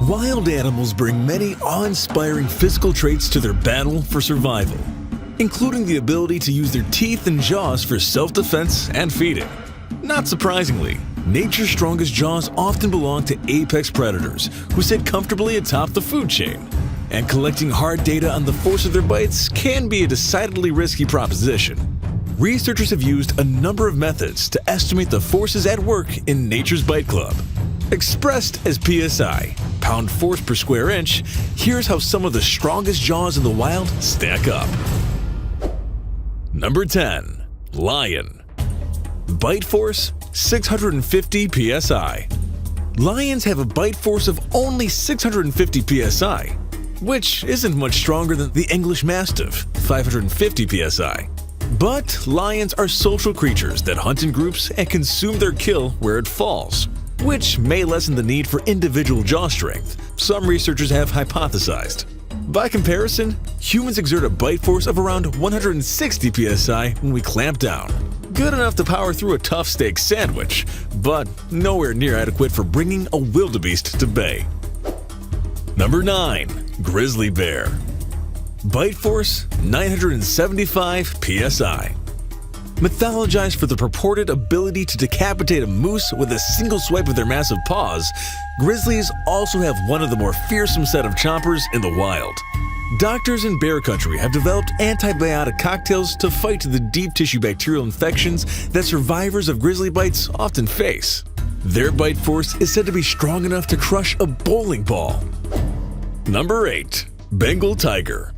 Wild animals bring many awe-inspiring physical traits to their battle for survival, including the ability to use their teeth and jaws for self-defense and feeding. Not surprisingly, nature's strongest jaws often belong to apex predators who sit comfortably atop the food chain. And collecting hard data on the force of their bites can be a decidedly risky proposition. Researchers have used a number of methods to estimate the forces at work in nature's bite club. Expressed as PSI, pound force per square inch, here's how some of the strongest jaws in the wild stack up. Number 10. Lion. Bite force, 650 PSI. Lions have a bite force of only 650 PSI, which isn't much stronger than the English Mastiff, 550 PSI. But lions are social creatures that hunt in groups and consume their kill where it falls, which may lessen the need for individual jaw strength, some researchers have hypothesized. By comparison, humans exert a bite force of around 160 PSI when we clamp down. Good enough to power through a tough steak sandwich, but nowhere near adequate for bringing a wildebeest to bay. Number 9. Grizzly bear. Bite force, 975 PSI. Mythologized for the purported ability to decapitate a moose with a single swipe of their massive paws, grizzlies also have one of the more fearsome set of chompers in the wild. Doctors in bear country have developed antibiotic cocktails to fight the deep tissue bacterial infections that survivors of grizzly bites often face. Their bite force is said to be strong enough to crush a bowling ball. Number 8. Bengal tiger.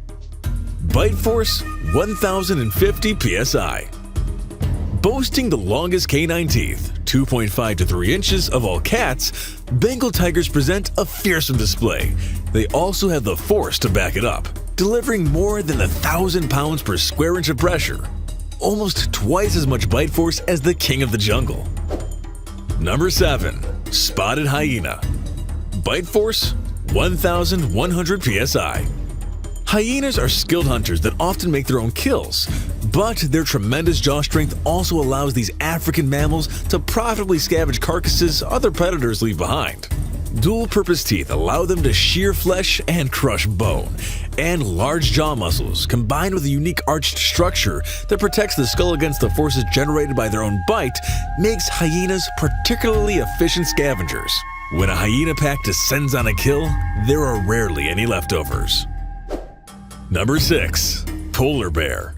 Bite force, 1050 PSI. Boasting the longest canine teeth, 2.5 to 3 inches of all cats, Bengal tigers present a fearsome display. They also have the force to back it up, delivering more than 1,000 pounds per square inch of pressure, almost twice as much bite force as the king of the jungle. Number 7. Spotted hyena. Bite force, 1,100 PSI. Hyenas are skilled hunters that often make their own kills, but their tremendous jaw strength also allows these African mammals to profitably scavenge carcasses other predators leave behind. Dual-purpose teeth allow them to shear flesh and crush bone, and large jaw muscles, combined with a unique arched structure that protects the skull against the forces generated by their own bite, makes hyenas particularly efficient scavengers. When a hyena pack descends on a kill, there are rarely any leftovers. Number 6. Polar bear.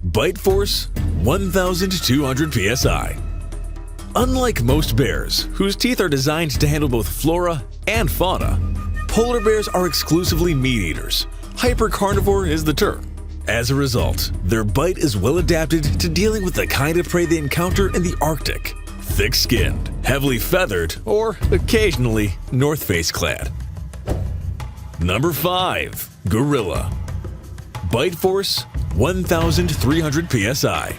Bite force, 1,200 PSI. Unlike most bears, whose teeth are designed to handle both flora and fauna, polar bears are exclusively meat eaters. Hypercarnivore is the term. As a result, their bite is well adapted to dealing with the kind of prey they encounter in the Arctic: thick-skinned, heavily feathered, or occasionally North Face clad. Number 5. Gorilla. Bite force, 1,300 PSI.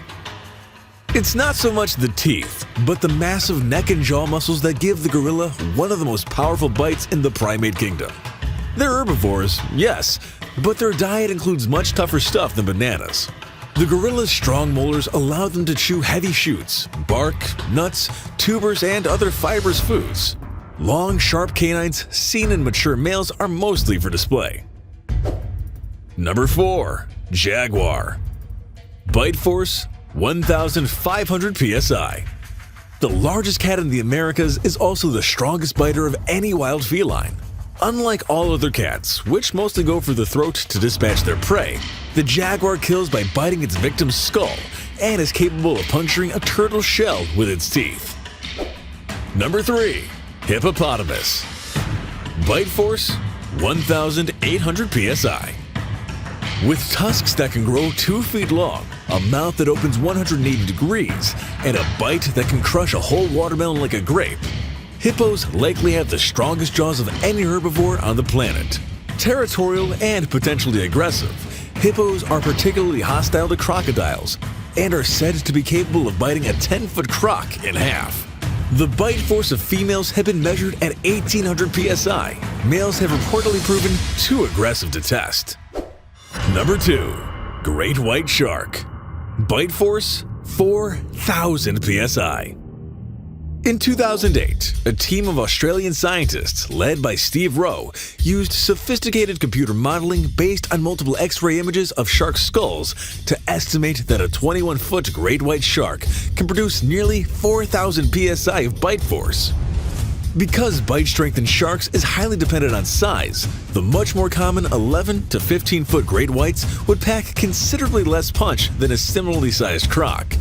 It's not so much the teeth, but the massive neck and jaw muscles that give the gorilla one of the most powerful bites in the primate kingdom. They're herbivores, yes, but their diet includes much tougher stuff than bananas. The gorilla's strong molars allow them to chew heavy shoots, bark, nuts, tubers, and other fibrous foods. Long, sharp canines seen in mature males are mostly for display. Number 4. Jaguar. Bite force, 1,500 PSI. The largest cat in the Americas is also the strongest biter of any wild feline. Unlike all other cats, which mostly go for the throat to dispatch their prey, the jaguar kills by biting its victim's skull and is capable of puncturing a turtle's shell with its teeth. Number 3. Hippopotamus. Bite force, 1,800 PSI. With tusks that can grow 2 feet long, a mouth that opens 180 degrees, and a bite that can crush a whole watermelon like a grape, hippos likely have the strongest jaws of any herbivore on the planet. Territorial and potentially aggressive, hippos are particularly hostile to crocodiles and are said to be capable of biting a 10-foot croc in half. The bite force of females have been measured at 1,800 PSI. Males have reportedly proven too aggressive to test. Number 2. Great white shark. Bite force, 4,000 PSI. In 2008, a team of Australian scientists led by Steve Rowe used sophisticated computer modeling based on multiple X-ray images of shark skulls to estimate that a 21-foot great white shark can produce nearly 4,000 psi of bite force. Because bite strength in sharks is highly dependent on size, the much more common 11 to 15-foot great whites would pack considerably less punch than a similarly sized croc.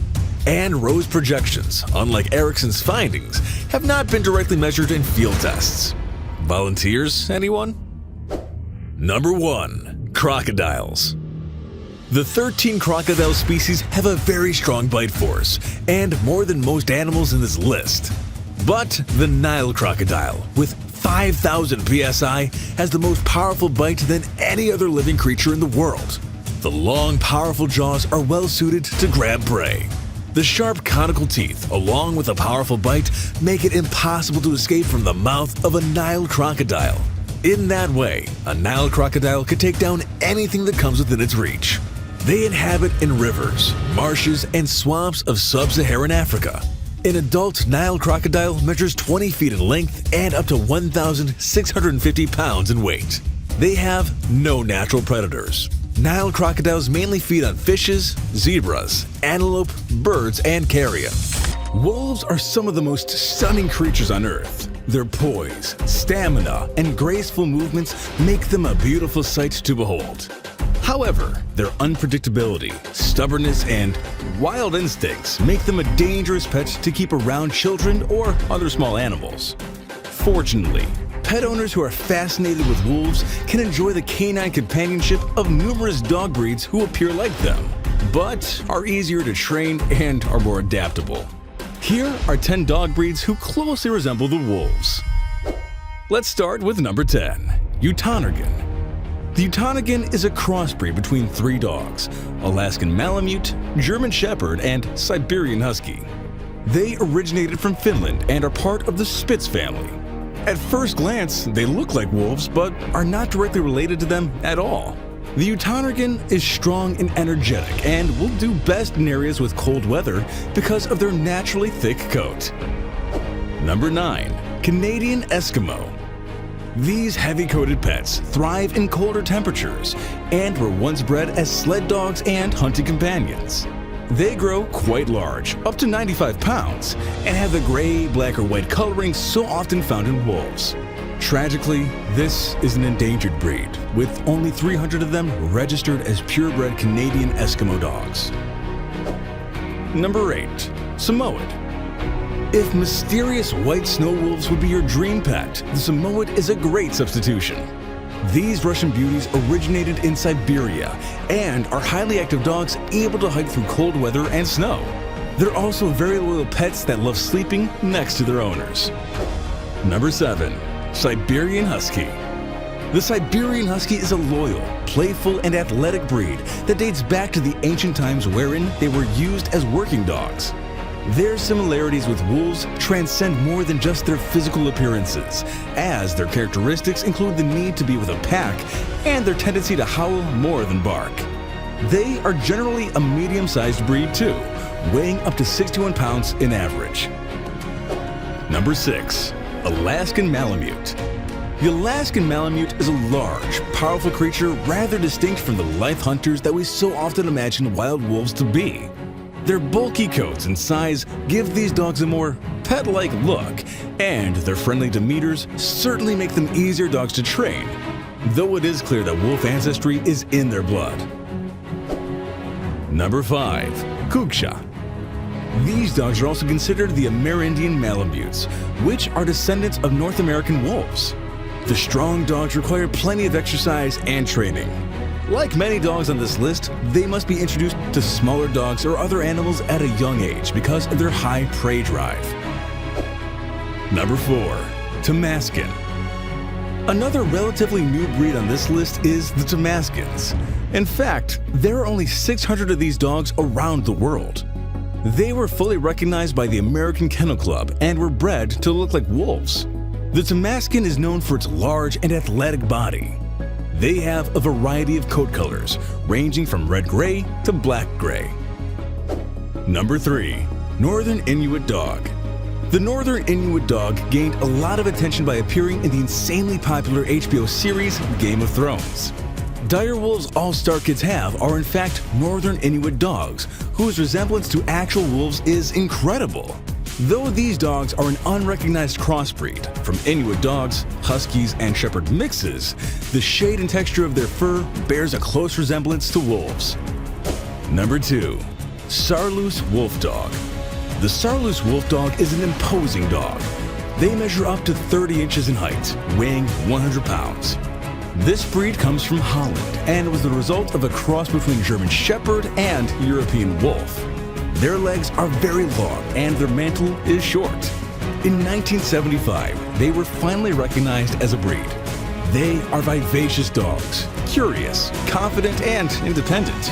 And Rowe's projections, unlike Erickson's findings, have not been directly measured in field tests. Volunteers, anyone? Number 1. Crocodiles. The 13 crocodile species have a very strong bite force, and more than most animals in this list. But the Nile crocodile, with 5,000 psi, has the most powerful bite than any other living creature in the world. The long, powerful jaws are well suited to grab prey. The sharp conical teeth, along with a powerful bite, make it impossible to escape from the mouth of a Nile crocodile. In that way, a Nile crocodile could take down anything that comes within its reach. They inhabit in rivers, marshes, and swamps of sub-Saharan Africa. An adult Nile crocodile measures 20 feet in length and up to 1,650 pounds in weight. They have no natural predators. Nile crocodiles mainly feed on fishes, zebras, antelope, birds, and carrion. Wolves are some of the most stunning creatures on Earth. Their poise, stamina, and graceful movements make them a beautiful sight to behold. However, their unpredictability, stubbornness, and wild instincts make them a dangerous pet to keep around children or other small animals. Fortunately, pet owners who are fascinated with wolves can enjoy the canine companionship of numerous dog breeds who appear like them, but are easier to train and are more adaptable. Here are 10 dog breeds who closely resemble the wolves. Let's start with number 10, Utahnergan. The Utahnergan is a crossbreed between 3 dogs, Alaskan Malamute, German Shepherd, and Siberian Husky. They originated from Finland and are part of the Spitz family. At first glance, they look like wolves, but are not directly related to them at all. The Utahnergan is strong and energetic and will do best in areas with cold weather because of their naturally thick coat. Number 9. Canadian Eskimo. These heavy-coated pets thrive in colder temperatures and were once bred as sled dogs and hunting companions. They grow quite large, up to 95 pounds, and have the gray, black, or white coloring so often found in wolves. Tragically, this is an endangered breed, with only 300 of them registered as purebred Canadian Eskimo dogs. Number 8. Samoyed. If mysterious white snow wolves would be your dream pet, the Samoyed is a great substitution. These Russian beauties originated in Siberia and are highly active dogs able to hike through cold weather and snow. They're also very loyal pets that love sleeping next to their owners. Number 7. Siberian Husky. The Siberian Husky is a loyal, playful, and athletic breed that dates back to the ancient times wherein they were used as working dogs. Their similarities with wolves transcend more than just their physical appearances, as their characteristics include the need to be with a pack and their tendency to howl more than bark. They are generally a medium-sized breed too, weighing up to 61 pounds in average. Number 6. Alaskan Malamute. The Alaskan Malamute is a large, powerful creature rather distinct from the lithe hunters that we so often imagine wild wolves to be. Their bulky coats and size give these dogs a more pet-like look, and their friendly demeanors certainly make them easier dogs to train, though it is clear that wolf ancestry is in their blood. Number 5. Kuksha. These dogs are also considered the Amerindian Malamutes, which are descendants of North American wolves. The strong dogs require plenty of exercise and training. Like many dogs on this list, they must be introduced to smaller dogs or other animals at a young age because of their high prey drive. Number 4. Tamascan. Another relatively new breed on this list is the Tamascans. In fact, there are only 600 of these dogs around the world. They were fully recognized by the American Kennel Club and were bred to look like wolves. The Tamascan is known for its large and athletic body. They have a variety of coat colors, ranging from red-gray to black-gray. Number 3. Northern Inuit Dog. The The Northern Inuit dog gained a lot of attention by appearing in the insanely popular HBO series Game of Thrones. Direwolves all Stark kids have are in fact Northern Inuit dogs, whose resemblance to actual wolves is incredible. Though these dogs are an unrecognized crossbreed from Inuit dogs, huskies, and shepherd mixes, the shade and texture of their fur bears a close resemblance to wolves. Number 2. Saarloos Wolf Dog. The Saarloos Wolf Dog is an imposing dog. They measure up to 30 inches in height, weighing 100 pounds. This breed comes from Holland and was the result of a cross between German Shepherd and European Wolf. Their legs are very long and their mantle is short. In 1975, they were finally recognized as a breed. They are vivacious dogs, curious, confident, and independent.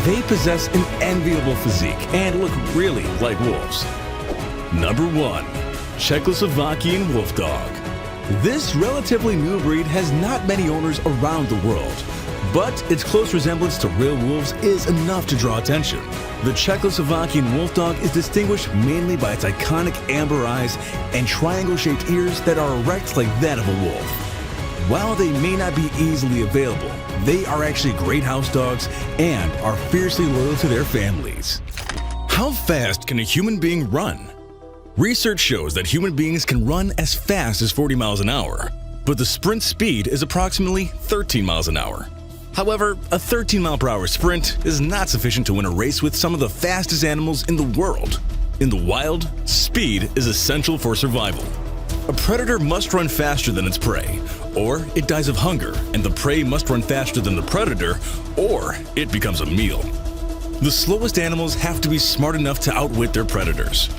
They possess an enviable physique and look really like wolves. Number 1. Czechoslovakian Wolf Dog. This relatively new breed has not many owners around the world, but its close resemblance to real wolves is enough to draw attention. The Czechoslovakian Wolf Dog is distinguished mainly by its iconic amber eyes and triangle-shaped ears that are erect like that of a wolf. While they may not be easily available, they are actually great house dogs and are fiercely loyal to their families. How fast can a human being run? Research shows that human beings can run as fast as 40 miles an hour, but the sprint speed is approximately 13 miles an hour. However, a 13-mile-per-hour sprint is not sufficient to win a race with some of the fastest animals in the world. In the wild, speed is essential for survival. A predator must run faster than its prey, or it dies of hunger, and the prey must run faster than the predator, or it becomes a meal. The slowest animals have to be smart enough to outwit their predators.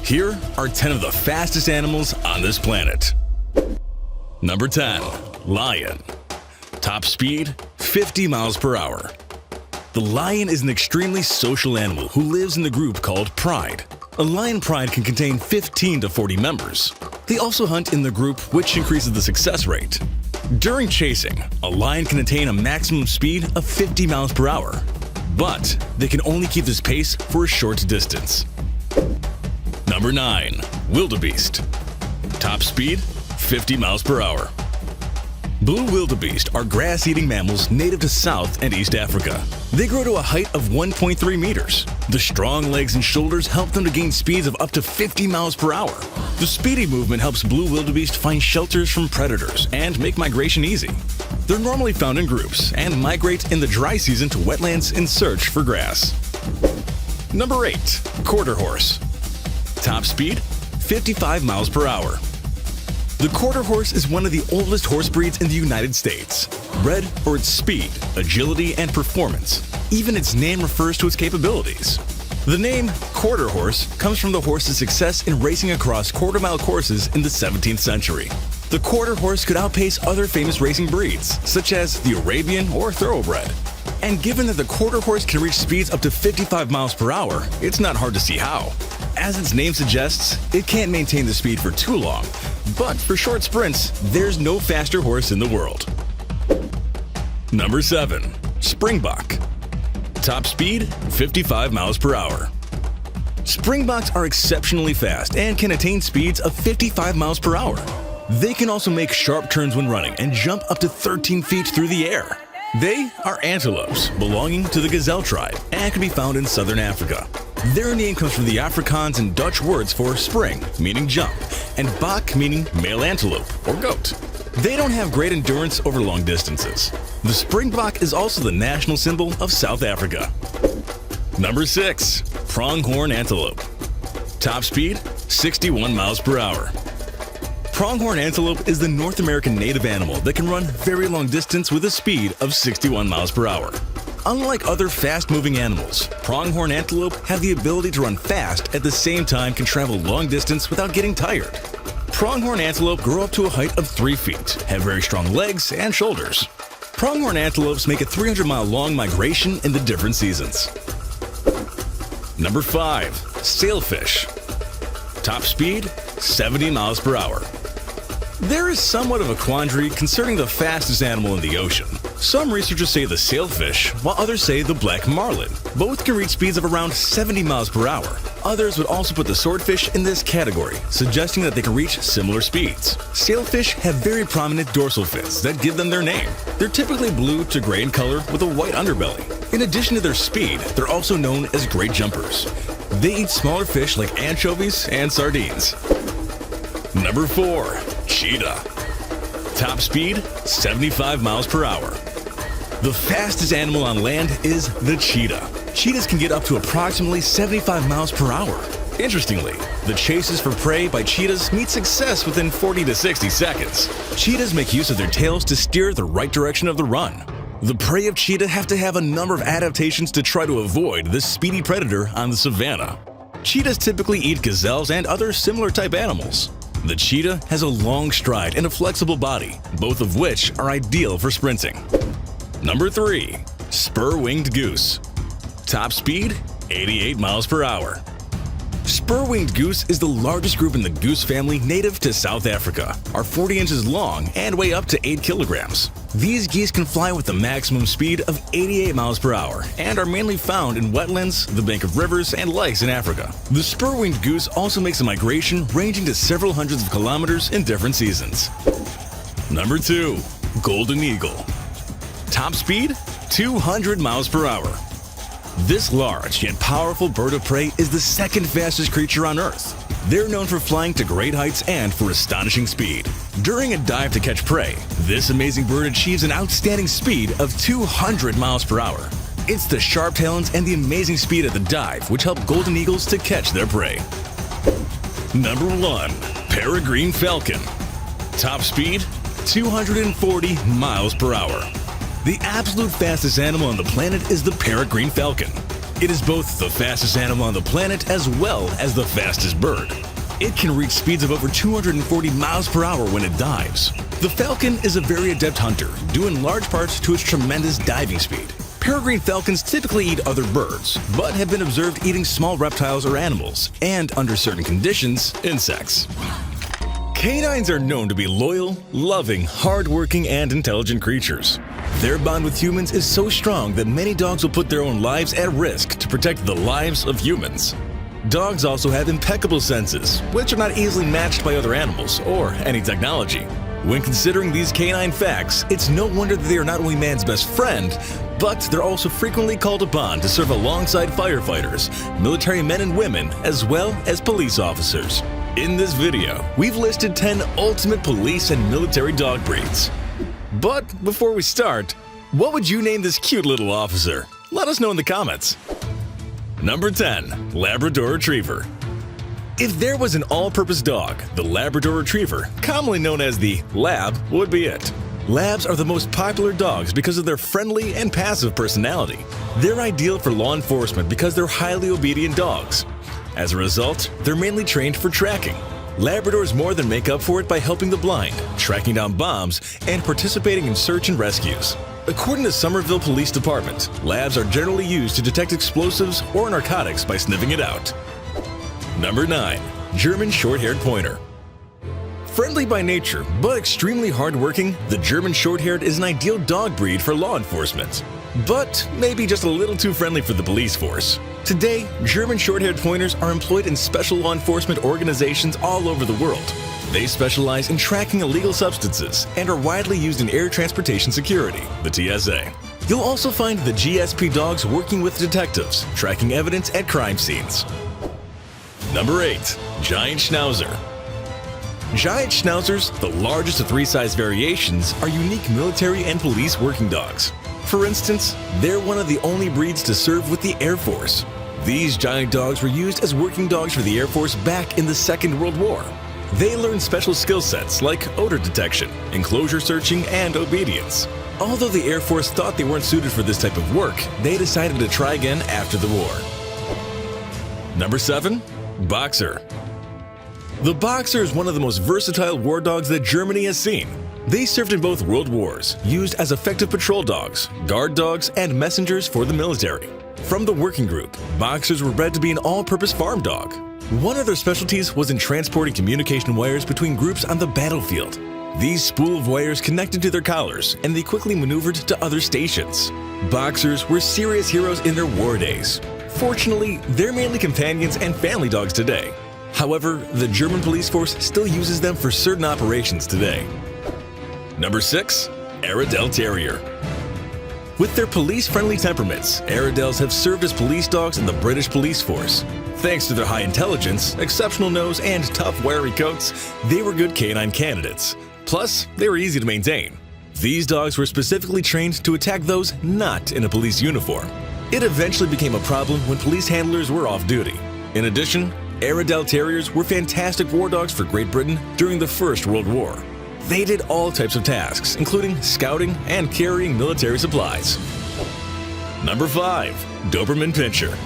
Here are 10 of the fastest animals on this planet. Number 10. Lion. Top speed, 50 miles per hour. The lion is an extremely social animal who lives in the group called pride. A lion pride can contain 15 to 40 members. They also hunt in the group, which increases the success rate. During chasing, a lion can attain a maximum speed of 50 miles per hour, but they can only keep this pace for a short distance. Number 9. Wildebeest. Top speed, 50 miles per hour. Blue wildebeest are grass-eating mammals native to South and East Africa. They grow to a height of 1.3 meters. The strong legs and shoulders help them to gain speeds of up to 50 miles per hour. The speedy movement helps blue wildebeest find shelters from predators and make migration easy. They're normally found in groups and migrate in the dry season to wetlands in search for grass. Number 8. Quarter horse. Top speed, 55 miles per hour. The quarter horse is one of the oldest horse breeds in the United States, bred for its speed, agility, and performance. Even its name refers to its capabilities. The name quarter horse comes from the horse's success in racing across quarter-mile courses in the 17th century. The quarter horse could outpace other famous racing breeds, such as the Arabian or Thoroughbred. And given that the quarter horse can reach speeds up to 55 miles per hour, it's not hard to see how. As its name suggests, it can't maintain the speed for too long, but for short sprints, there's no faster horse in the world. Number 7. Springbok. Top speed, 55 miles per hour. Springboks are exceptionally fast and can attain speeds of 55 miles per hour. They can also make sharp turns when running and jump up to 13 feet through the air. They are antelopes belonging to the gazelle tribe and can be found in southern Africa. Their name comes from the Afrikaans and Dutch words for spring, meaning jump, and bok, meaning male antelope or goat. They don't have great endurance over long distances. The springbok is also the national symbol of South Africa. Number 6. Pronghorn antelope. Top speed, 61 miles per hour. Pronghorn antelope is the North American native animal that can run very long distance with a speed of 61 miles per hour. Unlike other fast-moving animals, pronghorn antelope have the ability to run fast at the same time can travel long distance without getting tired. Pronghorn antelope grow up to a height of 3 feet, have very strong legs and shoulders. Pronghorn antelopes make a 300-mile-long migration in the different seasons. Number 5. Sailfish. Top speed, 70 miles per hour. There is somewhat of a quandary concerning the fastest animal in the ocean. Some researchers say the sailfish, while others say the black marlin. Both can reach speeds of around 70 miles per hour. Others would also put the swordfish in this category, suggesting that they can reach similar speeds. Sailfish have very prominent dorsal fins that give them their name. They're typically blue to gray in color with a white underbelly. In addition to their speed, they're also known as great jumpers. They eat smaller fish like anchovies and sardines. Number 4. Cheetah. Top speed, 75 miles per hour. The fastest animal on land is the cheetah. Cheetahs can get up to approximately 75 miles per hour. Interestingly, the chases for prey by cheetahs meet success within 40 to 60 seconds. Cheetahs make use of their tails to steer the right direction of the run. The prey of cheetah have to have a number of adaptations to try to avoid this speedy predator on the savannah. Cheetahs typically eat gazelles and other similar type animals. The cheetah has a long stride and a flexible body, both of which are ideal for sprinting. Number 3. Spur-winged goose. Top speed, 88 miles per hour. Spur-winged goose is the largest group in the goose family native to South Africa, are 40 inches long and weigh up to 8 kilograms. These geese can fly with a maximum speed of 88 miles per hour and are mainly found in wetlands, the bank of rivers, and lakes in Africa. The spur-winged goose also makes a migration ranging to several hundreds of kilometers in different seasons. Number 2. Golden eagle. Top speed, 200 miles per hour. This large yet powerful bird of prey is the second fastest creature on Earth. They're known for flying to great heights and for astonishing speed. During a dive to catch prey, this amazing bird achieves an outstanding speed of 200 miles per hour. It's the sharp talons and the amazing speed at the dive which help golden eagles to catch their prey. Number 1. Peregrine falcon. Top speed, 240 miles per hour. The absolute fastest animal on the planet is the peregrine falcon. It is both the fastest animal on the planet as well as the fastest bird. It can reach speeds of over 240 miles per hour when it dives. The falcon is a very adept hunter, due in large parts to its tremendous diving speed. Peregrine falcons typically eat other birds, but have been observed eating small reptiles or animals, and under certain conditions, insects. Canines are known to be loyal, loving, hardworking, and intelligent creatures. Their bond with humans is so strong that many dogs will put their own lives at risk to protect the lives of humans. Dogs also have impeccable senses, which are not easily matched by other animals or any technology. When considering these canine facts, it's no wonder that they are not only man's best friend, but they're also frequently called upon to serve alongside firefighters, military men and women, as well as police officers. In this video, we've listed 10 ultimate police and military dog breeds. But before we start, what would you name this cute little officer? Let us know in the comments. Number 10. Labrador Retriever. If there was an all-purpose dog, the Labrador Retriever, commonly known as the Lab, would be it. Labs are the most popular dogs because of their friendly and passive personality. They're ideal for law enforcement because they're highly obedient dogs. As a result, they're mainly trained for tracking. Labradors more than make up for it by helping the blind, tracking down bombs, and participating in search and rescues. According to Somerville Police Department, labs are generally used to detect explosives or narcotics by sniffing it out. Number 9. German Short-Haired Pointer. Friendly by nature, but extremely hardworking, the German Short-Haired is an ideal dog breed for law enforcement. But maybe just a little too friendly for the police force. Today, German Short-Haired Pointers are employed in special law enforcement organizations all over the world. They specialize in tracking illegal substances and are widely used in air transportation security, the TSA. You'll also find the GSP dogs working with detectives, tracking evidence at crime scenes. Number 8. Giant Schnauzer. Giant Schnauzers, the largest of 3 size variations, are unique military and police working dogs. For instance, they're one of the only breeds to serve with the Air Force. These giant dogs were used as working dogs for the Air Force back in the Second World War. They learned special skill sets like odor detection, enclosure searching, and obedience. Although the Air Force thought they weren't suited for this type of work, they decided to try again after the war. Number 7. Boxer. The Boxer is one of the most versatile war dogs that Germany has seen. They served in both world wars, used as effective patrol dogs, guard dogs, and messengers for the military. From the working group, Boxers were bred to be an all-purpose farm dog. One of their specialties was in transporting communication wires between groups on the battlefield. These spool of wires connected to their collars, and they quickly maneuvered to other stations. Boxers were serious heroes in their war days. Fortunately, they're mainly companions and family dogs today. However, the German police force still uses them for certain operations today. Number 6. Airedale Terrier. With their police-friendly temperaments, Airedales have served as police dogs in the British police force. Thanks to their high intelligence, exceptional nose, and tough, wiry coats, they were good canine candidates. Plus, they were easy to maintain. These dogs were specifically trained to attack those not in a police uniform. It eventually became a problem when police handlers were off duty. In addition, Airedale Terriers were fantastic war dogs for Great Britain during the First World War. They did all types of tasks, including scouting and carrying military supplies. Number 5. Doberman Pinscher.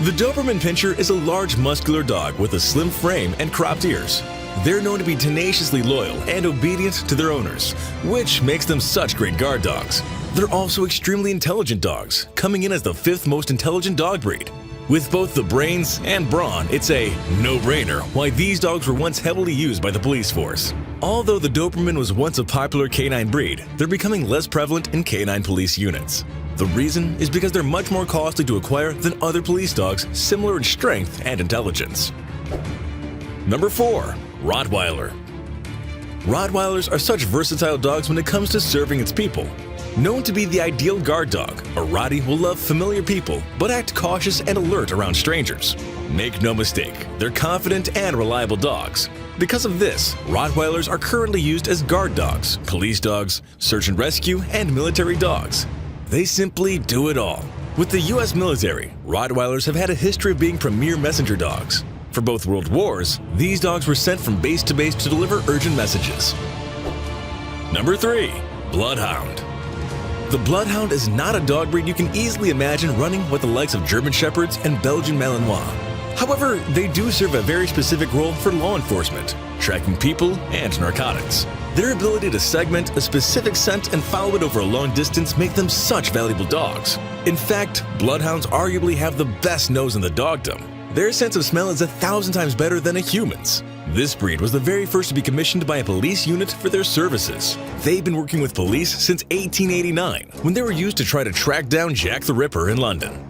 The Doberman Pinscher is a large muscular dog with a slim frame and cropped ears. They're known to be tenaciously loyal and obedient to their owners, which makes them such great guard dogs. They're also extremely intelligent dogs, coming in as the 5th most intelligent dog breed. With both the brains and brawn, it's a no-brainer why these dogs were once heavily used by the police force. Although the Doberman was once a popular canine breed, they're becoming less prevalent in canine police units. The reason is because they're much more costly to acquire than other police dogs similar in strength and intelligence. Number 4. Rottweiler. Rottweilers are such versatile dogs when it comes to serving its people. Known to be the ideal guard dog, a Rottie will love familiar people but act cautious and alert around strangers. Make no mistake, they're confident and reliable dogs. Because of this, Rottweilers are currently used as guard dogs, police dogs, search and rescue, and military dogs. They simply do it all. With the US military, Rottweilers have had a history of being premier messenger dogs. For both world wars, these dogs were sent from base to base to deliver urgent messages. Number 3. Bloodhound. The Bloodhound is not a dog breed you can easily imagine running with the likes of German Shepherds and Belgian Malinois. However, they do serve a very specific role for law enforcement, tracking people and narcotics. Their ability to segment a specific scent and follow it over a long distance make them such valuable dogs. In fact, Bloodhounds arguably have the best nose in the dogdom. Their sense of smell is 1,000 times better than a human's. This breed was the very first to be commissioned by a police unit for their services. They've been working with police since 1889, when they were used to try to track down Jack the Ripper in London.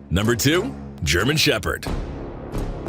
Number 2. German Shepherd.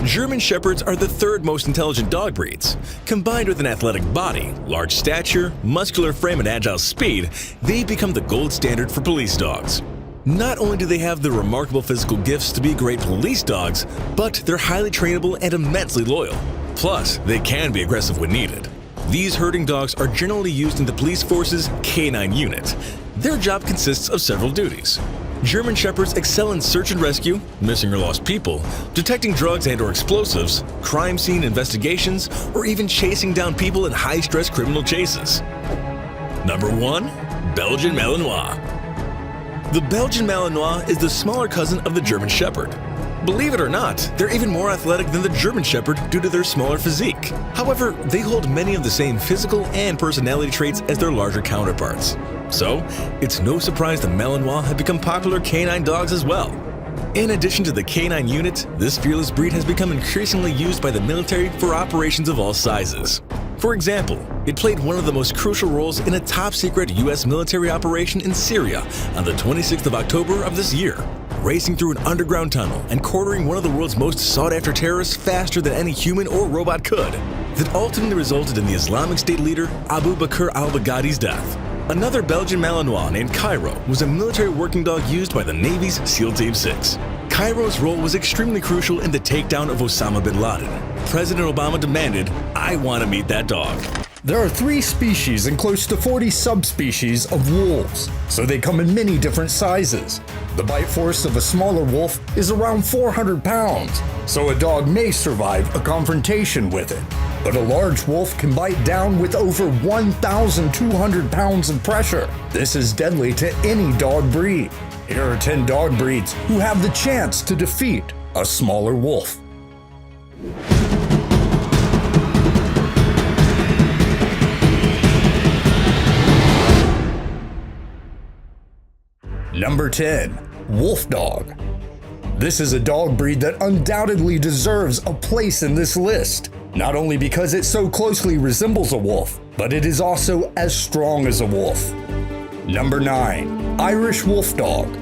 German Shepherds are the 3rd most intelligent dog breeds. Combined with an athletic body, large stature, muscular frame, and agile speed, they become the gold standard for police dogs. Not only do they have the remarkable physical gifts to be great police dogs, but they're highly trainable and immensely loyal. Plus, they can be aggressive when needed. These herding dogs are generally used in the police force's canine unit. Their job consists of several duties. German Shepherds excel in search and rescue, missing or lost people, detecting drugs and/or explosives, crime scene investigations, or even chasing down people in high-stress criminal chases. Number 1. Belgian Malinois. The Belgian Malinois is the smaller cousin of the German Shepherd. Believe it or not, they're even more athletic than the German Shepherd due to their smaller physique. However, they hold many of the same physical and personality traits as their larger counterparts. So, it's no surprise the Malinois have become popular canine dogs as well. In addition to the canine unit, this fearless breed has become increasingly used by the military for operations of all sizes. For example, it played one of the most crucial roles in a top-secret U.S. military operation in Syria on the 26th of October of this year, racing through an underground tunnel and cornering one of the world's most sought-after terrorists faster than any human or robot could, that ultimately resulted in the Islamic State leader Abu Bakr al-Baghdadi's death. Another Belgian Malinois named Cairo was a military working dog used by the Navy's SEAL Team 6. Cairo's role was extremely crucial in the takedown of Osama bin Laden. President Obama demanded, "I want to meet that dog." There are 3 species and close to 40 subspecies of wolves, so they come in many different sizes. The bite force of a smaller wolf is around 400 pounds, so a dog may survive a confrontation with it. But a large wolf can bite down with over 1,200 pounds of pressure. This is deadly to any dog breed. Here are 10 dog breeds who have the chance to defeat a smaller wolf. Number 10. Wolf Dog. This is a dog breed that undoubtedly deserves a place in this list. not only because it so closely resembles a wolf, but it is also as strong as a wolf. Number 9. Irish Wolf Dog.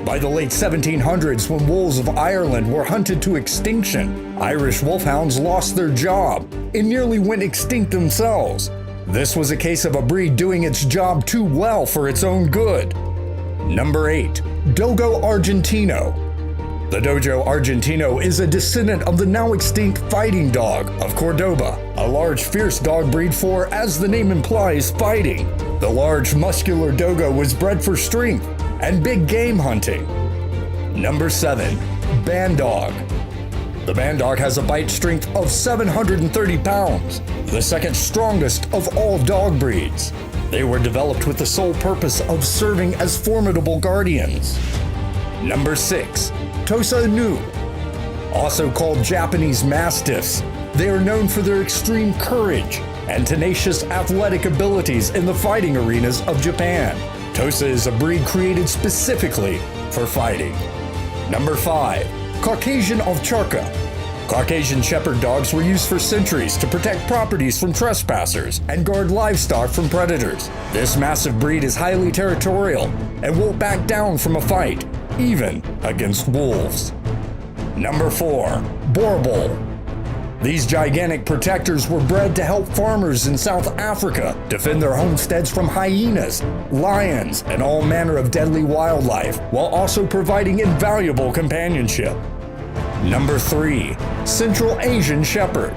By the late 1700s, when wolves of Ireland were hunted to extinction, Irish wolfhounds lost their job and nearly went extinct themselves. This was a case of a breed doing its job too well for its own good. Number 8. Dogo Argentino. The Dogo Argentino is a descendant of the now extinct fighting dog of Cordoba, a large fierce dog breed for, as the name implies, fighting. The large muscular Dogo was bred for strength and big game hunting. Number 7. Bandog. The Bandog has a bite strength of 730 pounds, the second strongest of all dog breeds. They were developed with the sole purpose of serving as formidable guardians. Number 6. Tosa Inu. Also called Japanese Mastiffs, they are known for their extreme courage and tenacious athletic abilities in the fighting arenas of Japan. Tosa is a breed created specifically for fighting. Number 5. Caucasian Ovcharka. Caucasian Shepherd dogs were used for centuries to protect properties from trespassers and guard livestock from predators. This massive breed is highly territorial and won't back down from a fight, even against wolves. Number 4. Borbol. These gigantic protectors were bred to help farmers in South Africa defend their homesteads from hyenas, lions, and all manner of deadly wildlife, while also providing invaluable companionship. Number 3. Central Asian Shepherd.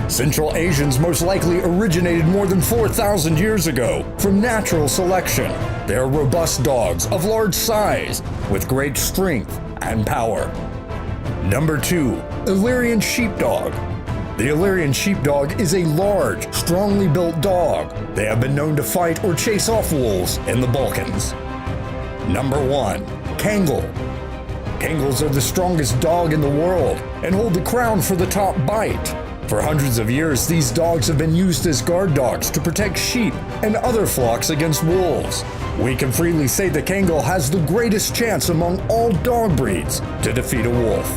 Central Asians most likely originated more than 4,000 years ago from natural selection. They are robust dogs of large size with great strength and power. Number 2. Illyrian Sheepdog. The Illyrian Sheepdog is a large, strongly built dog. They have been known to fight or chase off wolves in the Balkans. Number 1. Kangal. Kangals are the strongest dog in the world and hold the crown for the top bite. For hundreds of years, these dogs have been used as guard dogs to protect sheep and other flocks against wolves. We can freely say the Kangal has the greatest chance among all dog breeds to defeat a wolf.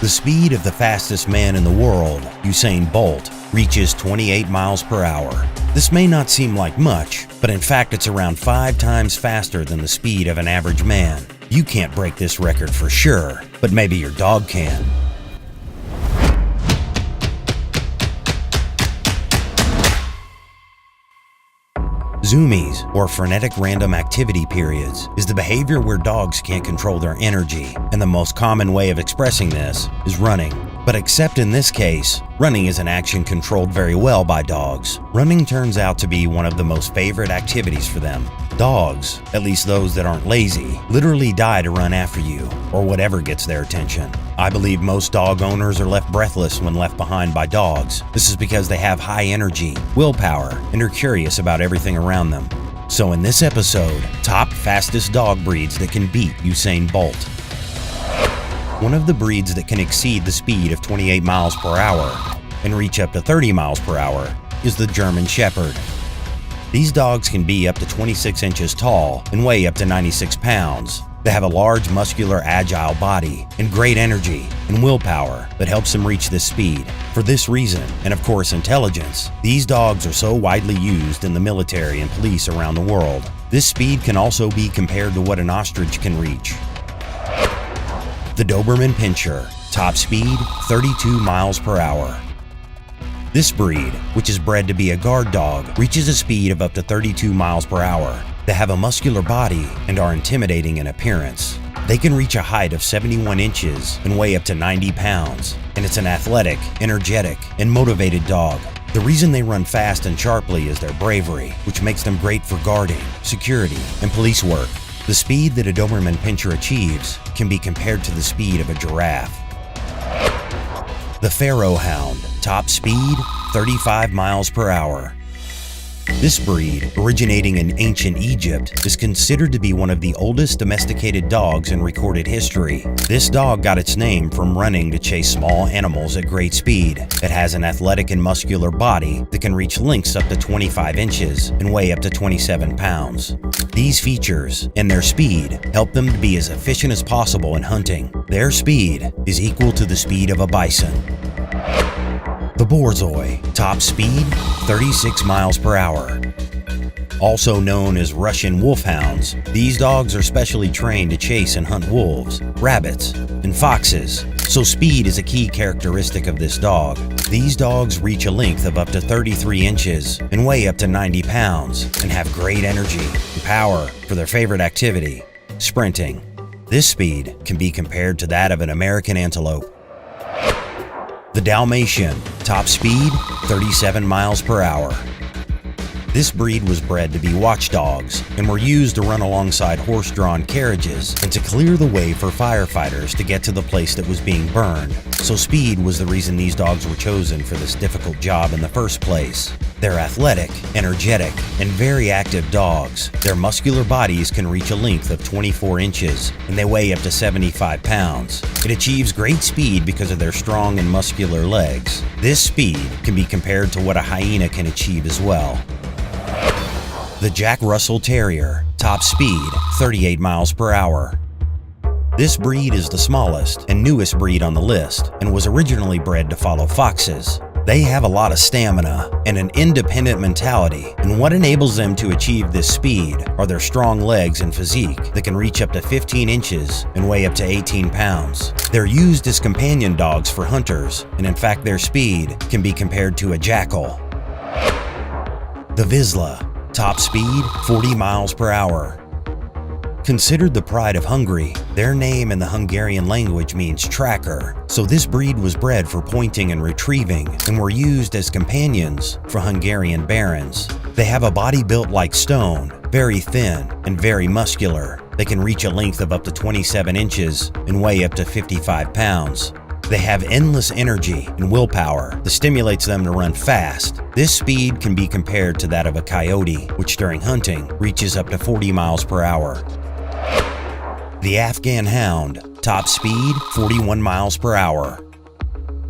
The speed of the fastest man in the world, Usain Bolt, reaches 28 miles per hour. This may not seem like much, but in fact it's around 5 times faster than the speed of an average man. You can't break this record for sure, but maybe your dog can. Zoomies, or frenetic random activity periods, is the behavior where dogs can't control their energy, and the most common way of expressing this is running. But except in this case, running is an action controlled very well by dogs. Running turns out to be one of the most favorite activities for them. Dogs, at least those that aren't lazy, literally die to run after you, or whatever gets their attention. I believe most dog owners are left breathless when left behind by dogs. This is because they have high energy, willpower, and are curious about everything around them. So in this episode, top fastest dog breeds that can beat Usain Bolt. One of the breeds that can exceed the speed of 28 miles per hour and reach up to 30 miles per hour is the German Shepherd. These dogs can be up to 26 inches tall and weigh up to 96 pounds. They have a large, muscular, agile body and great energy and willpower that helps them reach this speed. For this reason, and of course intelligence, these dogs are so widely used in the military and police around the world. This speed can also be compared to what an ostrich can reach. The Doberman Pinscher, top speed 32 miles per hour. This breed, which is bred to be a guard dog, reaches a speed of up to 32 miles per hour. They have a muscular body and are intimidating in appearance. They can reach a height of 71 inches and weigh up to 90 pounds, and it's an athletic, energetic, and motivated dog. The reason they run fast and sharply is their bravery, which makes them great for guarding, security, and police work. The speed that a Doberman Pinscher achieves can be compared to the speed of a giraffe. The Pharaoh Hound, top speed 35 miles per hour. This breed, originating in ancient Egypt, is considered to be one of the oldest domesticated dogs in recorded history. This dog got its name from running to chase small animals at great speed. It has an athletic and muscular body that can reach lengths up to 25 inches and weigh up to 27 pounds. These features and their speed help them to be as efficient as possible in hunting. Their speed is equal to the speed of a bison. The Borzoi, top speed 36 miles per hour. Also known as Russian wolfhounds, these dogs are specially trained to chase and hunt wolves, rabbits, and foxes, so speed is a key characteristic of this dog. These dogs reach a length of up to 33 inches and weigh up to 90 pounds and have great energy and power for their favorite activity, sprinting. This speed can be compared to that of an American antelope. The Dalmatian, top speed 37 miles per hour. This breed was bred to be watchdogs and were used to run alongside horse-drawn carriages and to clear the way for firefighters to get to the place that was being burned. So speed was the reason these dogs were chosen for this difficult job in the first place. They're athletic, energetic, and very active dogs. Their muscular bodies can reach a length of 24 inches and they weigh up to 75 pounds. It achieves great speed because of their strong and muscular legs. This speed can be compared to what a hyena can achieve as well. The Jack Russell Terrier, top speed 38 miles per hour. This breed is the smallest and newest breed on the list and was originally bred to follow foxes. They have a lot of stamina and an independent mentality, and what enables them to achieve this speed are their strong legs and physique that can reach up to 15 inches and weigh up to 18 pounds. They're used as companion dogs for hunters, and in fact their speed can be compared to a jackal. The Vizsla, top speed 40 miles per hour. Considered the pride of Hungary, their name in the Hungarian language means tracker, so this breed was bred for pointing and retrieving and were used as companions for Hungarian barons. They have a body built like stone, very thin and very muscular. They can reach a length of up to 27 inches and weigh up to 55 pounds. They have endless energy and willpower that stimulates them to run fast. This speed can be compared to that of a coyote, which during hunting reaches up to 40 miles per hour. The Afghan Hound, top speed 41 miles per hour.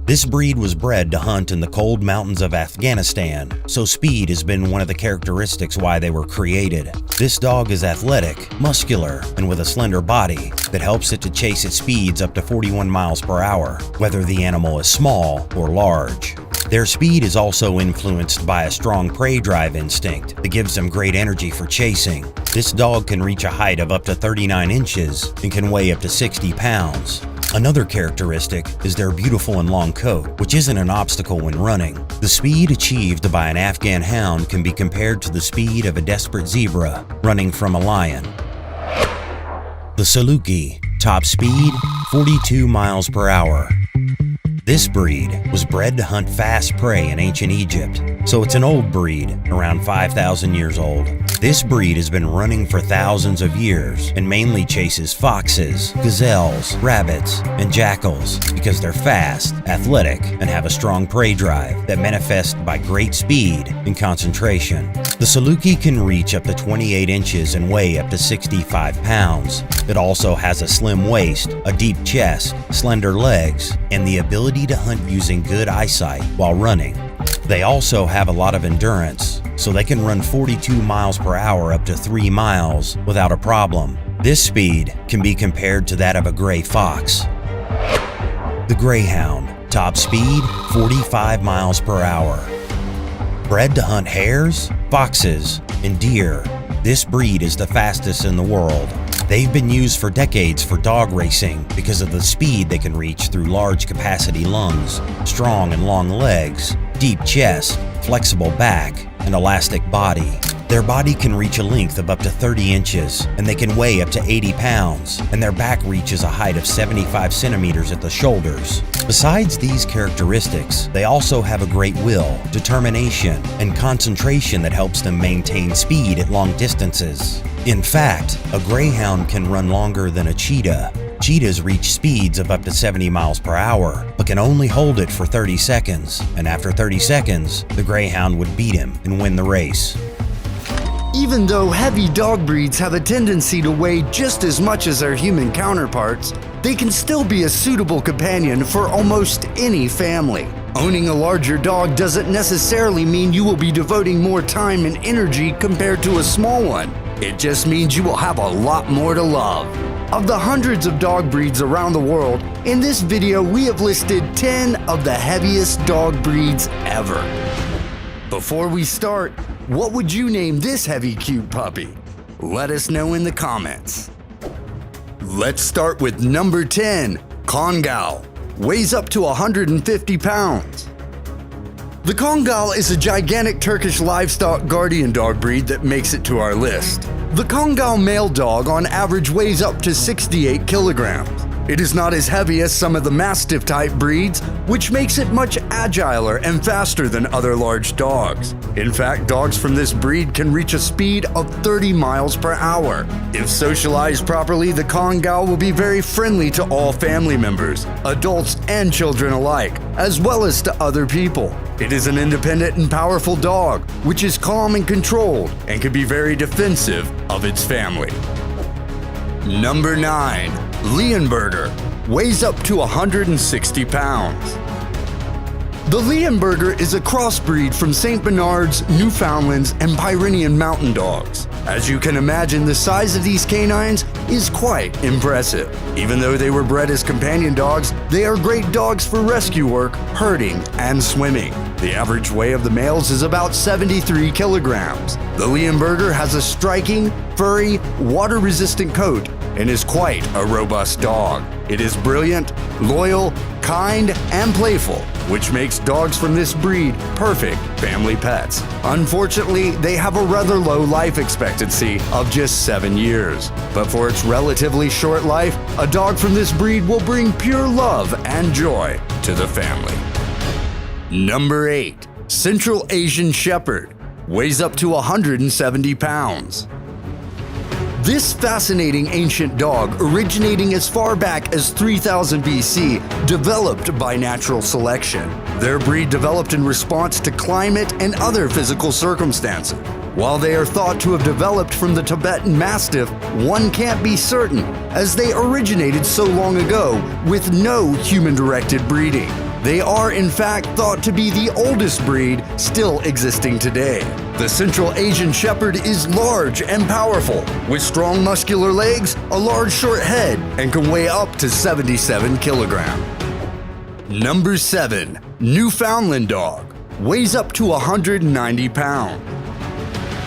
This breed was bred to hunt in the cold mountains of Afghanistan, so speed has been one of the characteristics why they were created. This dog is athletic, muscular, and with a slender body that helps it to chase its speeds up to 41 miles per hour, whether the animal is small or large. Their speed is also influenced by a strong prey drive instinct that gives them great energy for chasing. This dog can reach a height of up to 39 inches and can weigh up to 60 pounds. Another characteristic is their beautiful and long coat, which isn't an obstacle when running. The speed achieved by an Afghan hound can be compared to the speed of a desperate zebra running from a lion. The Saluki, top speed 42 miles per hour. This breed was bred to hunt fast prey in ancient Egypt, so it's an old breed, around 5,000 years old. This breed has been running for thousands of years and mainly chases foxes, gazelles, rabbits, and jackals because they're fast, athletic, and have a strong prey drive that manifests by great speed and concentration. The Saluki can reach up to 28 inches and weigh up to 65 pounds. It also has a slim waist, a deep chest, slender legs, and the ability to hunt using good eyesight while running. They also have a lot of endurance, so they can run 42 miles per hour up to 3 miles without a problem. This speed can be compared to that of a gray fox. The Greyhound, top speed 45 miles per hour. Bred to hunt hares, foxes, and deer, this breed is the fastest in the world. They've been used for decades for dog racing because of the speed they can reach through large capacity lungs, strong and long legs, deep chest, flexible back, and elastic body. Their body can reach a length of up to 30 inches, and they can weigh up to 80 pounds, and their back reaches a height of 75 centimeters at the shoulders. Besides these characteristics, they also have a great will, determination, and concentration that helps them maintain speed at long distances. In fact, a greyhound can run longer than a cheetah. Cheetahs reach speeds of up to 70 miles per hour, but can only hold it for 30 seconds, and after 30 seconds, the greyhound would beat him and win the race. Even though heavy dog breeds have a tendency to weigh just as much as their human counterparts, they can still be a suitable companion for almost any family. Owning a larger dog doesn't necessarily mean you will be devoting more time and energy compared to a small one. It just means you will have a lot more to love. Of the hundreds of dog breeds around the world, in this video we have listed 10 of the heaviest dog breeds ever. Before we start, what would you name this heavy cute puppy? Let us know in the comments. Let's start with number 10, Congal. Weighs up to 150 pounds. The Congal is a gigantic Turkish livestock guardian dog breed that makes it to our list. The Congal male dog on average weighs up to 68 kilograms. It is not as heavy as some of the Mastiff type breeds, which makes it much agiler and faster than other large dogs. In fact, dogs from this breed can reach a speed of 30 miles per hour. If socialized properly, the Congal will be very friendly to all family members, adults and children alike, as well as to other people. It is an independent and powerful dog, which is calm and controlled and can be very defensive of its family. Number 9. Leonberger. Weighs up to 160 pounds. The Leonberger is a crossbreed from St. Bernards, Newfoundlands, and Pyrenean mountain dogs. As you can imagine, the size of these canines is quite impressive. Even though they were bred as companion dogs, they are great dogs for rescue work, herding, and swimming. The average weight of the males is about 73 kilograms. The Leonberger has a striking, furry, water-resistant coat and is quite a robust dog. It is brilliant, loyal, kind, and playful, which makes dogs from this breed perfect family pets. Unfortunately, they have a rather low life expectancy of just 7 years. But for its relatively short life, a dog from this breed will bring pure love and joy to the family. Number 8. Central Asian Shepherd. Weighs up to 170 pounds. This fascinating ancient dog, originating as far back as 3000 BC, developed by natural selection. Their breed developed in response to climate and other physical circumstances. While they are thought to have developed from the Tibetan Mastiff, one can't be certain, as they originated so long ago with no human-directed breeding. They are in fact thought to be the oldest breed still existing today. The Central Asian Shepherd is large and powerful, with strong muscular legs, a large short head, and can weigh up to 77 kilograms. Number 7. Newfoundland Dog. Weighs up to 190 pounds.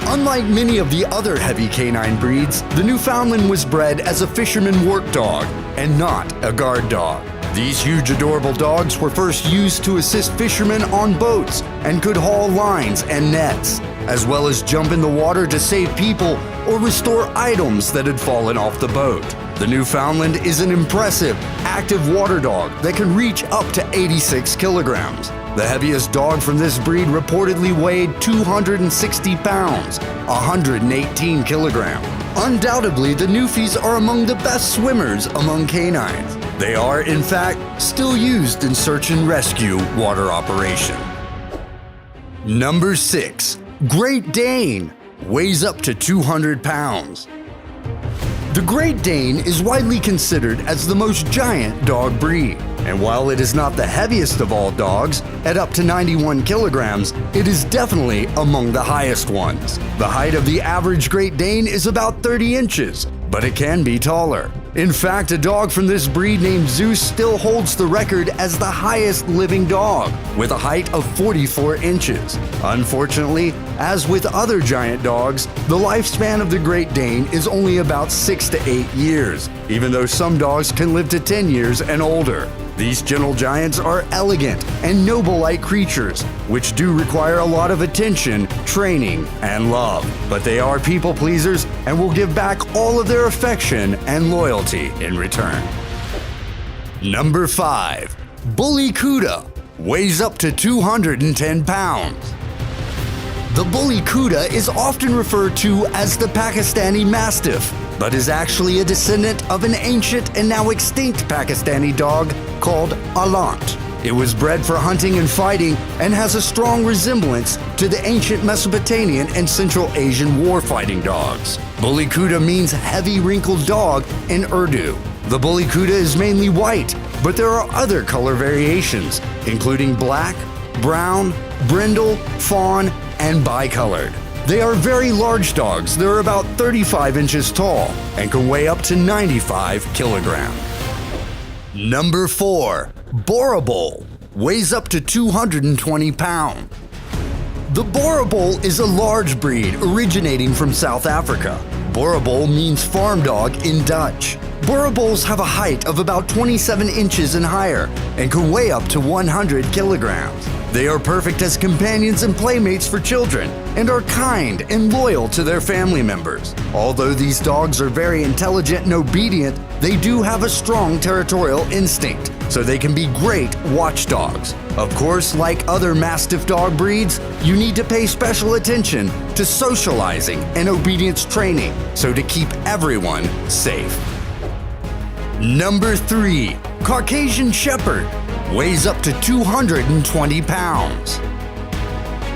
Unlike many of the other heavy canine breeds, the Newfoundland was bred as a fisherman work dog and not a guard dog. These huge, adorable dogs were first used to assist fishermen on boats and could haul lines and nets, as well as jump in the water to save people or restore items that had fallen off the boat. The Newfoundland is an impressive, active water dog that can reach up to 86 kilograms. The heaviest dog from this breed reportedly weighed 260 pounds, 118 kilograms. Undoubtedly, the Newfies are among the best swimmers among canines. They are, in fact, still used in search and rescue water operation. Number 6. Great Dane. Weighs up to 200 pounds. The Great Dane is widely considered as the most giant dog breed. And while it is not the heaviest of all dogs, at up to 91 kilograms, it is definitely among the highest ones. The height of the average Great Dane is about 30 inches, but it can be taller. In fact, a dog from this breed named Zeus still holds the record as the highest living dog, with a height of 44 inches. Unfortunately, as with other giant dogs, the lifespan of the Great Dane is only about 6 to 8 years, even though some dogs can live to 10 years and older. These gentle giants are elegant and noble-like creatures, which do require a lot of attention, training, and love. But they are people pleasers and will give back all of their affection and loyalty in return. Number 5. Bully Kuda. Weighs up to 210 pounds. The Bully Kuda is often referred to as the Pakistani Mastiff, but is actually a descendant of an ancient and now extinct Pakistani dog called Alant. It was bred for hunting and fighting and has a strong resemblance to the ancient Mesopotamian and Central Asian warfighting dogs. Bully Kuda means heavy wrinkled dog in Urdu. The Bully Kuda is mainly white, but there are other color variations, including black, brown, brindle, fawn, and bicolored. They are very large dogs. They're about 35 inches tall and can weigh up to 95 kilograms. Number 4. Boerboel. Weighs up to 220 pounds. The Boerboel is a large breed originating from South Africa. Boerboel means farm dog in Dutch. Boerboels have a height of about 27 inches and higher and can weigh up to 100 kilograms. They are perfect as companions and playmates for children and are kind and loyal to their family members. Although these dogs are very intelligent and obedient, they do have a strong territorial instinct, so they can be great watchdogs. Of course, like other Mastiff dog breeds, you need to pay special attention to socializing and obedience training, so to keep everyone safe. Number 3. Caucasian Shepherd. Weighs up to 220 pounds.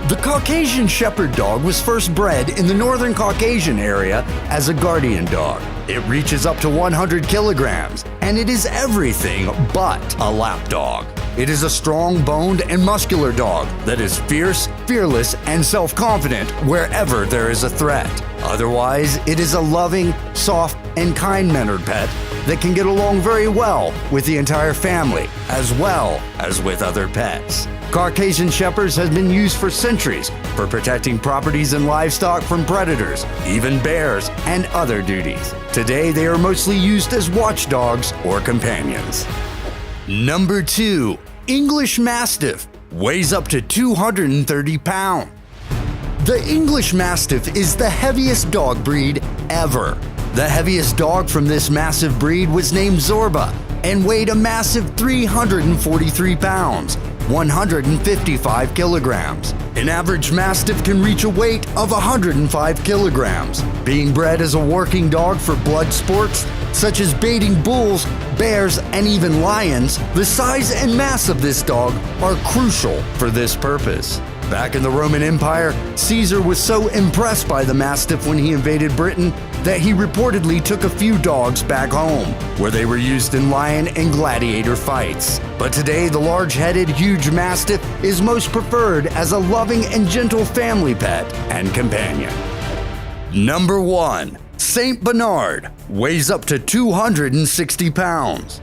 The Caucasian Shepherd dog was first bred in the Northern Caucasian area as a guardian dog. It reaches up to 100 kilograms, and it is everything but a lap dog. It is a strong-boned and muscular dog that is fierce, fearless, and self-confident wherever there is a threat. Otherwise, it is a loving, soft, and kind-mannered pet that can get along very well with the entire family, as well as with other pets. Caucasian Shepherds has been used for centuries for protecting properties and livestock from predators, even bears, and other duties. Today, they are mostly used as watchdogs or companions. Number 2. English Mastiff. Weighs up to 230 pounds. The English Mastiff is the heaviest dog breed ever. The heaviest dog from this massive breed was named Zorba and weighed a massive 343 pounds, 155 kilograms. An average Mastiff can reach a weight of 105 kilograms. Being bred as a working dog for blood sports, such as baiting bulls, bears, and even lions, the size and mass of this dog are crucial for this purpose. Back in the Roman Empire, Caesar was so impressed by the Mastiff when he invaded Britain that he reportedly took a few dogs back home, where they were used in lion and gladiator fights. But today, the large-headed, huge Mastiff is most preferred as a loving and gentle family pet and companion. Number 1. Saint Bernard. Weighs up to 260 pounds.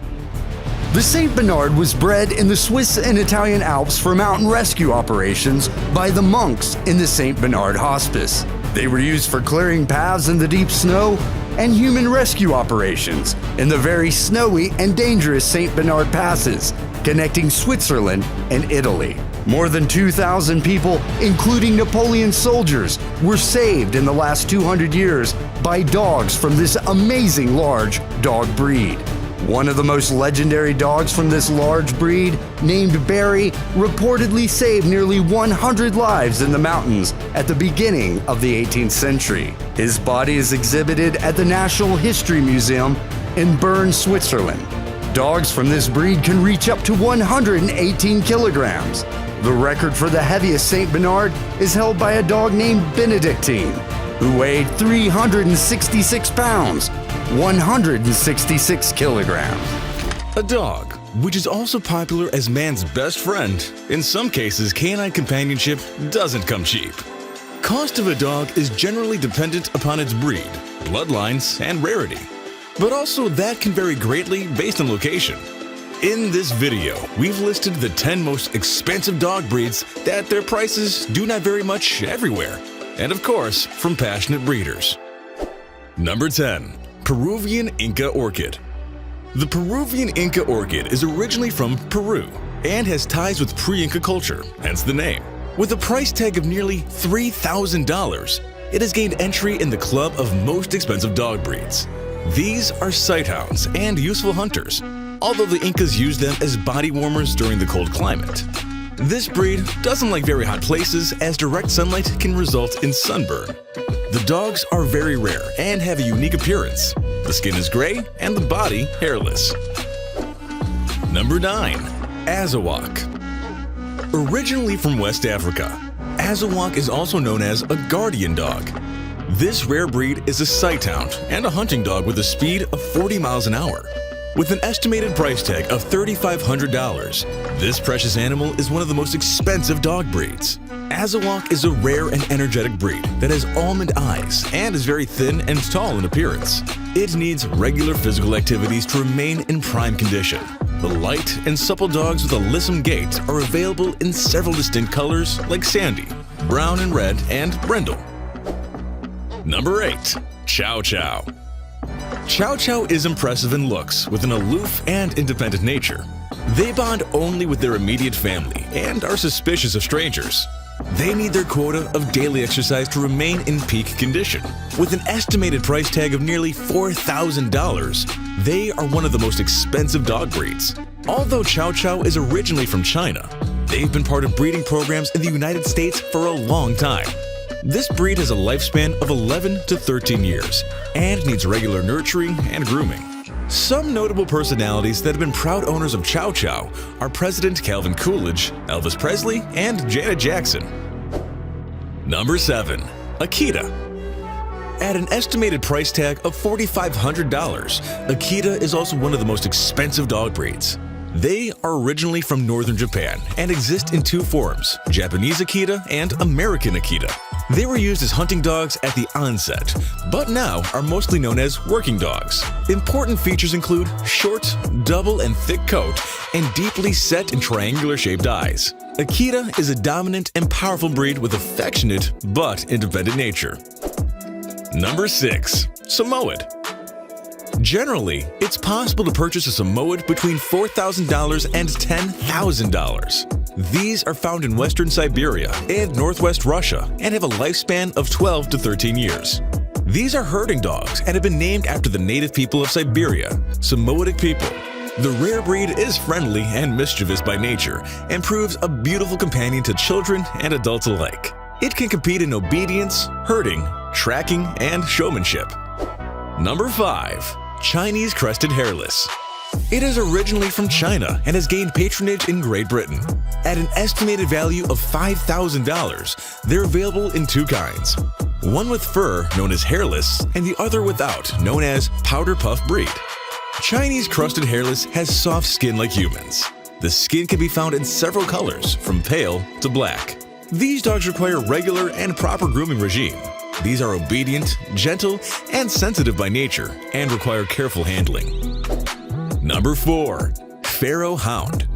The Saint Bernard was bred in the Swiss and Italian Alps for mountain rescue operations by the monks in the Saint Bernard Hospice. They were used for clearing paths in the deep snow and human rescue operations in the very snowy and dangerous Saint Bernard passes, connecting Switzerland and Italy. More than 2,000 people, including Napoleon's soldiers, were saved in the last 200 years by dogs from this amazing large dog breed. One of the most legendary dogs from this large breed, named Barry, reportedly saved nearly 100 lives in the mountains at the beginning of the 18th century. His body is exhibited at the National History Museum in Bern, Switzerland. Dogs from this breed can reach up to 118 kilograms. The record for the heaviest Saint Bernard is held by a dog named Benedictine, who weighed 366 pounds, 166 kilograms. A dog, which is also popular as man's best friend. In some cases, canine companionship doesn't come cheap. Cost of a dog is generally dependent upon its breed, bloodlines, and rarity. But also that can vary greatly based on location. In this video, we've listed the 10 most expensive dog breeds that their prices do not vary much everywhere. And of course, from passionate breeders. Number 10. Peruvian Inca Orchid. The Peruvian Inca Orchid is originally from Peru and has ties with pre-Inca culture, hence the name. With a price tag of nearly $3,000, it has gained entry in the club of most expensive dog breeds. These are sighthounds and useful hunters, although the Incas used them as body warmers during the cold climate. This breed doesn't like very hot places as direct sunlight can result in sunburn. The dogs are very rare and have a unique appearance. The skin is gray and the body hairless. Number 9. Azawak. Originally from West Africa, Azawak is also known as a guardian dog. This rare breed is a sighthound and a hunting dog with a speed of 40 miles an hour. With an estimated price tag of $3,500, this precious animal is one of the most expensive dog breeds. Azawak is a rare and energetic breed that has almond eyes and is very thin and tall in appearance. It needs regular physical activities to remain in prime condition. The light and supple dogs with a lissom gait are available in several distinct colors like sandy, brown and red, and brindle. Number 8. Chow Chow. Chow Chow is impressive in looks with an aloof and independent nature. They bond only with their immediate family and are suspicious of strangers. They need their quota of daily exercise to remain in peak condition. With an estimated price tag of nearly $4,000, they are one of the most expensive dog breeds. Although Chow Chow is originally from China, they've been part of breeding programs in the United States for a long time. This breed has a lifespan of 11 to 13 years and needs regular nurturing and grooming. Some notable personalities that have been proud owners of Chow Chow are President Calvin Coolidge, Elvis Presley, and Janet Jackson. Number 7. Akita. At an estimated price tag of $4,500, Akita is also one of the most expensive dog breeds. They are originally from northern Japan and exist in two forms, Japanese Akita and American Akita. They were used as hunting dogs at the onset, but now are mostly known as working dogs. Important features include short, double and thick coat and deeply set and triangular-shaped eyes. Akita is a dominant and powerful breed with affectionate but independent nature. Number 6. Samoyed. Generally, it's possible to purchase a Samoyed between $4,000 and $10,000. These are found in western Siberia and northwest Russia and have a lifespan of 12 to 13 years. These are herding dogs and have been named after the native people of Siberia, Samoyedic people. The rare breed is friendly and mischievous by nature and proves a beautiful companion to children and adults alike. It can compete in obedience, herding, tracking, and showmanship. Number 5. Chinese Crested Hairless. It is originally from China and has gained patronage in Great Britain. At an estimated value of $5,000, they're available in two kinds. One with fur, known as hairless, and the other without, known as powder puff breed. Chinese Crested Hairless has soft skin like humans. The skin can be found in several colors, from pale to black. These dogs require regular and proper grooming regime. These are obedient, gentle, and sensitive by nature and require careful handling. Number 4. Pharaoh Hound.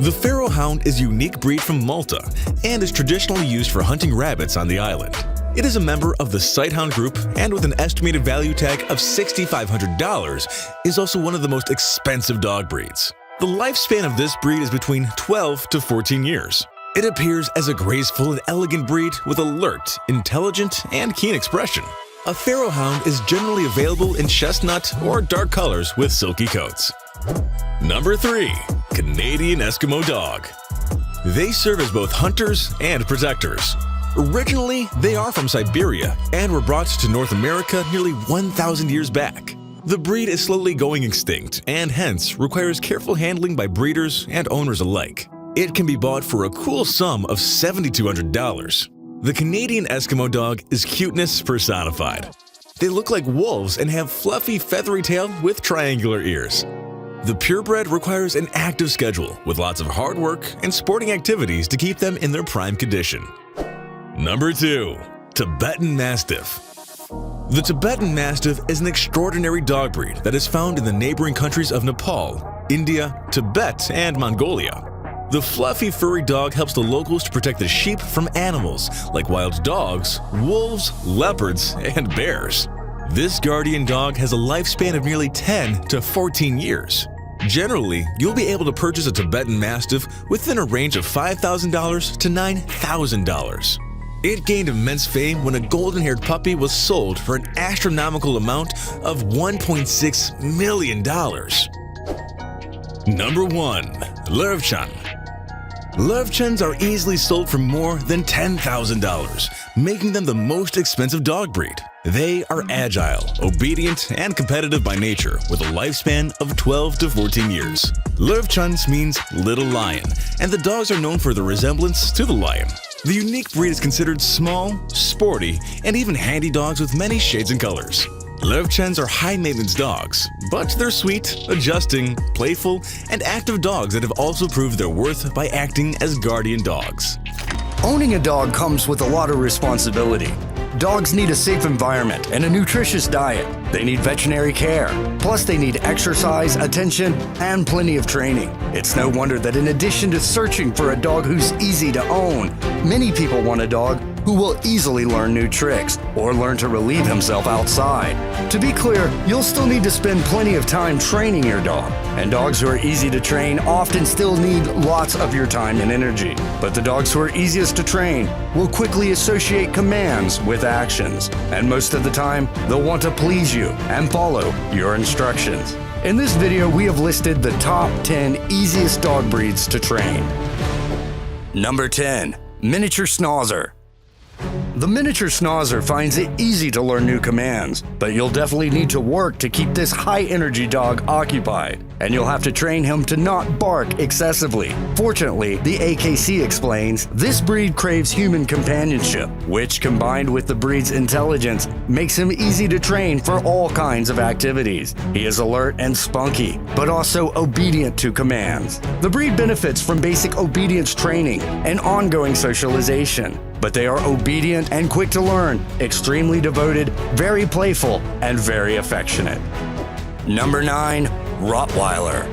The Pharaoh Hound is a unique breed from Malta and is traditionally used for hunting rabbits on the island. It is a member of the Sighthound group and with an estimated value tag of $6,500 is also one of the most expensive dog breeds. The lifespan of this breed is between 12 to 14 years. It appears as a graceful and elegant breed with alert, intelligent, and keen expression. A Pharaoh Hound is generally available in chestnut or dark colors with silky coats. Number 3. Canadian Eskimo Dog. They serve as both hunters and protectors. Originally, they are from Siberia and were brought to North America nearly 1,000 years back. The breed is slowly going extinct and hence requires careful handling by breeders and owners alike. It can be bought for a cool sum of $7,200. The Canadian Eskimo Dog is cuteness personified. They look like wolves and have fluffy, feathery tail with triangular ears. The purebred requires an active schedule with lots of hard work and sporting activities to keep them in their prime condition. Number 2. Tibetan Mastiff. The Tibetan Mastiff is an extraordinary dog breed that is found in the neighboring countries of Nepal, India, Tibet, and Mongolia. The fluffy, furry dog helps the locals to protect the sheep from animals like wild dogs, wolves, leopards, and bears. This guardian dog has a lifespan of nearly 10 to 14 years. Generally, you'll be able to purchase a Tibetan Mastiff within a range of $5,000 to $9,000. It gained immense fame when a golden-haired puppy was sold for an astronomical amount of $1.6 million. Number 1. Lervchan. Lervchans are easily sold for more than $10,000, making them the most expensive dog breed. They are agile, obedient, and competitive by nature with a lifespan of 12 to 14 years. Lervchans means little lion, and the dogs are known for their resemblance to the lion. The unique breed is considered small, sporty, and even handy dogs with many shades and colors. Levchens are high-maintenance dogs, but they're sweet, adjusting, playful, and active dogs that have also proved their worth by acting as guardian dogs. Owning a dog comes with a lot of responsibility. Dogs need a safe environment and a nutritious diet. They need veterinary care. Plus, they need exercise, attention, and plenty of training. It's no wonder that in addition to searching for a dog who's easy to own, many people want a dog who will easily learn new tricks or learn to relieve himself outside. To be clear, you'll still need to spend plenty of time training your dog, and dogs who are easy to train often still need lots of your time and energy. But the dogs who are easiest to train will quickly associate commands with actions, and most of the time, they'll want to please you and follow your instructions. In this video, we have listed the top 10 easiest dog breeds to train. Number 10. Miniature Schnauzer. The miniature schnauzer finds it easy to learn new commands, but you'll definitely need to work to keep this high-energy dog occupied, and you'll have to train him to not bark excessively. Fortunately, the AKC explains, this breed craves human companionship, which combined with the breed's intelligence makes him easy to train for all kinds of activities. He is alert and spunky, but also obedient to commands. The breed benefits from basic obedience training and ongoing socialization, but they are obedient and quick to learn, extremely devoted, very playful, and very affectionate. Number 9. Rottweiler.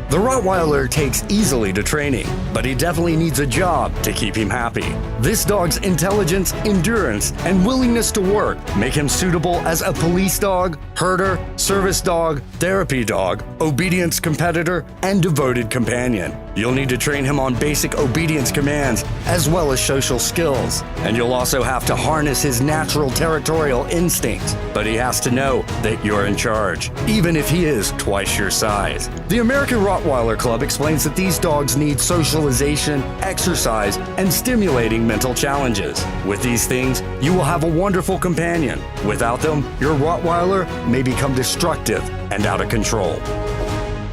The Rottweiler takes easily to training, but he definitely needs a job to keep him happy. This dog's intelligence, endurance, and willingness to work make him suitable as a police dog, herder, service dog, therapy dog, obedience competitor, and devoted companion. You'll need to train him on basic obedience commands as well as social skills, and you'll also have to harness his natural territorial instincts, but he has to know that you're in charge, even if he is twice your size. The American Rottweiler Club explains that these dogs need socialization, exercise, and stimulating mental challenges. With these things, you will have a wonderful companion. Without them, your Rottweiler may become destructive and out of control.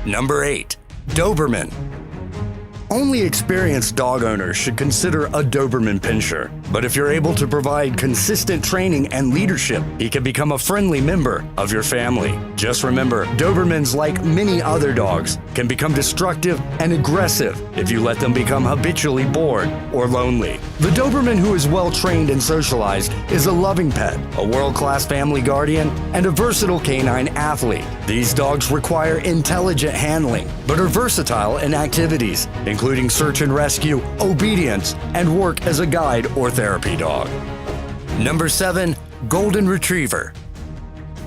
Number 8. Doberman. Only experienced dog owners should consider a Doberman pinscher, but if you're able to provide consistent training and leadership, he can become a friendly member of your family. Just remember, Dobermans, like many other dogs, can become destructive and aggressive if you let them become habitually bored or lonely. The Doberman who is well trained and socialized is a loving pet, a world-class family guardian, and a versatile canine athlete. These dogs require intelligent handling, but are versatile in activities, including search and rescue, obedience, and work as a guide or therapy dog. Number 7. Golden Retriever.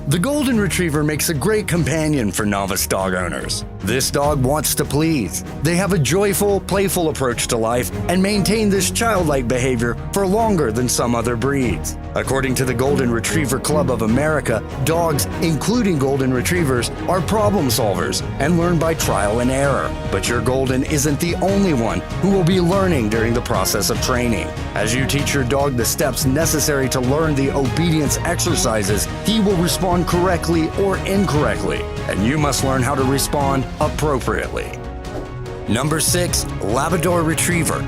The Golden Retriever makes a great companion for novice dog owners. This dog wants to please. They have a joyful, playful approach to life and maintain this childlike behavior for longer than some other breeds. According to the Golden Retriever Club of America, dogs, including Golden Retrievers, are problem solvers and learn by trial and error. But your Golden isn't the only one who will be learning during the process of training. As you teach your dog the steps necessary to learn the obedience exercises, he will respond correctly or incorrectly, and you must learn how to respond appropriately. Number 6. Labrador Retriever.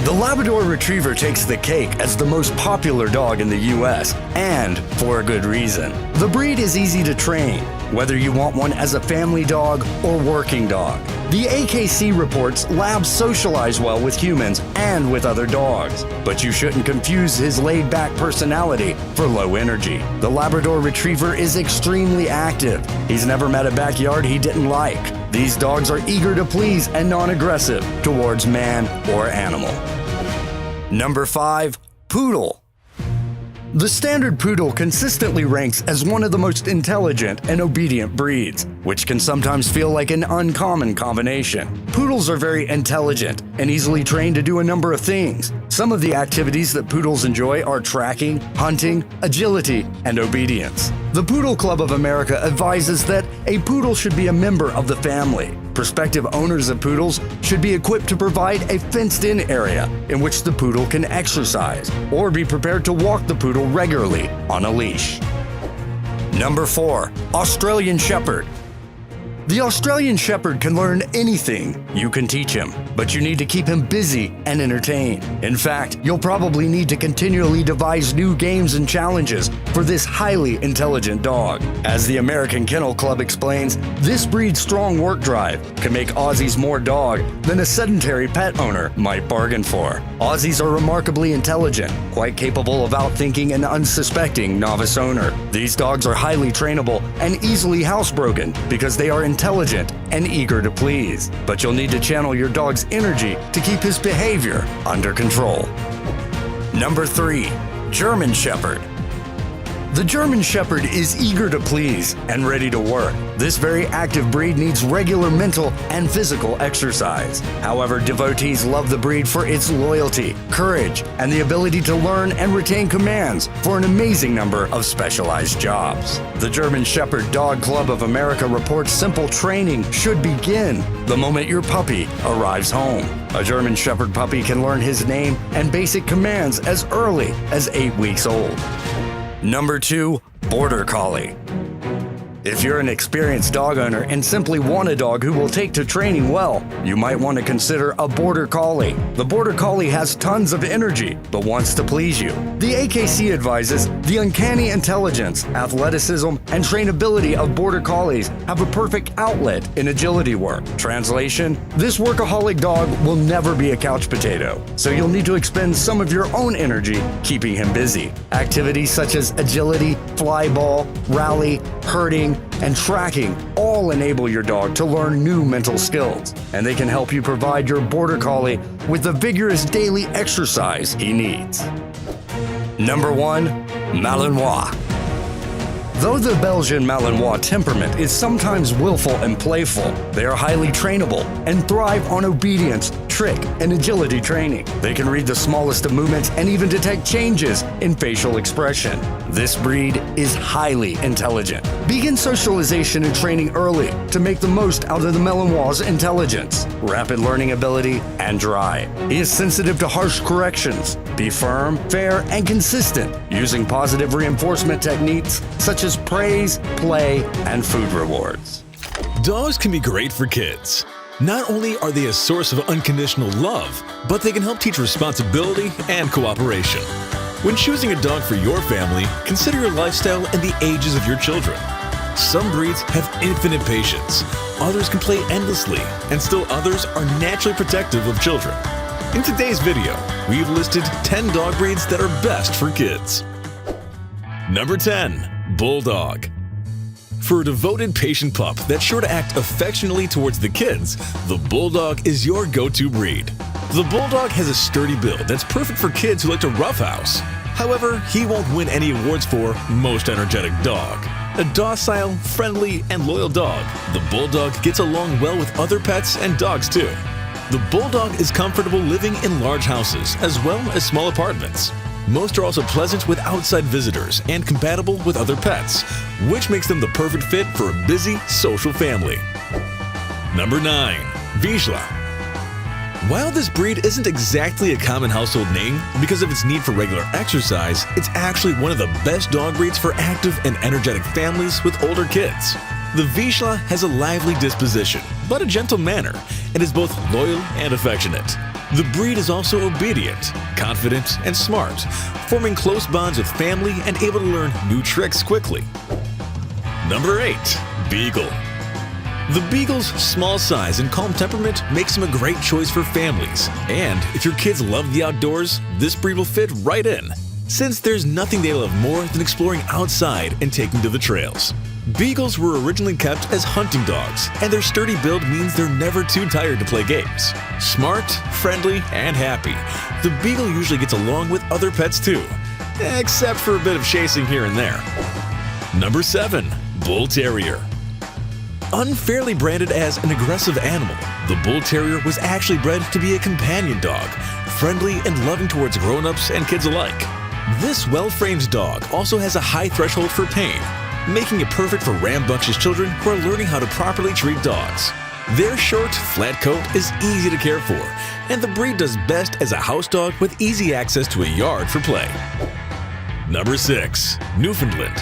The Labrador Retriever takes the cake as the most popular dog in the US, and for a good reason. The breed is easy to train, whether you want one as a family dog or working dog. The AKC reports labs socialize well with humans and with other dogs, but you shouldn't confuse his laid-back personality for low energy. The Labrador Retriever is extremely active. He's never met a backyard he didn't like. These dogs are eager to please and non-aggressive towards man or animal. Number 5. Poodle. The standard poodle consistently ranks as one of the most intelligent and obedient breeds, which can sometimes feel like an uncommon combination. Poodles are very intelligent and easily trained to do a number of things. Some of the activities that poodles enjoy are tracking, hunting, agility, and obedience. The Poodle Club of America advises that a poodle should be a member of the family. Prospective owners of poodles should be equipped to provide a fenced-in area in which the poodle can exercise, or be prepared to walk the poodle regularly on a leash. Number 4. Australian Shepherd. The Australian Shepherd can learn anything you can teach him, but you need to keep him busy and entertained. In fact, you'll probably need to continually devise new games and challenges for this highly intelligent dog. As the American Kennel Club explains, this breed's strong work drive can make Aussies more dog than a sedentary pet owner might bargain for. Aussies are remarkably intelligent, quite capable of outthinking an unsuspecting novice owner. These dogs are highly trainable and easily housebroken because they are intelligent and eager to please. But you'll need to channel your dog's energy to keep his behavior under control. Number 3. German Shepherd. The German Shepherd is eager to please and ready to work. This very active breed needs regular mental and physical exercise. However, devotees love the breed for its loyalty, courage, and the ability to learn and retain commands for an amazing number of specialized jobs. The German Shepherd Dog Club of America reports simple training should begin the moment your puppy arrives home. A German Shepherd puppy can learn his name and basic commands as early as 8 weeks old. Number 2. Border Collie. If you're an experienced dog owner and simply want a dog who will take to training well, you might want to consider a Border Collie. The Border Collie has tons of energy, but wants to please you. The AKC advises the uncanny intelligence, athleticism, and trainability of Border Collies have a perfect outlet in agility work. Translation: this workaholic dog will never be a couch potato, so you'll need to expend some of your own energy keeping him busy. Activities such as agility, fly ball, rally, herding, and tracking all enable your dog to learn new mental skills, and they can help you provide your Border Collie with the vigorous daily exercise he needs. Number 1. Malinois. Though the Belgian Malinois temperament is sometimes willful and playful, they are highly trainable and thrive on obedience, trick, and agility training. They can read the smallest of movements and even detect changes in facial expression. This breed is highly intelligent. Begin socialization and training early to make the most out of the Malinois' intelligence, rapid learning ability, and drive. He is sensitive to harsh corrections. Be firm, fair, and consistent, using positive reinforcement techniques such as praise, play, and food rewards. Dogs can be great for kids. Not only are they a source of unconditional love, but they can help teach responsibility and cooperation. When choosing a dog for your family, consider your lifestyle and the ages of your children. Some breeds have infinite patience, others can play endlessly, and still others are naturally protective of children. In today's video, we've listed 10 dog breeds that are best for kids. Number 10. Bulldog. For a devoted, patient pup that's sure to act affectionately towards the kids, the Bulldog is your go-to breed. The Bulldog has a sturdy build that's perfect for kids who like to roughhouse. However, he won't win any awards for Most Energetic Dog. A docile, friendly, and loyal dog, the Bulldog gets along well with other pets and dogs too. The Bulldog is comfortable living in large houses as well as small apartments. Most are also pleasant with outside visitors and compatible with other pets, which makes them the perfect fit for a busy, social family. Number 9. Vizsla. While this breed isn't exactly a common household name because of its need for regular exercise, it's actually one of the best dog breeds for active and energetic families with older kids. The Vizsla has a lively disposition, but a gentle manner, and is both loyal and affectionate. The breed is also obedient, confident, and smart, forming close bonds with family and able to learn new tricks quickly. Number 8. Beagle. The Beagle's small size and calm temperament makes him a great choice for families, and if your kids love the outdoors, this breed will fit right in, since there's nothing they love more than exploring outside and taking to the trails. Beagles were originally kept as hunting dogs, and their sturdy build means they're never too tired to play games. Smart, friendly, and happy, the Beagle usually gets along with other pets too, except for a bit of chasing here and there. Number 7. Bull Terrier. Unfairly branded as an aggressive animal, the Bull Terrier was actually bred to be a companion dog, friendly and loving towards grown-ups and kids alike. This well-framed dog also has a high threshold for pain, making it perfect for rambunctious children who are learning how to properly treat dogs. Their short, flat coat is easy to care for, and the breed does best as a house dog with easy access to a yard for play. Number 6. Newfoundland.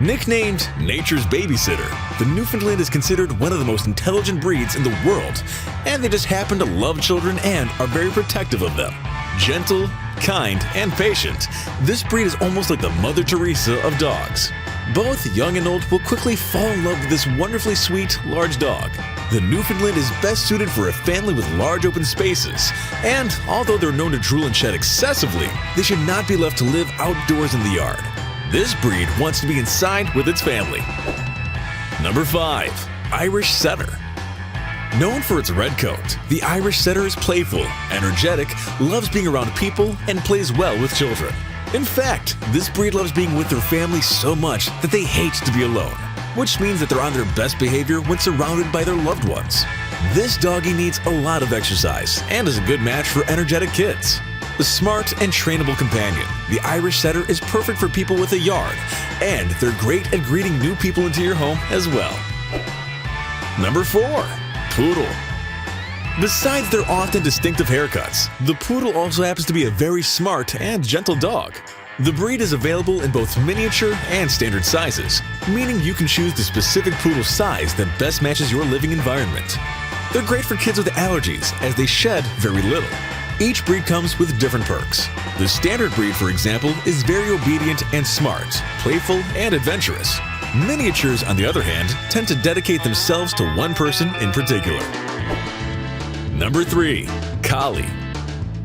Nicknamed nature's babysitter, the Newfoundland is considered one of the most intelligent breeds in the world, and they just happen to love children and are very protective of them. Gentle, kind, and patient, this breed is almost like the Mother Teresa of dogs. Both young and old will quickly fall in love with this wonderfully sweet, large dog. The Newfoundland is best suited for a family with large open spaces, and although they're known to drool and shed excessively, they should not be left to live outdoors in the yard. This breed wants to be inside with its family. Number 5. Irish Setter. Known for its red coat, the Irish Setter is playful, energetic, loves being around people, and plays well with children. In fact, this breed loves being with their family so much that they hate to be alone, which means that they're on their best behavior when surrounded by their loved ones. This doggy needs a lot of exercise and is a good match for energetic kids. A smart and trainable companion, the Irish Setter is perfect for people with a yard, and they're great at greeting new people into your home as well. Number 4. Poodle. Besides their often distinctive haircuts, the Poodle also happens to be a very smart and gentle dog. The breed is available in both miniature and standard sizes, meaning you can choose the specific Poodle size that best matches your living environment. They're great for kids with allergies, as they shed very little. Each breed comes with different perks. The standard breed, for example, is very obedient and smart, playful and adventurous. Miniatures, on the other hand, tend to dedicate themselves to one person in particular. Number 3. Collie.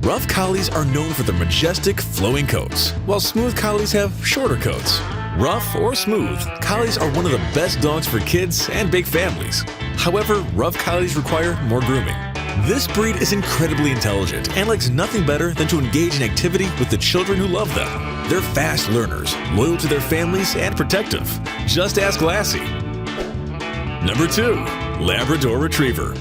Rough collies are known for their majestic, flowing coats, while smooth collies have shorter coats. Rough or smooth, collies are one of the best dogs for kids and big families. However, rough collies require more grooming. This breed is incredibly intelligent and likes nothing better than to engage in activity with the children who love them. They're fast learners, loyal to their families, and protective. Just ask Lassie. Number 2. Labrador Retriever.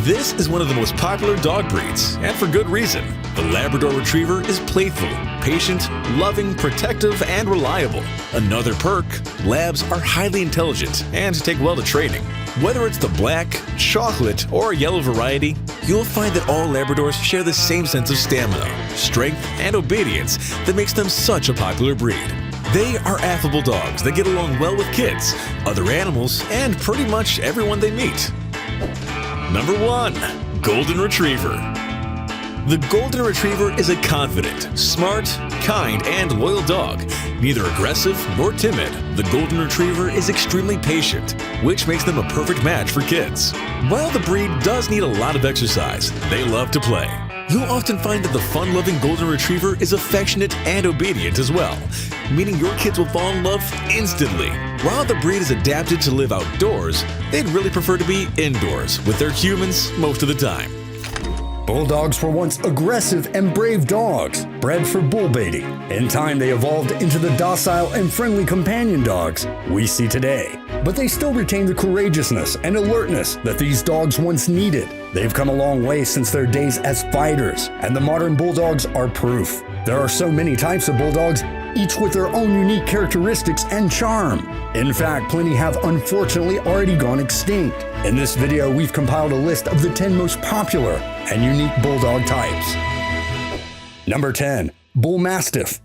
This is one of the most popular dog breeds, and for good reason. The Labrador Retriever is playful, patient, loving, protective, and reliable. Another perk, Labs are highly intelligent and take well to training. Whether it's the black, chocolate, or yellow variety, you'll find that all Labradors share the same sense of stamina, strength, and obedience that makes them such a popular breed. They are affable dogs that get along well with kids, other animals, and pretty much everyone they meet. Number 1. Golden Retriever. The Golden Retriever is a confident, smart, kind, and loyal dog. Neither aggressive nor timid, the Golden Retriever is extremely patient, which makes them a perfect match for kids. While the breed does need a lot of exercise, they love to play. You'll often find that the fun-loving Golden Retriever is affectionate and obedient as well, meaning your kids will fall in love instantly. While the breed is adapted to live outdoors, they'd really prefer to be indoors with their humans most of the time. Bulldogs were once aggressive and brave dogs, bred for bull baiting. In time, they evolved into the docile and friendly companion dogs we see today. But they still retain the courageousness and alertness that these dogs once needed. They've come a long way since their days as fighters, and the modern bulldogs are proof. There are so many types of bulldogs, each with their own unique characteristics and charm. In fact, plenty have unfortunately already gone extinct. In this video, we've compiled a list of the 10 most popular and unique bulldog types. Number 10. Bull Mastiff.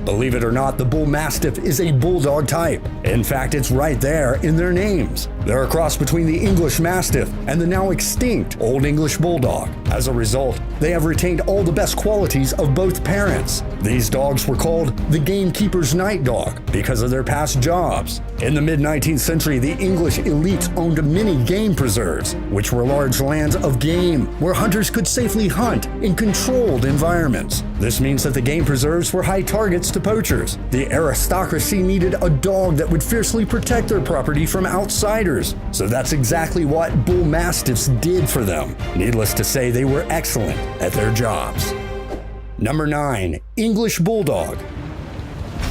Believe it or not, the Bull Mastiff is a bulldog type. In fact, it's right there in their names. They're a cross between the English Mastiff and the now extinct Old English Bulldog. As a result, they have retained all the best qualities of both parents. These dogs were called the gamekeeper's night dog because of their past jobs. In the mid-19th century, the English elites owned many game preserves, which were large lands of game where hunters could safely hunt in controlled environments. This means that the game preserves were high targets to poachers. The aristocracy needed a dog that would fiercely protect their property from outsiders. So that's exactly what Bull Mastiffs did for them. Needless to say, they were excellent at their jobs. Number 9. English Bulldog.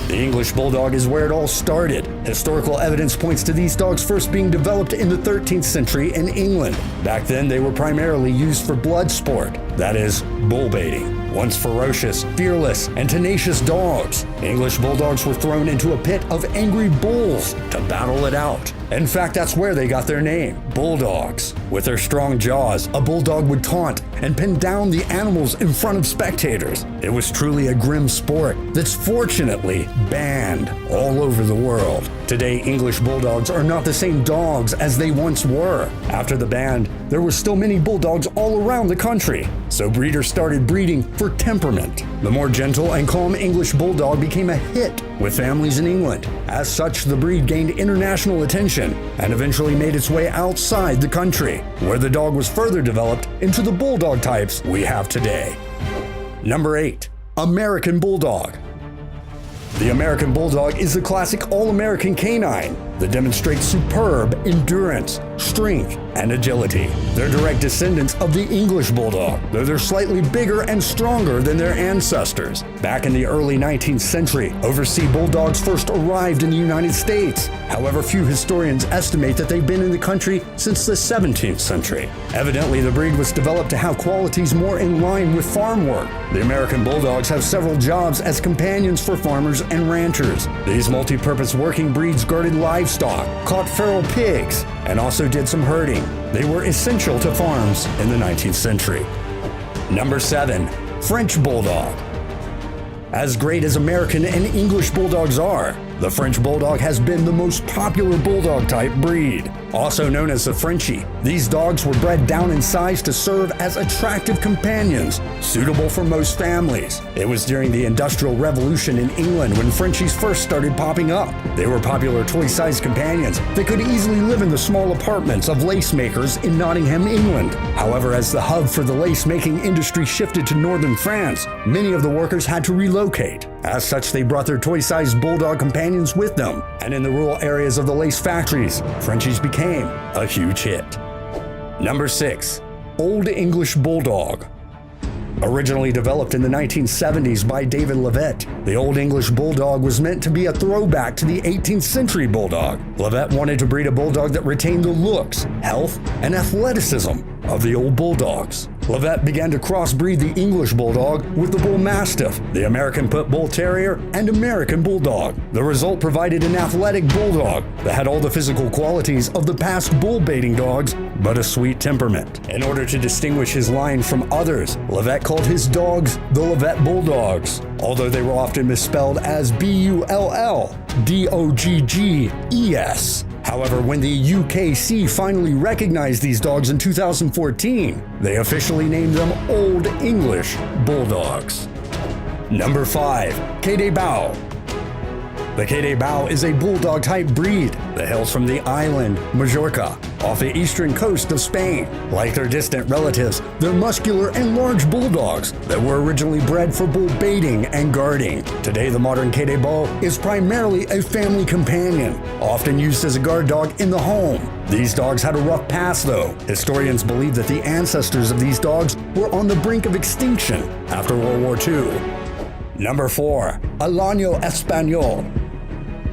The English Bulldog is where it all started. Historical evidence points to these dogs first being developed in the 13th century in England. Back then, they were primarily used for blood sport, that is, bull baiting. Once ferocious, fearless, and tenacious dogs, English Bulldogs were thrown into a pit of angry bulls to battle it out. In fact, that's where they got their name, Bulldogs. With their strong jaws, a bulldog would taunt and pin down the animals in front of spectators. It was truly a grim sport that's fortunately banned all over the world. Today, English bulldogs are not the same dogs as they once were. After the ban, there were still many bulldogs all around the country, so breeders started breeding for temperament. The more gentle and calm English bulldog became a hit with families in England. As such, the breed gained international attention and eventually made its way outside the country, where the dog was further developed into the bulldog types we have today. Number 8. American Bulldog. The American Bulldog is a classic all-American canine that demonstrates superb endurance, strength, and agility. They're direct descendants of the English Bulldog, though they're slightly bigger and stronger than their ancestors. Back in the early 19th century, overseas bulldogs first arrived in the United States. However, few historians estimate that they've been in the country since the 17th century. Evidently, the breed was developed to have qualities more in line with farm work. The American Bulldogs have several jobs as companions for farmers and ranchers. These multi-purpose working breeds guarded livestock, caught feral pigs, and also did some herding. They were essential to farms in the 19th century. Number 7. French Bulldog. As great as American and English Bulldogs are, the French Bulldog has been the most popular Bulldog type breed. Also known as the Frenchie, these dogs were bred down in size to serve as attractive companions, suitable for most families. It was during the Industrial Revolution in England when Frenchies first started popping up. They were popular toy-sized companions that could easily live in the small apartments of lace makers in Nottingham, England. However, as the hub for the lace-making industry shifted to northern France, many of the workers had to relocate. As such, they brought their toy-sized bulldog companions with them, and in the rural areas of the lace factories, Frenchies became a huge hit. Number 6. Old English Bulldog. Originally developed in the 1970s by David Levet, the Old English Bulldog was meant to be a throwback to the 18th century Bulldog. Levet wanted to breed a Bulldog that retained the looks, health, and athleticism of the old Bulldogs. Levet began to crossbreed the English Bulldog with the Bull Mastiff, the American Pit Bull Terrier, and American Bulldog. The result provided an athletic Bulldog that had all the physical qualities of the past bull baiting dogs, but a sweet temperament. In order to distinguish his line from others, Levet called his dogs the Levet Bulldogs, although they were often misspelled as Bulldoggges. However, when the UKC finally recognized these dogs in 2014, they officially named them Old English Bulldogs. Number 5. Callously. The Callously is a bulldog-type breed that hails from the island Majorca, off the eastern coast of Spain. Like their distant relatives, they're muscular and large bulldogs that were originally bred for bull baiting and guarding. Today, the modern Callously is primarily a family companion, often used as a guard dog in the home. These dogs had a rough past, though. Historians believe that the ancestors of these dogs were on the brink of extinction after World War II. Number 4. Alaño Español.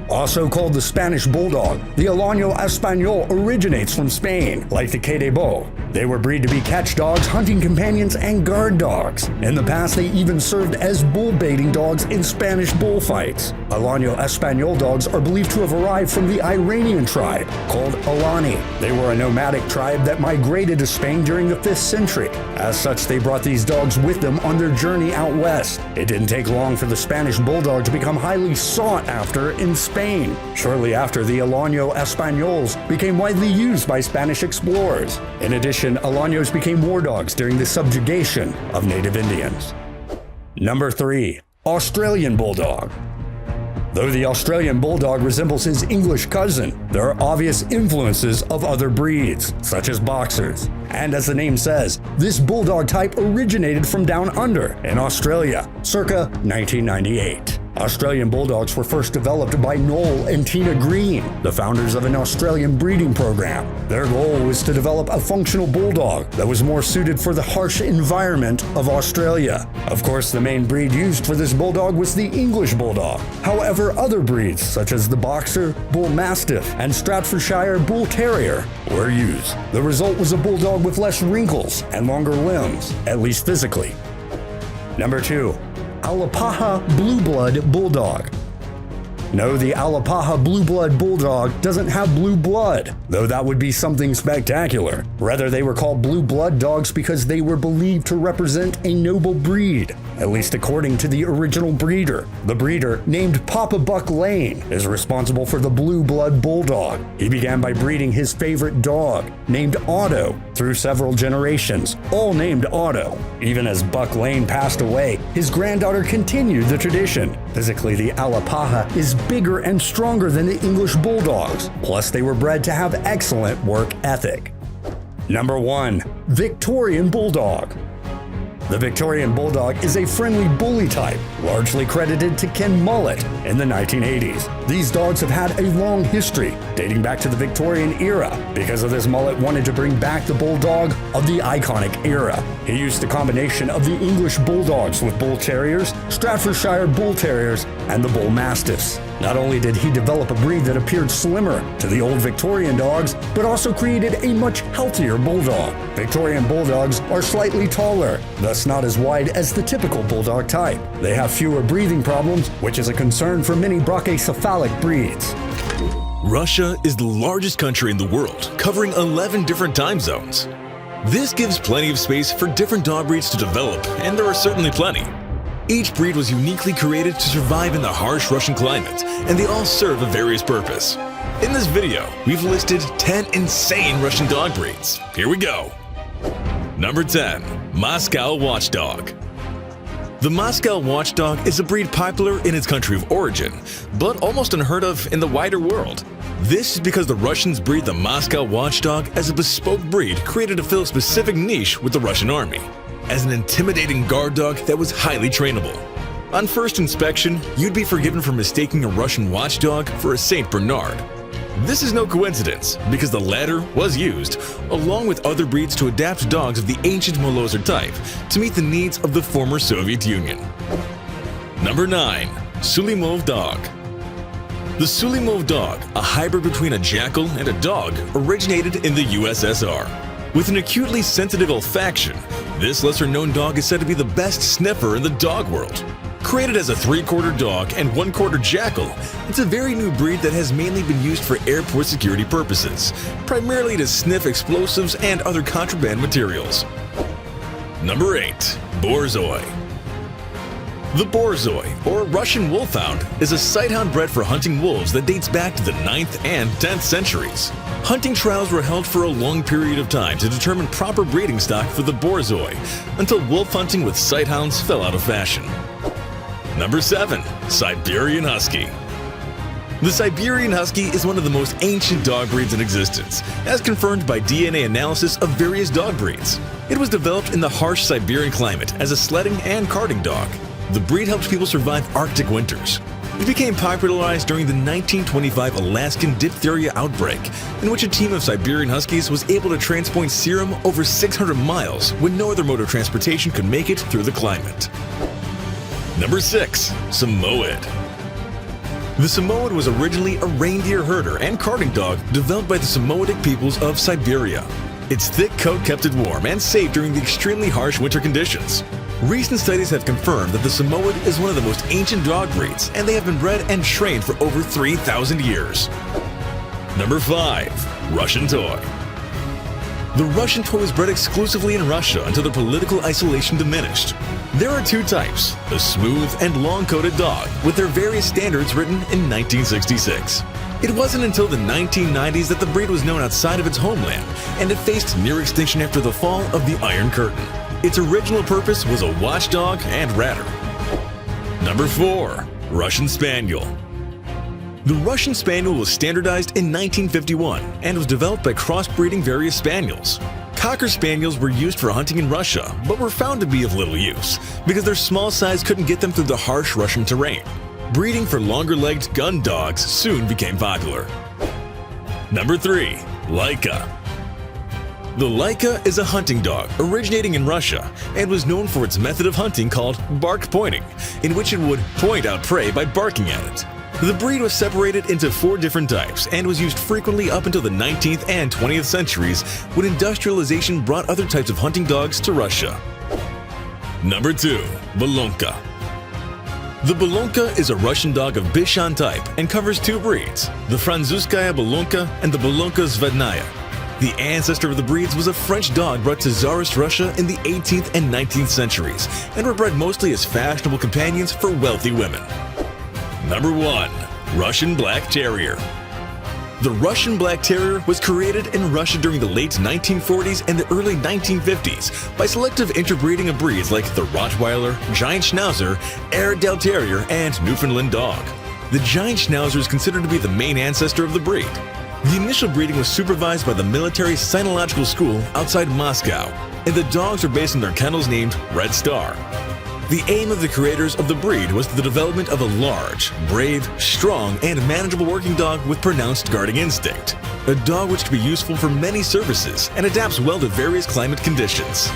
Also called the Spanish Bulldog, the Alaño Español originates from Spain, like the Callously. They were bred to be catch dogs, hunting companions, and guard dogs. In the past, they even served as bull baiting dogs in Spanish bullfights. Alaño Español dogs are believed to have arrived from the Iranian tribe called Alani. They were a nomadic tribe that migrated to Spain during the 5th century. As such, they brought these dogs with them on their journey out west. It didn't take long for the Spanish Bulldog to become highly sought after in Spain. Shortly after, the Alaño Españols became widely used by Spanish explorers. In addition, Alaños became war dogs during the subjugation of native Indians. Number 3. Australian Bulldog. Though the Australian Bulldog resembles his English cousin, there are obvious influences of other breeds, such as boxers. And as the name says, this Bulldog type originated from down under in Australia, circa 1998. Australian Bulldogs were first developed by Noel and Tina Green, the founders of an Australian breeding program. Their goal was to develop a functional Bulldog that was more suited for the harsh environment of Australia. Of course, the main breed used for this Bulldog was the English Bulldog. However, other breeds, such as the Boxer, Bull Mastiff, and Staffordshire Bull Terrier, were used. The result was a Bulldog with less wrinkles and longer limbs, at least physically. Number 2. Alapaha Blue Blood Bulldog. No, the Alapaha Blue Blood Bulldog doesn't have blue blood, though that would be something spectacular. Rather, they were called Blue Blood dogs because they were believed to represent a noble breed, at least according to the original breeder. The breeder, named Papa Buck Lane, is responsible for the Blue Blood Bulldog. He began by breeding his favorite dog, named Otto, through several generations, all named Otto. Even as Buck Lane passed away, his granddaughter continued the tradition. Physically, the Alapaha is bigger and stronger than the English Bulldogs, plus they were bred to have excellent work ethic. Number 1. Victorian Bulldog. The Victorian Bulldog is a friendly bully type, largely credited to Ken Mullet in the 1980s. These dogs have had a long history, dating back to the Victorian era. Because of this, Mullet wanted to bring back the Bulldog of the iconic era. He used a combination of the English Bulldogs with Bull Terriers, Staffordshire Bull Terriers, and the Bull Mastiffs. Not only did he develop a breed that appeared slimmer to the old Victorian dogs, but also created a much healthier bulldog. Victorian Bulldogs are slightly taller, thus not as wide as the typical Bulldog type. They have fewer breathing problems, which is a concern for many brachycephalic breeds. Russia is the largest country in the world, covering 11 different time zones. This gives plenty of space for different dog breeds to develop, and there are certainly plenty. Each breed was uniquely created to survive in the harsh Russian climate, and they all serve a various purpose. In this video, we've listed 10 insane Russian dog breeds. Here we go. Number 10. Moscow Watchdog. The Moscow Watchdog is a breed popular in its country of origin, but almost unheard of in the wider world. This is because the Russians breed the Moscow Watchdog as a bespoke breed created to fill a specific niche with the Russian army, as an intimidating guard dog that was highly trainable. On first inspection, you'd be forgiven for mistaking a Russian Watchdog for a Saint Bernard. This is no coincidence, because the latter was used, along with other breeds, to adapt dogs of the ancient Molosser type to meet the needs of the former Soviet Union. Number 9. Sulimov Dog. The Sulimov dog, a hybrid between a jackal and a dog, originated in the USSR. With an acutely sensitive olfaction, this lesser-known dog is said to be the best sniffer in the dog world. Created as a 3/4 dog and 1/4 jackal, it's a very new breed that has mainly been used for airport security purposes, primarily to sniff explosives and other contraband materials. Number 8. Borzoi. The Borzoi, or Russian Wolfhound, is a sighthound bred for hunting wolves that dates back to the 9th and 10th centuries. Hunting trials were held for a long period of time to determine proper breeding stock for the Borzoi, until wolf hunting with sighthounds fell out of fashion. Number 7. Siberian Husky. The Siberian Husky is one of the most ancient dog breeds in existence, as confirmed by DNA analysis of various dog breeds. It was developed in the harsh Siberian climate as a sledding and carting dog. The breed helps people survive Arctic winters. It became popularized during the 1925 Alaskan diphtheria outbreak, in which a team of Siberian Huskies was able to transport serum over 600 miles when no other mode of transportation could make it through the climate. Number 6. Samoyed. The Samoyed was originally a reindeer herder and carting dog developed by the Samoyedic peoples of Siberia. Its thick coat kept it warm and safe during the extremely harsh winter conditions. Recent studies have confirmed that the Samoyed is one of the most ancient dog breeds, and they have been bred and trained for over 3,000 years. Number 5. Russian Toy. The Russian Toy was bred exclusively in Russia until the political isolation diminished. There are two types, a smooth and long-coated dog, with their various standards written in 1966. It wasn't until the 1990s that the breed was known outside of its homeland, and it faced near extinction after the fall of the Iron Curtain. Its original purpose was a watchdog and ratter. Number 4. Russian Spaniel. The Russian Spaniel was standardized in 1951 and was developed by crossbreeding various spaniels. Cocker spaniels were used for hunting in Russia, but were found to be of little use because their small size couldn't get them through the harsh Russian terrain. Breeding for longer-legged gun dogs soon became popular. Number 3. Laika. The Laika is a hunting dog originating in Russia and was known for its method of hunting called bark pointing, in which it would point out prey by barking at it. The breed was separated into 4 different types and was used frequently up until the 19th and 20th centuries, when industrialization brought other types of hunting dogs to Russia. Number 2. Bolonka. The Bolonka is a Russian dog of Bichon type and covers two breeds, the Franzuzskaya Bolonka and the Bolonka Zvednaya. The ancestor of the breeds was a French dog brought to Tsarist Russia in the 18th and 19th centuries and were bred mostly as fashionable companions for wealthy women. Number 1. Russian Black Terrier. The Russian Black Terrier was created in Russia during the late 1940s and the early 1950s by selective interbreeding of breeds like the Rottweiler, Giant Schnauzer, Airedale Terrier, and Newfoundland Dog. The Giant Schnauzer is considered to be the main ancestor of the breed. The initial breeding was supervised by the military Sinological School outside Moscow, and the dogs are based on their kennels named Red Star. The aim of the creators of the breed was the development of a large, brave, strong, and manageable working dog with pronounced guarding instinct. A dog which can be useful for many services and adapts well to various climate conditions.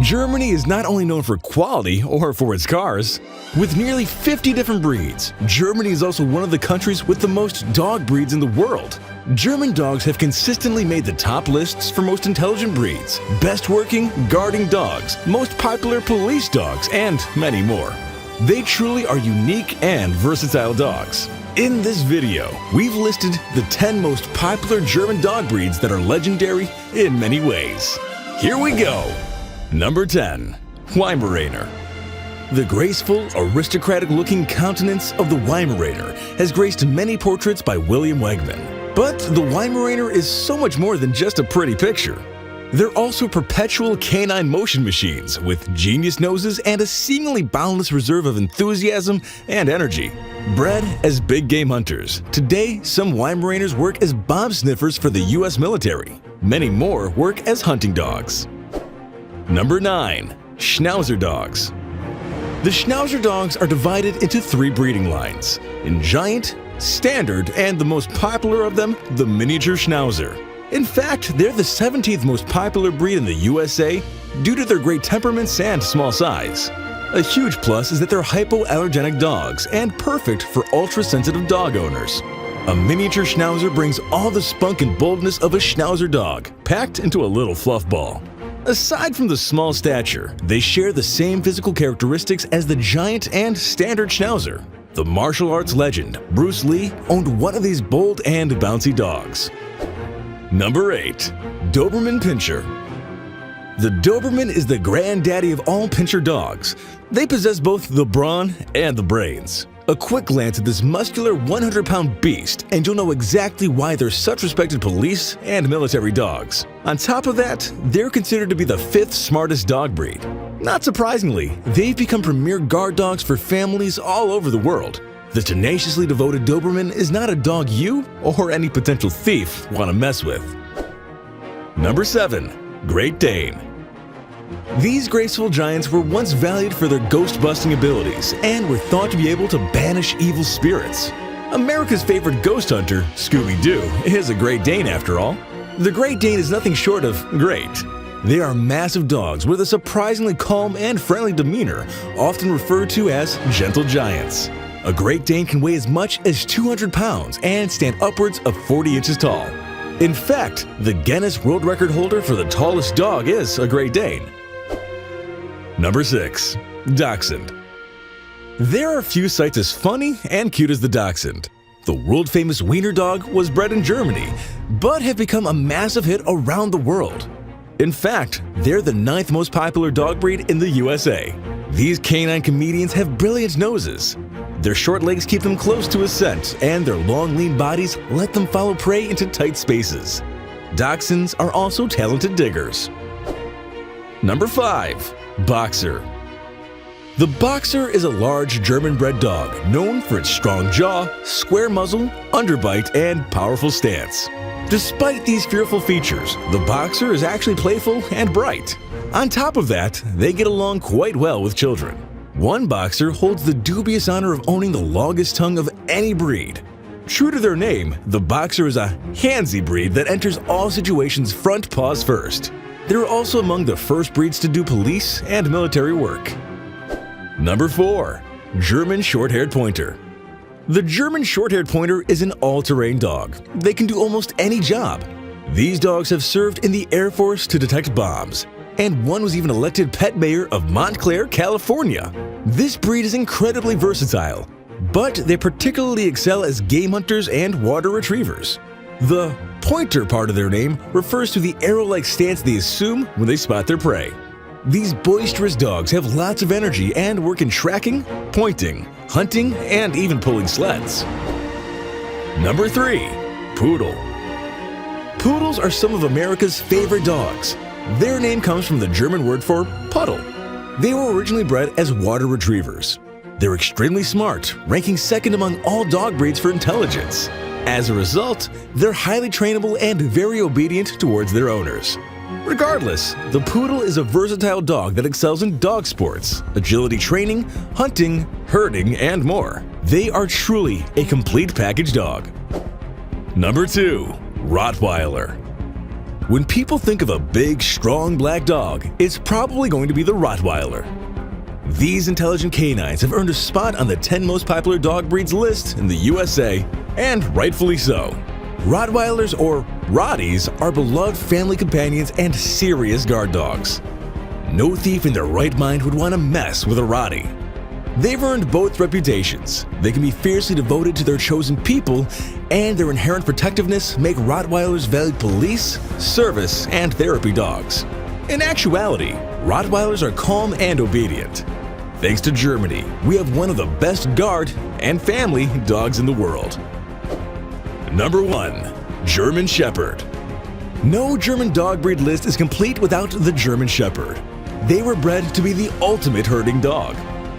Germany is not only known for quality or for its cars. With nearly 50 different breeds, Germany is also one of the countries with the most dog breeds in the world. German dogs have consistently made the top lists for most intelligent breeds, best working, guarding dogs, most popular police dogs, and many more. They truly are unique and versatile dogs. In this video, we've listed the 10 most popular German dog breeds that are legendary in many ways. Here we go! Number 10. Weimaraner. The graceful, aristocratic-looking countenance of the Weimaraner has graced many portraits by William Wegman. But the Weimaraner is so much more than just a pretty picture. They're also perpetual canine motion machines with genius noses and a seemingly boundless reserve of enthusiasm and energy. Bred as big game hunters, today some Weimaraners work as bomb sniffers for the US military. Many more work as hunting dogs. Number 9. Schnauzer dogs. The Schnauzer dogs are divided into 3 breeding lines: in giant, standard, and the most popular of them, the miniature Schnauzer. In fact, they're the 17th most popular breed in the USA due to their great temperaments and small size. A huge plus is that they're hypoallergenic dogs and perfect for ultra-sensitive dog owners. A miniature Schnauzer brings all the spunk and boldness of a Schnauzer dog, packed into a little fluff ball. Aside from the small stature, they share the same physical characteristics as the giant and standard Schnauzer. The martial arts legend, Bruce Lee, owned one of these bold and bouncy dogs. Number 8. Doberman Pinscher. The Doberman is the granddaddy of all Pinscher dogs. They possess both the brawn and the brains. A quick glance at this muscular 100-pound beast and you'll know exactly why they're such respected police and military dogs. On top of that, they're considered to be the 5th smartest dog breed. Not surprisingly, they've become premier guard dogs for families all over the world. The tenaciously devoted Doberman is not a dog you or any potential thief want to mess with. Number 7. Great Dane. These graceful giants were once valued for their ghost-busting abilities and were thought to be able to banish evil spirits. America's favorite ghost hunter, Scooby-Doo, is a Great Dane after all. The Great Dane is nothing short of great. They are massive dogs with a surprisingly calm and friendly demeanor, often referred to as gentle giants. A Great Dane can weigh as much as 200 pounds and stand upwards of 40 inches tall. In fact, the Guinness World Record holder for the tallest dog is a Great Dane. Number 6. Dachshund. There are few sights as funny and cute as the Dachshund. The world-famous wiener dog was bred in Germany, but have become a massive hit around the world. In fact, they're the 9th most popular dog breed in the USA. These canine comedians have brilliant noses. Their short legs keep them close to a scent, and their long, lean bodies let them follow prey into tight spaces. Dachshunds are also talented diggers. Number 5. Boxer. The Boxer is a large German-bred dog known for its strong jaw, square muzzle, underbite, and powerful stance. Despite these fearful features, the Boxer is actually playful and bright. On top of that, they get along quite well with children. One Boxer holds the dubious honor of owning the longest tongue of any breed. True to their name, the Boxer is a handsy breed that enters all situations front paws first. They're also among the first breeds to do police and military work. Number 4. German Short-Haired Pointer. The German Short-Haired Pointer is an all-terrain dog. They can do almost any job. These dogs have served in the Air Force to detect bombs, and one was even elected pet mayor of Montclair, California. This breed is incredibly versatile, but they particularly excel as game hunters and water retrievers. The pointer part of their name refers to the arrow-like stance they assume when they spot their prey. These boisterous dogs have lots of energy and work in tracking, pointing, hunting, and even pulling sleds. Number 3. Poodle. Poodles are some of America's favorite dogs. Their name comes from the German word for puddle. They were originally bred as water retrievers. They're extremely smart, ranking second among all dog breeds for intelligence. As a result, they're highly trainable and very obedient towards their owners. Regardless, the poodle is a versatile dog that excels in dog sports, agility training, hunting, herding, and more. They are truly a complete package dog. Number 2. Rottweiler. When people think of a big, strong black dog, it's probably going to be the Rottweiler. These intelligent canines have earned a spot on the 10 most popular dog breeds list in the USA, and rightfully so. Rottweilers, or Rotties, are beloved family companions and serious guard dogs. No thief in their right mind would want to mess with a Rottie. They've earned both reputations. They can be fiercely devoted to their chosen people, and their inherent protectiveness make Rottweilers valued police, service, and therapy dogs. In actuality, Rottweilers are calm and obedient. Thanks to Germany, we have one of the best guard and family dogs in the world. Number 1. German Shepherd. No German dog breed list is complete without the German Shepherd. They were bred to be the ultimate herding dog.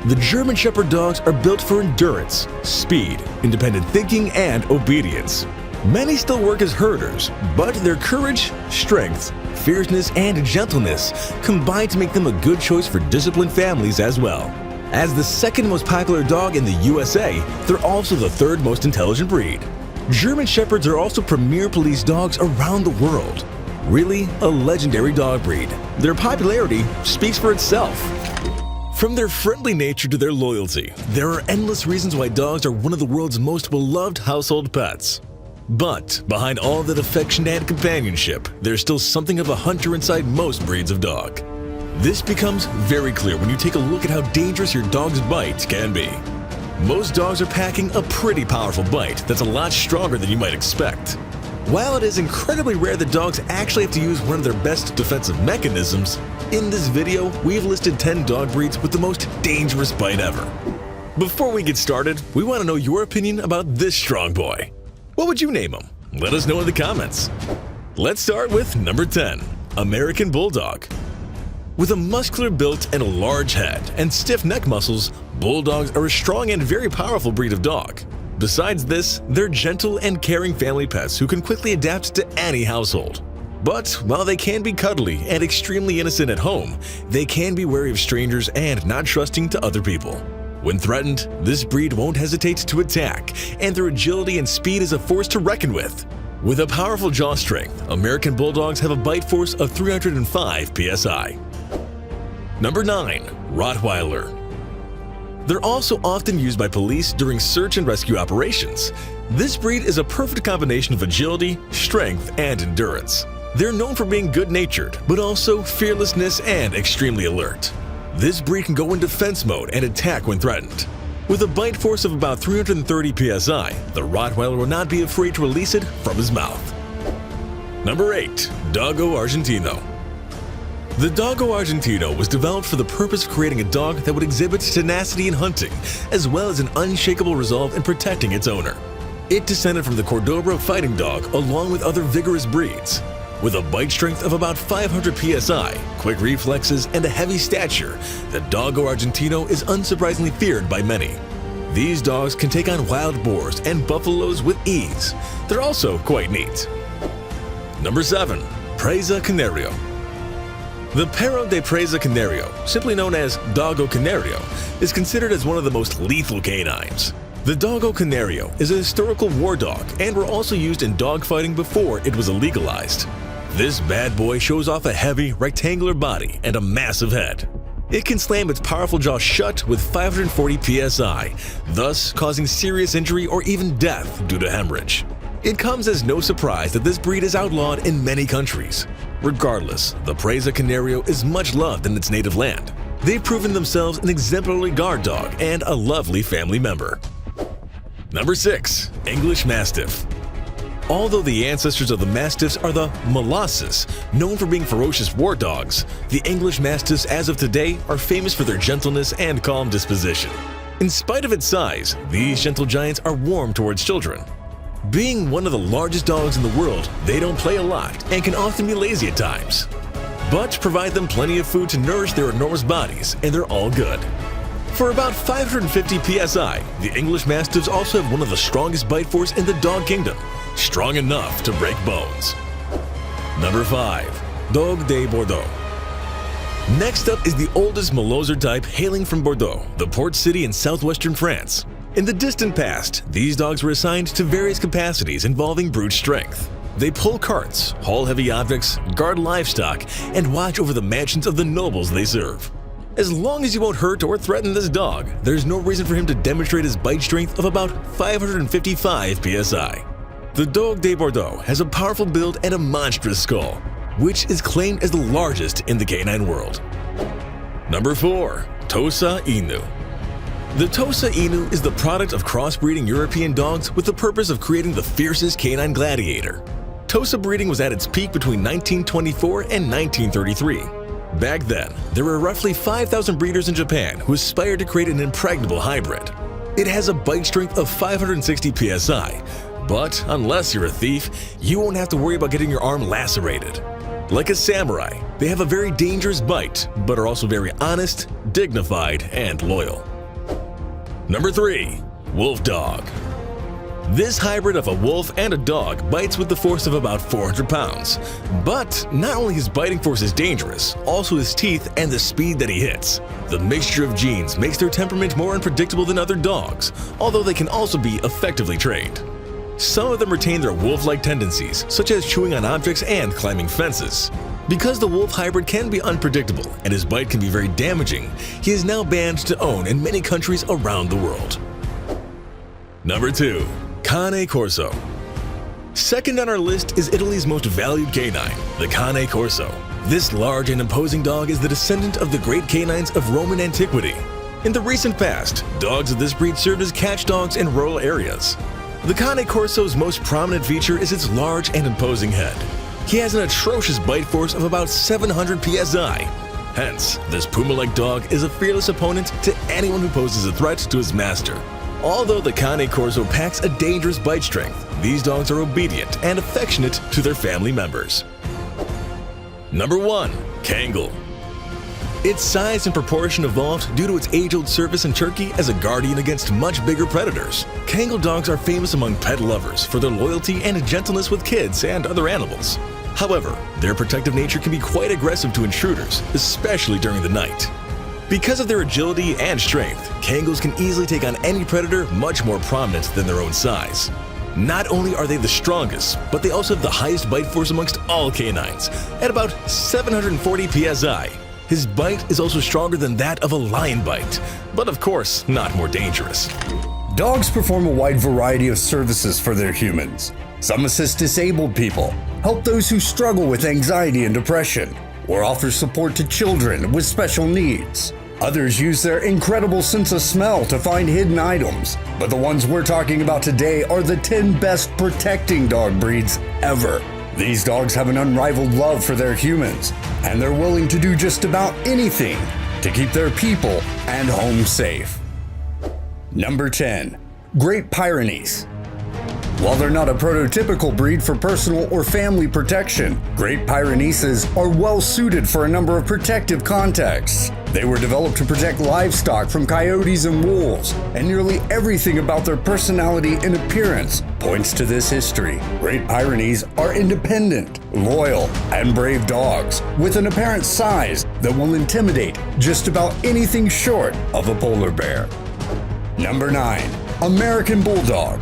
The German Shepherd dogs are built for endurance, speed, independent thinking, and obedience. Many still work as herders, but their courage, strength, fierceness, and gentleness combine to make them a good choice for disciplined families as well. As the second most popular dog in the USA, they're also the third most intelligent breed. German Shepherds are also premier police dogs around the world. Really a legendary dog breed. Their popularity speaks for itself. From their friendly nature to their loyalty, there are endless reasons why dogs are one of the world's most beloved household pets. But behind all that affection and companionship, there's still something of a hunter inside most breeds of dog. This becomes very clear when you take a look at how dangerous your dog's bite can be. Most dogs are packing a pretty powerful bite that's a lot stronger than you might expect. While it is incredibly rare that dogs actually have to use one of their best defensive mechanisms, in this video we've listed 10 dog breeds with the most dangerous bite ever. Before we get started, we want to know your opinion about this strong boy. What would you name him? Let us know in the comments. Let's start with number 10, American Bulldog. With a muscular build and a large head and stiff neck muscles, Bulldogs are a strong and very powerful breed of dog. Besides this, they're gentle and caring family pets who can quickly adapt to any household. But while they can be cuddly and extremely innocent at home, they can be wary of strangers and not trusting to other people. When threatened, this breed won't hesitate to attack, and their agility and speed is a force to reckon with. With a powerful jaw strength, American Bulldogs have a bite force of 305 psi. Number 9. Rottweiler. They're also often used by police during search and rescue operations. This breed is a perfect combination of agility, strength, and endurance. They're known for being good-natured, but also fearlessness and extremely alert. This breed can go in defense mode and attack when threatened. With a bite force of about 330 psi, the Rottweiler will not be afraid to release it from his mouth. Number 8. Doggo Argentino. The Doggo Argentino was developed for the purpose of creating a dog that would exhibit tenacity in hunting, as well as an unshakable resolve in protecting its owner. It descended from the Cordoba fighting dog along with other vigorous breeds. With a bite strength of about 500 psi, quick reflexes, and a heavy stature, the Doggo Argentino is unsurprisingly feared by many. These dogs can take on wild boars and buffaloes with ease. They're also quite neat. Number 7. Presa Canario. The Perro de Presa Canario, simply known as Doggo Canario, is considered as one of the most lethal canines. The Doggo Canario is a historical war dog and were also used in dogfighting before it was illegalized. This bad boy shows off a heavy, rectangular body and a massive head. It can slam its powerful jaw shut with 540 psi, thus causing serious injury or even death due to hemorrhage. It comes as no surprise that this breed is outlawed in many countries. Regardless, the Presa Canario is much loved in its native land. They've proven themselves an exemplary guard dog and a lovely family member. Number 6. English Mastiff. Although the ancestors of the Mastiffs are the Molossus, known for being ferocious war dogs, the English Mastiffs as of today are famous for their gentleness and calm disposition. In spite of its size, these gentle giants are warm towards children. Being one of the largest dogs in the world, they don't play a lot and can often be lazy at times. But provide them plenty of food to nourish their enormous bodies, and they're all good. For about 550 psi, the English Mastiffs also have one of the strongest bite force in the dog kingdom, strong enough to break bones. Number 5. Dog de Bordeaux. Next up is the oldest Malinois type hailing from Bordeaux, the port city in southwestern France. In the distant past, these dogs were assigned to various capacities involving brute strength. They pull carts, haul heavy objects, guard livestock, and watch over the mansions of the nobles they serve. As long as you won't hurt or threaten this dog, there's no reason for him to demonstrate his bite strength of about 555 psi. The Dog de Bordeaux has a powerful build and a monstrous skull, which is claimed as the largest in the canine world. Number 4. Tosa Inu. The Tosa Inu is the product of crossbreeding European dogs with the purpose of creating the fiercest canine gladiator. Tosa breeding was at its peak between 1924 and 1933. Back then, there were roughly 5,000 breeders in Japan who aspired to create an impregnable hybrid. It has a bite strength of 560 psi, but unless you're a thief, you won't have to worry about getting your arm lacerated. Like a samurai, they have a very dangerous bite, but are also very honest, dignified, and loyal. Number 3. Wolf Dog. This hybrid of a wolf and a dog bites with the force of about 400 pounds. But not only his biting force is dangerous, also his teeth and the speed that he hits. The mixture of genes makes their temperament more unpredictable than other dogs, although they can also be effectively trained. Some of them retain their wolf-like tendencies, such as chewing on objects and climbing fences. Because the wolf hybrid can be unpredictable and his bite can be very damaging, he is now banned to own in many countries around the world. Number 2. Cane Corso. Second on our list is Italy's most valued canine, the Cane Corso. This large and imposing dog is the descendant of the great canines of Roman antiquity. In the recent past, dogs of this breed served as catch dogs in rural areas. The Cane Corso's most prominent feature is its large and imposing head. He has an atrocious bite force of about 700 psi. Hence, this puma-like dog is a fearless opponent to anyone who poses a threat to his master. Although the Cane Corso packs a dangerous bite strength, these dogs are obedient and affectionate to their family members. Number 1. Kangal. Its size and proportion evolved due to its age-old service in Turkey as a guardian against much bigger predators. Kangal dogs are famous among pet lovers for their loyalty and gentleness with kids and other animals. However, their protective nature can be quite aggressive to intruders, especially during the night. Because of their agility and strength, Kangals can easily take on any predator much more prominent than their own size. Not only are they the strongest, but they also have the highest bite force amongst all canines, at about 740 psi. His bite is also stronger than that of a lion bite, but of course, not more dangerous. Dogs perform a wide variety of services for their humans. Some assist disabled people, help those who struggle with anxiety and depression, or offer support to children with special needs. Others use their incredible sense of smell to find hidden items, but the ones we're talking about today are the 10 best protecting dog breeds ever. These dogs have an unrivaled love for their humans, and they're willing to do just about anything to keep their people and home safe. Number 10. Great Pyrenees. While they're not a prototypical breed for personal or family protection, Great Pyrenees are well suited for a number of protective contexts. They were developed to protect livestock from coyotes and wolves, and nearly everything about their personality and appearance points to this history. Great Pyrenees are independent, loyal, and brave dogs with an apparent size that will intimidate just about anything short of a polar bear. Number 9. American Bulldog.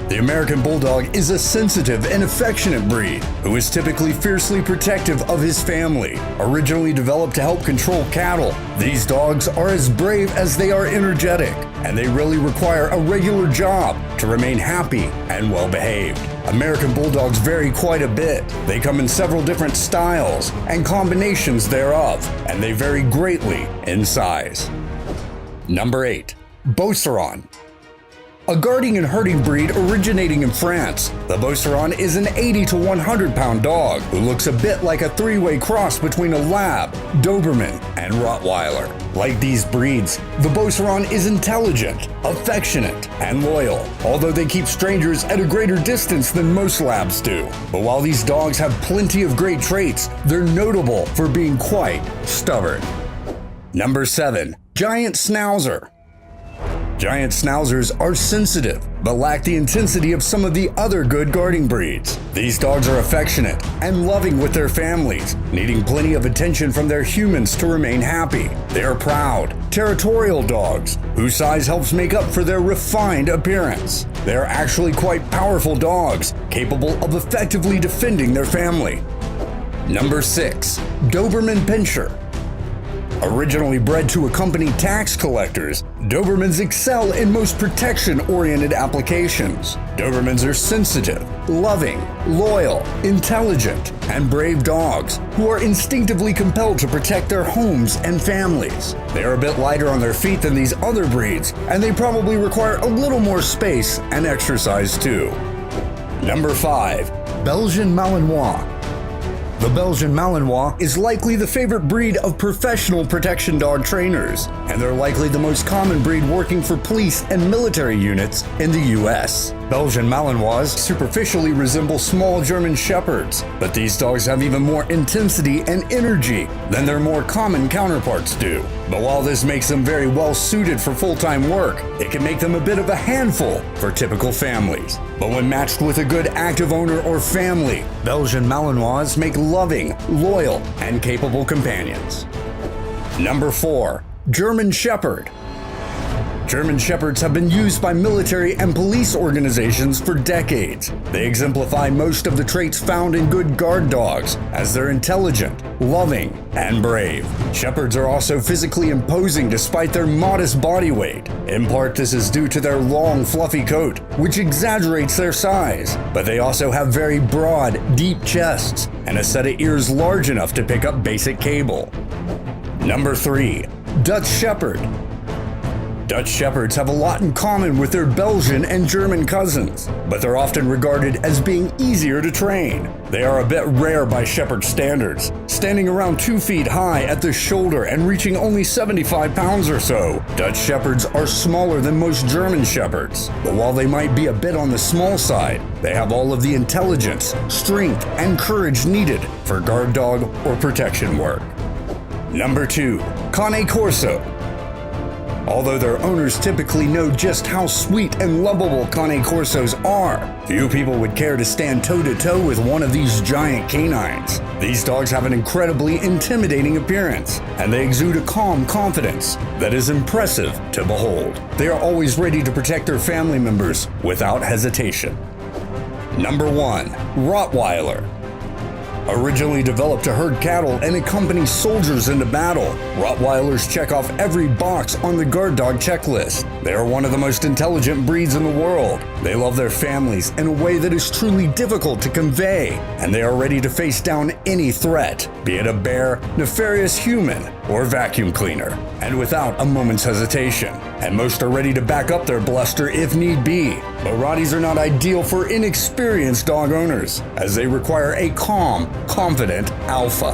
The American Bulldog is a sensitive and affectionate breed who is typically fiercely protective of his family. Originally developed to help control cattle, these dogs are as brave as they are energetic, and they really require a regular job to remain happy and well behaved. American Bulldogs vary quite a bit. They come in several different styles and combinations thereof, and they vary greatly in size. Number 8. Beauceron. A guarding and herding breed originating in France, the Beauceron is an 80 to 100 pound dog who looks a bit like a three-way cross between a Lab, Doberman, and Rottweiler. Like these breeds, the Beauceron is intelligent, affectionate, and loyal, although they keep strangers at a greater distance than most Labs do. But while these dogs have plenty of great traits, they're notable for being quite stubborn. Number 7. Giant Schnauzer. Giant Schnauzers are sensitive, but lack the intensity of some of the other good guarding breeds. These dogs are affectionate and loving with their families, needing plenty of attention from their humans to remain happy. They are proud, territorial dogs, whose size helps make up for their refined appearance. They are actually quite powerful dogs, capable of effectively defending their family. Number 6. Doberman Pinscher. Originally bred to accompany tax collectors, Dobermans excel in most protection-oriented applications. Dobermans are sensitive, loving, loyal, intelligent, and brave dogs who are instinctively compelled to protect their homes and families. They are a bit lighter on their feet than these other breeds, and they probably require a little more space and exercise too. Number 5. Belgian Malinois. The Belgian Malinois is likely the favorite breed of professional protection dog trainers, and they're likely the most common breed working for police and military units in the US. Belgian Malinois superficially resemble small German Shepherds, but these dogs have even more intensity and energy than their more common counterparts do. But while this makes them very well suited for full-time work, it can make them a bit of a handful for typical families. But when matched with a good active owner or family, Belgian Malinois make loving, loyal, and capable companions. Number 4. German Shepherd. German Shepherds have been used by military and police organizations for decades. They exemplify most of the traits found in good guard dogs, as they're intelligent, loving, and brave. Shepherds are also physically imposing despite their modest body weight. In part, this is due to their long, fluffy coat, which exaggerates their size. But they also have very broad, deep chests, and a set of ears large enough to pick up basic cable. Number 3. Dutch Shepherd. Dutch Shepherds have a lot in common with their Belgian and German cousins, but they're often regarded as being easier to train. They are a bit rare by Shepherd standards, standing around 2 feet high at the shoulder and reaching only 75 pounds or so. Dutch Shepherds are smaller than most German Shepherds, but while they might be a bit on the small side, they have all of the intelligence, strength, and courage needed for guard dog or protection work. Number 2. Cane Corso. Although their owners typically know just how sweet and lovable Cane Corsos are, few people would care to stand toe-to-toe with one of these giant canines. These dogs have an incredibly intimidating appearance, and they exude a calm confidence that is impressive to behold. They are always ready to protect their family members without hesitation. Number 1. Rottweiler. Originally developed to herd cattle and accompany soldiers into battle, Rottweilers check off every box on the guard dog checklist. They are one of the most intelligent breeds in the world. They love their families in a way that is truly difficult to convey, and they are ready to face down any threat, be it a bear, nefarious human, or vacuum cleaner, and without a moment's hesitation. And most are ready to back up their bluster if need be. But Rotties are not ideal for inexperienced dog owners, as they require a calm, confident alpha.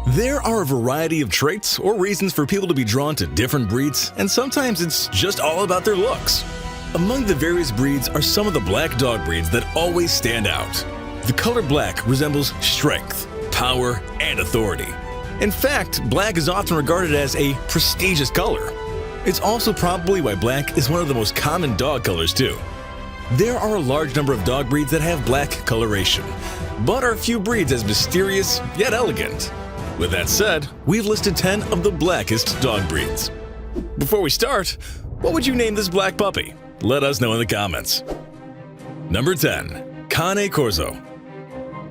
There are a variety of traits or reasons for people to be drawn to different breeds, and sometimes it's just all about their looks. Among the various breeds are some of the black dog breeds that always stand out. The color black resembles strength, power, and authority. In fact, black is often regarded as a prestigious color. It's also probably why black is one of the most common dog colors too. There are a large number of dog breeds that have black coloration, but are few breeds as mysterious yet elegant. With that said, we've listed 10 of the blackest dog breeds. Before we start, what would you name this black puppy? Let us know in the comments. Number 10. Cane Corso.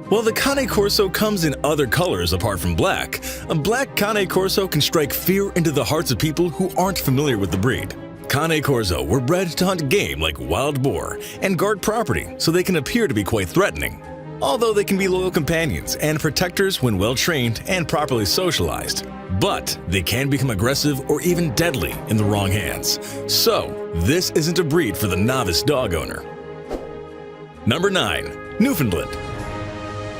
While the Cane Corso comes in other colors apart from black, a black Cane Corso can strike fear into the hearts of people who aren't familiar with the breed. Cane Corso were bred to hunt game like wild boar and guard property, so they can appear to be quite threatening. Although they can be loyal companions and protectors when well trained and properly socialized. But they can become aggressive or even deadly in the wrong hands. So, this isn't a breed for the novice dog owner. Number 9. Newfoundland.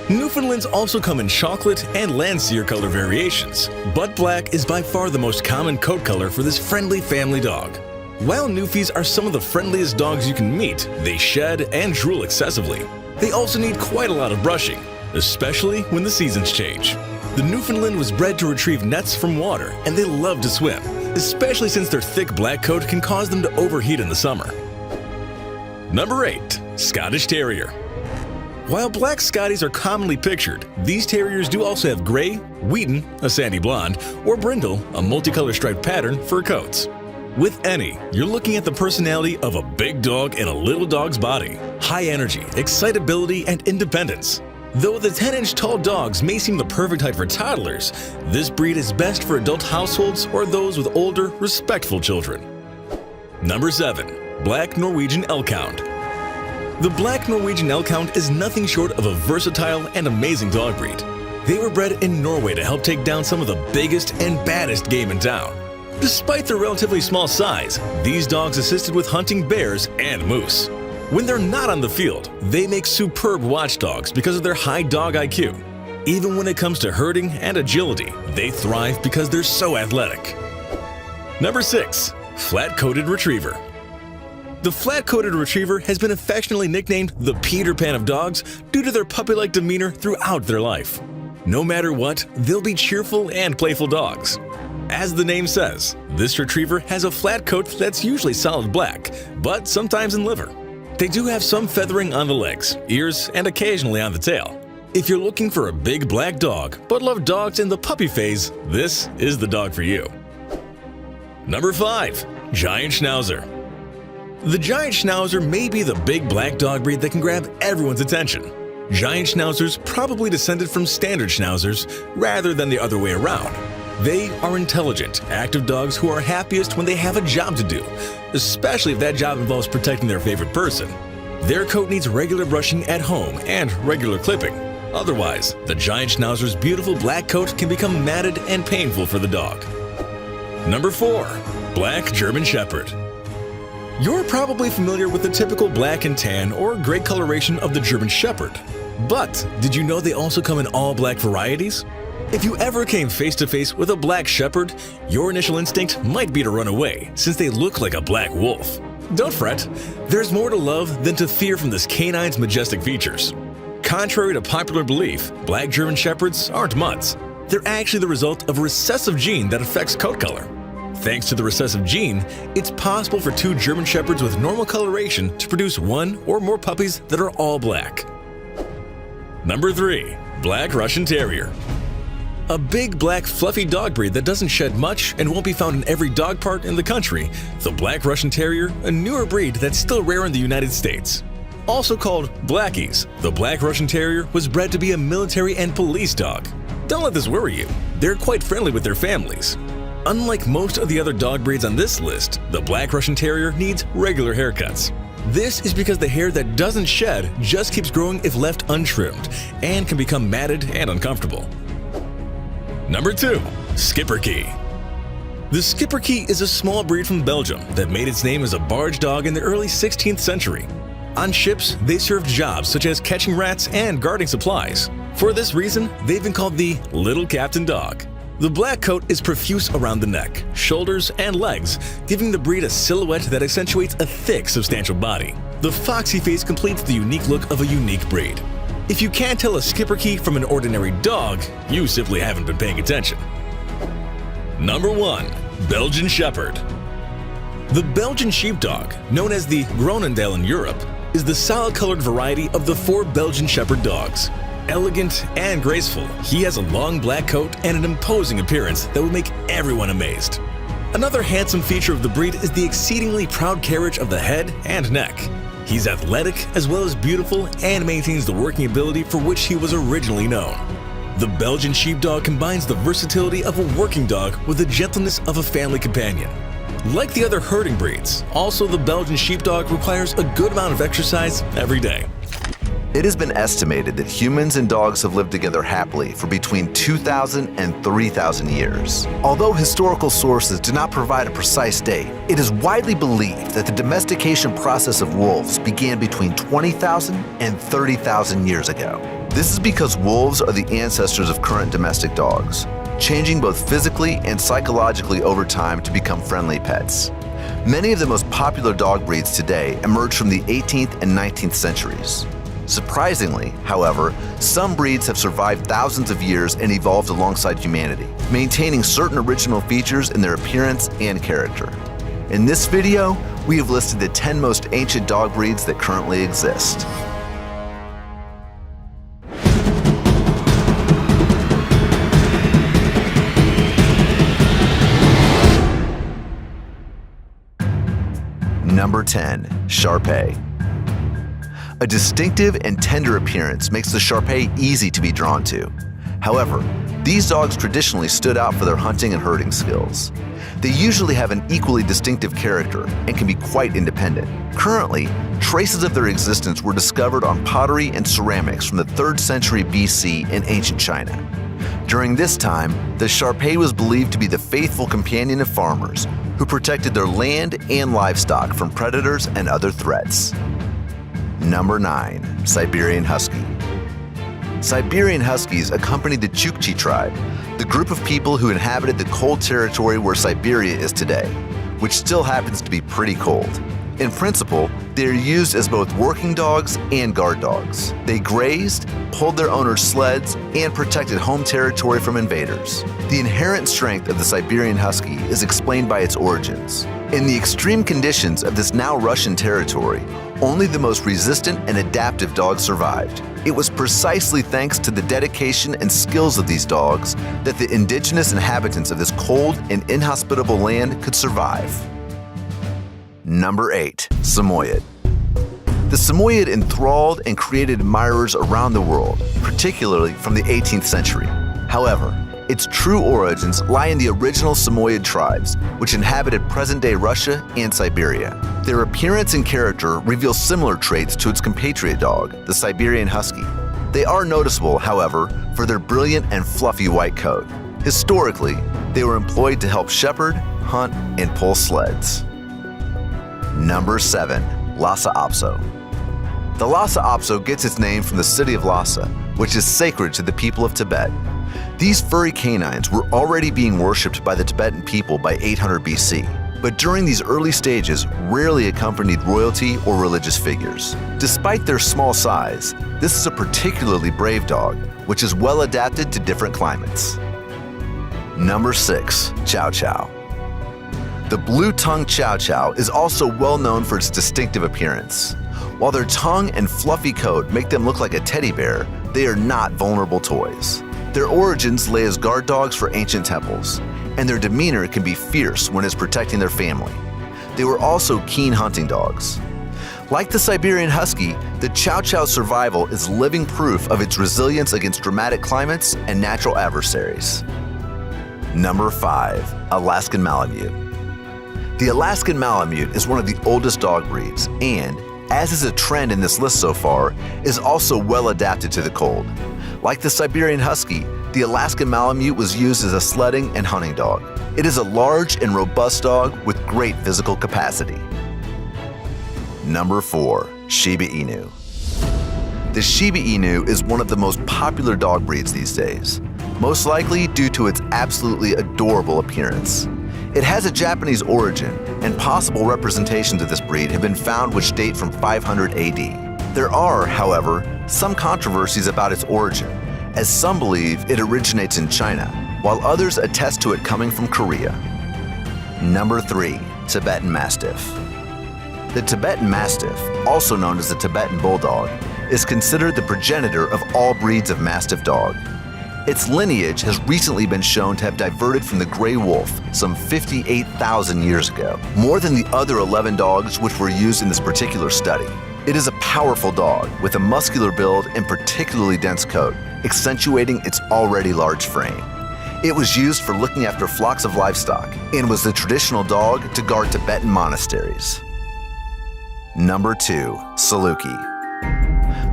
Newfoundlands also come in chocolate and Landseer color variations, but black is by far the most common coat color for this friendly family dog. While Newfies are some of the friendliest dogs you can meet, they shed and drool excessively. They also need quite a lot of brushing, especially when the seasons change. The Newfoundland was bred to retrieve nets from water, and they love to swim, especially since their thick black coat can cause them to overheat in the summer. Number 8. Scottish Terrier. While black Scotties are commonly pictured, these terriers do also have gray, Wheaten, a sandy blonde, or brindle, a multicolor striped pattern, fur coats. With any, you're looking at the personality of a big dog in a little dog's body. High energy, excitability, and independence. Though the 10-inch tall dogs may seem the perfect height for toddlers, this breed is best for adult households or those with older, respectful children. Number 7. Black Norwegian Elkhound. The Black Norwegian Elkhound is nothing short of a versatile and amazing dog breed. They were bred in Norway to help take down some of the biggest and baddest game in town. Despite their relatively small size, these dogs assisted with hunting bears and moose. When they're not on the field, they make superb watchdogs because of their high dog IQ. Even when it comes to herding and agility, they thrive because they're so athletic. Number 6. Flat-coated Retriever. The flat-coated retriever has been affectionately nicknamed the Peter Pan of dogs due to their puppy-like demeanor throughout their life. No matter what, they'll be cheerful and playful dogs. As the name says, this retriever has a flat coat that's usually solid black, but sometimes in liver. They do have some feathering on the legs, ears, and occasionally on the tail. If you're looking for a big black dog but love dogs in the puppy phase, this is the dog for you. Number 5. Giant Schnauzer. The Giant Schnauzer may be the big black dog breed that can grab everyone's attention. Giant Schnauzers probably descended from standard Schnauzers rather than the other way around. They are intelligent, active dogs who are happiest when they have a job to do, especially if that job involves protecting their favorite person. Their coat needs regular brushing at home and regular clipping. Otherwise, the Giant Schnauzer's beautiful black coat can become matted and painful for the dog. Number 4. Black German Shepherd. You're probably familiar with the typical black and tan or gray coloration of the German Shepherd. But did you know they also come in all black varieties? If you ever came face to face with a black shepherd, your initial instinct might be to run away since they look like a black wolf. Don't fret, there's more to love than to fear from this canine's majestic features. Contrary to popular belief, black German Shepherds aren't mutts. They're actually the result of a recessive gene that affects coat color. Thanks to the recessive gene, it's possible for 2 German Shepherds with normal coloration to produce 1 or more puppies that are all black. Number 3. Black Russian Terrier. A big, black, fluffy dog breed that doesn't shed much and won't be found in every dog park in the country, the Black Russian Terrier, a newer breed that's still rare in the United States. Also called Blackies, the Black Russian Terrier was bred to be a military and police dog. Don't let this worry you, they're quite friendly with their families. Unlike most of the other dog breeds on this list, the Black Russian Terrier needs regular haircuts. This is because the hair that doesn't shed just keeps growing if left untrimmed and can become matted and uncomfortable. Number 2. Schipperke. The Schipperke is a small breed from Belgium that made its name as a barge dog in the early 16th century. On ships, they served jobs such as catching rats and guarding supplies. For this reason, they've been called the Little Captain Dog. The black coat is profuse around the neck, shoulders, and legs, giving the breed a silhouette that accentuates a thick, substantial body. The foxy face completes the unique look of a unique breed. If you can't tell a Schipperke from an ordinary dog, you simply haven't been paying attention. Number 1. Belgian Shepherd. The Belgian Sheepdog, known as the Groenendael in Europe, is the solid-colored variety of the 4 Belgian Shepherd dogs. Elegant and graceful, he has a long black coat and an imposing appearance that will make everyone amazed. Another handsome feature of the breed is the exceedingly proud carriage of the head and neck. He's athletic as well as beautiful and maintains the working ability for which he was originally known. The Belgian Sheepdog combines the versatility of a working dog with the gentleness of a family companion. Like the other herding breeds, also the Belgian Sheepdog requires a good amount of exercise every day. It has been estimated that humans and dogs have lived together happily for between 2,000 and 3,000 years. Although historical sources do not provide a precise date, it is widely believed that the domestication process of wolves began between 20,000 and 30,000 years ago. This is because wolves are the ancestors of current domestic dogs, changing both physically and psychologically over time to become friendly pets. Many of the most popular dog breeds today emerged from the 18th and 19th centuries. Surprisingly, however, some breeds have survived thousands of years and evolved alongside humanity, maintaining certain original features in their appearance and character. In this video, we have listed the 10 most ancient dog breeds that currently exist. Number 10. Shar-Pei. A distinctive and tender appearance makes the Shar-Pei easy to be drawn to. However, these dogs traditionally stood out for their hunting and herding skills. They usually have an equally distinctive character and can be quite independent. Currently, traces of their existence were discovered on pottery and ceramics from the 3rd century BC in ancient China. During this time, the Shar-Pei was believed to be the faithful companion of farmers who protected their land and livestock from predators and other threats. Number 9. Siberian Husky. Siberian Huskies accompanied the Chukchi tribe, the group of people who inhabited the cold territory where Siberia is today, which still happens to be pretty cold. In principle, they are used as both working dogs and guard dogs. They grazed, pulled their owners' sleds, and protected home territory from invaders. The inherent strength of the Siberian Husky is explained by its origins. In the extreme conditions of this now Russian territory, only the most resistant and adaptive dogs survived. It was precisely thanks to the dedication and skills of these dogs that the indigenous inhabitants of this cold and inhospitable land could survive. Number 8. Samoyed. The Samoyed enthralled and created admirers around the world, particularly from the 18th century. However, its true origins lie in the original Samoyed tribes, which inhabited present-day Russia and Siberia. Their appearance and character reveal similar traits to its compatriot dog, the Siberian Husky. They are noticeable, however, for their brilliant and fluffy white coat. Historically, they were employed to help shepherd, hunt, and pull sleds. Number 7. Lhasa Apso. The Lhasa Apso gets its name from the city of Lhasa, which is sacred to the people of Tibet. These furry canines were already being worshipped by the Tibetan people by 800 BC, but during these early stages rarely accompanied royalty or religious figures. Despite their small size, this is a particularly brave dog, which is well adapted to different climates. Number 6. Chow Chow. The blue-tongued Chow Chow is also well known for its distinctive appearance. While their tongue and fluffy coat make them look like a teddy bear, they are not vulnerable toys. Their origins lay as guard dogs for ancient temples, and their demeanor can be fierce when it's protecting their family. They were also keen hunting dogs. Like the Siberian Husky, the Chow Chow's survival is living proof of its resilience against dramatic climates and natural adversaries. Number 5. Alaskan Malamute. The Alaskan Malamute is one of the oldest dog breeds and, as is a trend in this list so far, is also well adapted to the cold. Like the Siberian Husky, the Alaskan Malamute was used as a sledding and hunting dog. It is a large and robust dog with great physical capacity. Number 4. Shiba Inu. The Shiba Inu is one of the most popular dog breeds these days, most likely due to its absolutely adorable appearance. It has a Japanese origin, and possible representations of this breed have been found which date from 500 AD. There are, however, some controversies about its origin, as some believe it originates in China, while others attest to it coming from Korea. Number 3. Tibetan Mastiff. The Tibetan Mastiff, also known as the Tibetan Bulldog, is considered the progenitor of all breeds of Mastiff dog. Its lineage has recently been shown to have diverted from the gray wolf some 58,000 years ago, more than the other 11 dogs which were used in this particular study. It is a powerful dog with a muscular build and particularly dense coat, accentuating its already large frame. It was used for looking after flocks of livestock and was the traditional dog to guard Tibetan monasteries. Number 2. Saluki.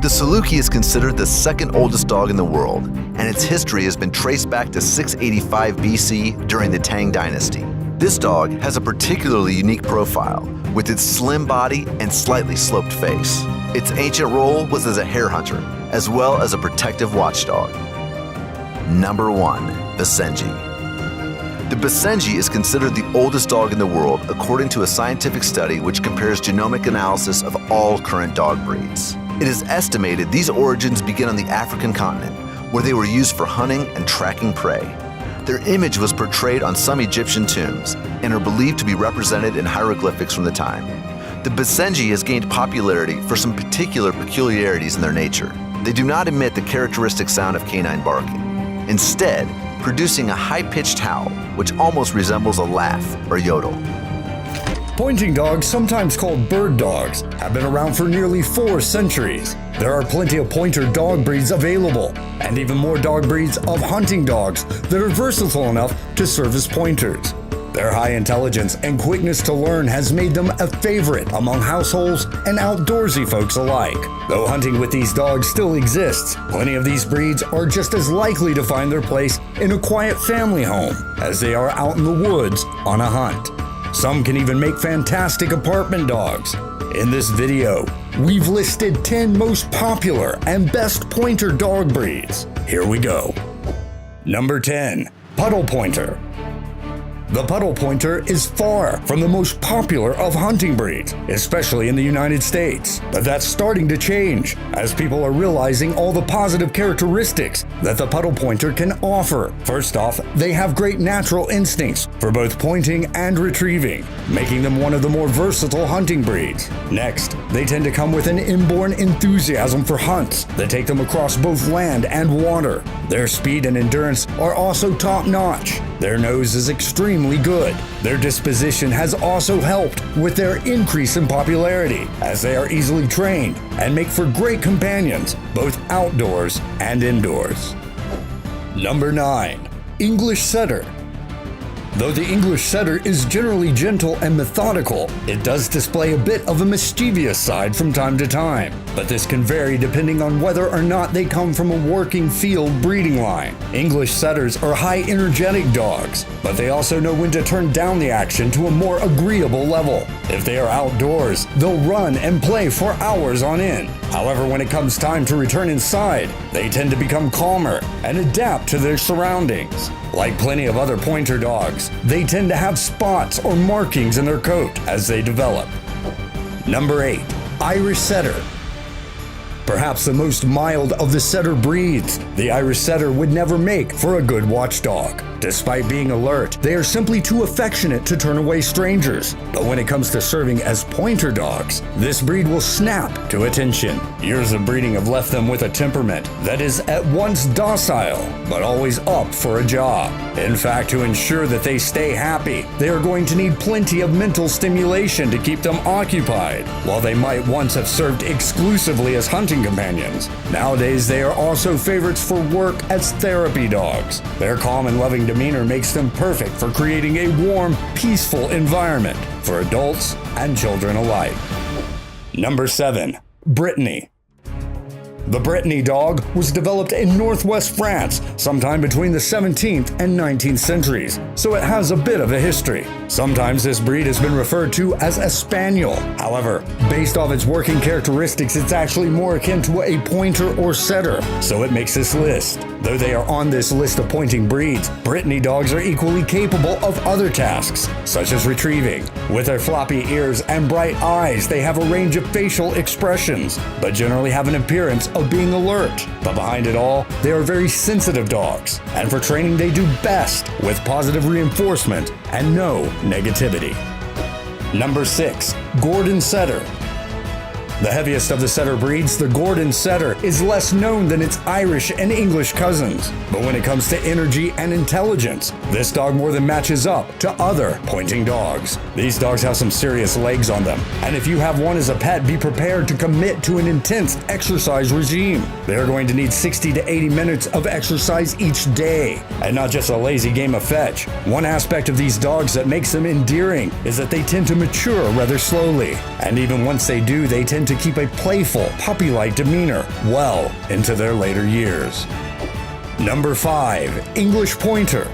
The Saluki is considered the second oldest dog in the world, and its history has been traced back to 685 BC during the Tang Dynasty. This dog has a particularly unique profile, with its slim body and slightly sloped face. Its ancient role was as a hare hunter, as well as a protective watchdog. Number 1. Basenji. The Basenji is considered the oldest dog in the world according to a scientific study which compares genomic analysis of all current dog breeds. It is estimated these origins begin on the African continent, where they were used for hunting and tracking prey. Their image was portrayed on some Egyptian tombs and are believed to be represented in hieroglyphics from the time. The Basenji has gained popularity for some particular peculiarities in their nature. They do not emit the characteristic sound of canine barking, instead producing a high-pitched howl, which almost resembles a laugh or yodel. Pointing dogs, sometimes called bird dogs, have been around for nearly 4 centuries. There are plenty of pointer dog breeds available, and even more dog breeds of hunting dogs that are versatile enough to serve as pointers. Their high intelligence and quickness to learn has made them a favorite among households and outdoorsy folks alike. Though hunting with these dogs still exists, plenty of these breeds are just as likely to find their place in a quiet family home as they are out in the woods on a hunt. Some can even make fantastic apartment dogs. In this video, we've listed 10 most popular and best pointer dog breeds. Here we go. Number 10. Puddle Pointer. The Puddle Pointer is far from the most popular of hunting breeds, especially in the United States. But that's starting to change, as people are realizing all the positive characteristics that the Puddle Pointer can offer. First off, they have great natural instincts for both pointing and retrieving, making them one of the more versatile hunting breeds. Next, they tend to come with an inborn enthusiasm for hunts that take them across both land and water. Their speed and endurance are also top-notch. Their nose is extremely good. Their disposition has also helped with their increase in popularity, as they are easily trained and make for great companions, both outdoors and indoors. Number 9. English Setter. Though the English Setter is generally gentle and methodical, it does display a bit of a mischievous side from time to time. But this can vary depending on whether or not they come from a working field breeding line. English Setters are high energetic dogs, but they also know when to turn down the action to a more agreeable level. If they are outdoors, they'll run and play for hours on end. However, when it comes time to return inside, they tend to become calmer and adapt to their surroundings. Like plenty of other pointer dogs, they tend to have spots or markings in their coat as they develop. Number 8. Irish Setter. Perhaps the most mild of the setter breeds, the Irish Setter would never make for a good watchdog. Despite being alert, they are simply too affectionate to turn away strangers. But when it comes to serving as pointer dogs, this breed will snap to attention. Years of breeding have left them with a temperament that is at once docile, but always up for a job. In fact, to ensure that they stay happy, they are going to need plenty of mental stimulation to keep them occupied. While they might once have served exclusively as hunting companions, nowadays they are also favorites for work as therapy dogs. Their calm and loving demeanor makes them perfect for creating a warm, peaceful environment for adults and children alike. Number 7. Brittany. The Brittany dog was developed in northwest France sometime between the 17th and 19th centuries, so it has a bit of a history. Sometimes this breed has been referred to as a spaniel. However, based off its working characteristics, it's actually more akin to a pointer or setter, so it makes this list. Though they are on this list of pointing breeds, Brittany dogs are equally capable of other tasks, such as retrieving. With their floppy ears and bright eyes, they have a range of facial expressions, but generally have an appearance of being alert. But behind it all, they are very sensitive dogs, and for training they do best with positive reinforcement and no negativity. Number 6. Gordon Setter. The heaviest of the setter breeds, the Gordon Setter, is less known than its Irish and English cousins. But when it comes to energy and intelligence, This dog more than matches up to other pointing dogs. These dogs have some serious legs on them, and if you have one as a pet, be prepared to commit to an intense exercise regime. They are going to need 60 to 80 minutes of exercise each day, and not just a lazy game of fetch. One aspect of these dogs that makes them endearing is that they tend to mature rather slowly, and even once they do, they tend to keep a playful, puppy-like demeanor well into their later years. Number 5, English Pointer.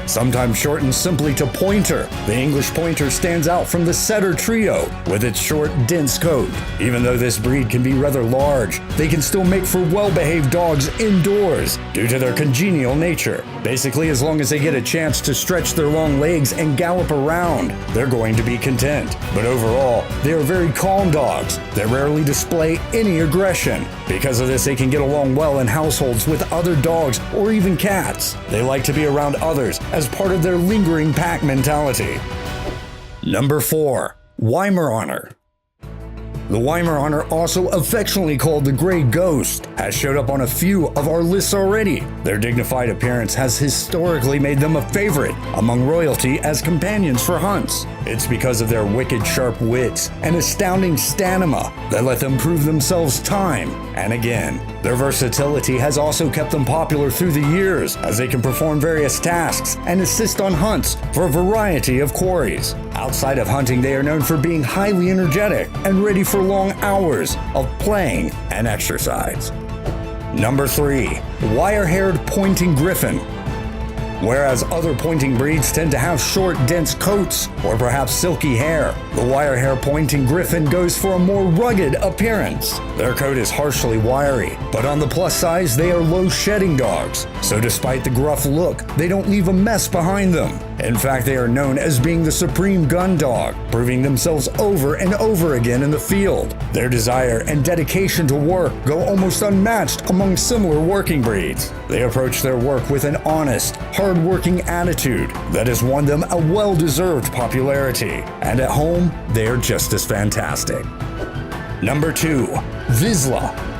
Sometimes shortened simply to pointer, the English Pointer stands out from the setter trio with its short, dense coat. Even though this breed can be rather large, they can still make for well-behaved dogs indoors due to their congenial nature. Basically, as long as they get a chance to stretch their long legs and gallop around, they're going to be content. But overall, they are very calm dogs that rarely display any aggression. Because of this, they can get along well in households with other dogs or even cats. They like to be around others as part of their lingering pack mentality. Number 4, Weimaraner. The Weimaraner, also affectionately called the Gray Ghost, has showed up on a few of our lists already. Their dignified appearance has historically made them a favorite among royalty as companions for hunts. It's because of their wicked sharp wits and astounding stamina that let them prove themselves time and again. Their versatility has also kept them popular through the years, as they can perform various tasks and assist on hunts for a variety of quarries. Outside of hunting, they are known for being highly energetic and ready for long hours of playing and exercise. Number 3, wire-haired pointing griffon. Whereas other pointing breeds tend to have short, dense coats or perhaps silky hair, the wire-hair pointing griffon goes for a more rugged appearance. Their coat is harshly wiry, but on the plus size, they are low-shedding dogs. So despite the gruff look, they don't leave a mess behind them. In fact, they are known as being the supreme gun dog, proving themselves over and over again in the field. Their desire and dedication to work go almost unmatched among similar working breeds. They approach their work with an honest, hard-working attitude that has won them a well-deserved popularity. And at home, they are just as fantastic. Number 2, Vizsla.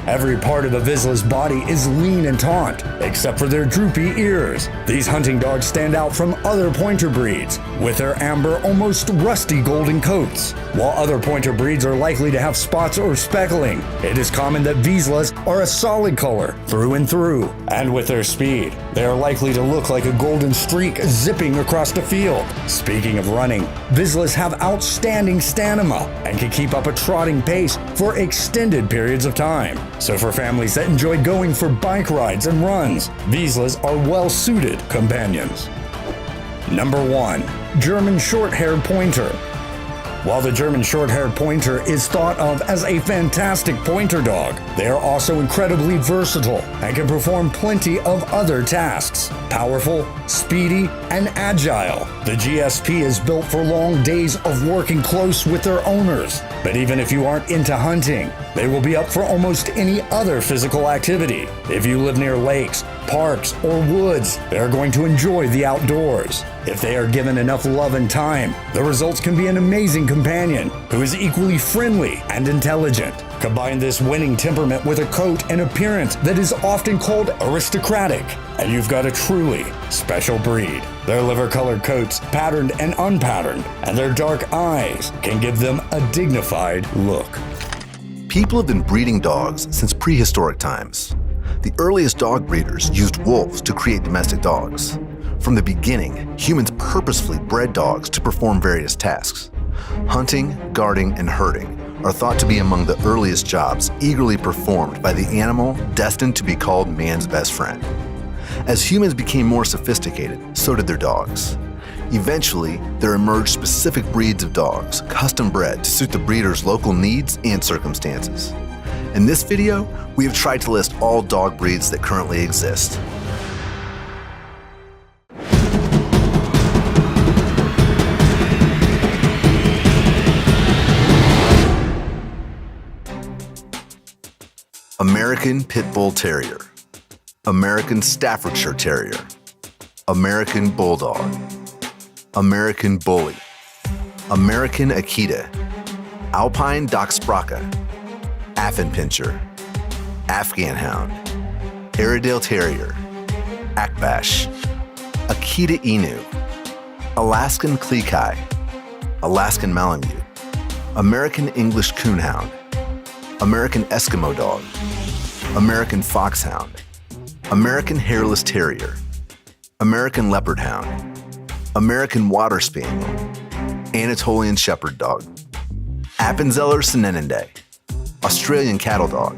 Every part of a Vizsla's body is lean and taut, except for their droopy ears. These hunting dogs stand out from other pointer breeds with their amber, almost rusty golden coats. While other pointer breeds are likely to have spots or speckling, it is common that Vizslas are a solid color through and through. And with their speed, they are likely to look like a golden streak zipping across the field. Speaking of running, Vizslas have outstanding stamina and can keep up a trotting pace for extended periods of time. So for families that enjoy going for bike rides and runs, Vizslas are well-suited companions. Number 1, German Short-Haired Pointer. While the German Short-Haired Pointer is thought of as a fantastic pointer dog, they are also incredibly versatile and can perform plenty of other tasks. Powerful, speedy, and agile, the GSP is built for long days of working close with their owners. But even if you aren't into hunting, they will be up for almost any other physical activity. If you live near lakes, parks, or woods, they're going to enjoy the outdoors. If they are given enough love and time, the results can be an amazing companion who is equally friendly and intelligent. Combine this winning temperament with a coat and appearance that is often called aristocratic, and you've got a truly special breed. Their liver-colored coats, patterned and unpatterned, and their dark eyes can give them a dignified look. People have been breeding dogs since prehistoric times. The earliest dog breeders used wolves to create domestic dogs. From the beginning, humans purposefully bred dogs to perform various tasks. Hunting, guarding, and herding are thought to be among the earliest jobs eagerly performed by the animal destined to be called man's best friend. As humans became more sophisticated, so did their dogs. Eventually, there emerged specific breeds of dogs, custom bred to suit the breeder's local needs and circumstances. In this video, we have tried to list all dog breeds that currently exist. American Pit Bull Terrier, American Staffordshire Terrier, American Bulldog, American Bully, American Akita, Alpine Dachsbrache, Affenpinscher, Afghan Hound, Airedale Terrier, Akbash, Akita Inu, Alaskan Klekai, Alaskan Malamute, American English Coonhound, American Eskimo Dog, American Foxhound, American Hairless Terrier, American Leopard Hound, American Water Spaniel, Anatolian Shepherd Dog, Appenzeller Sennenende, Australian Cattle Dog,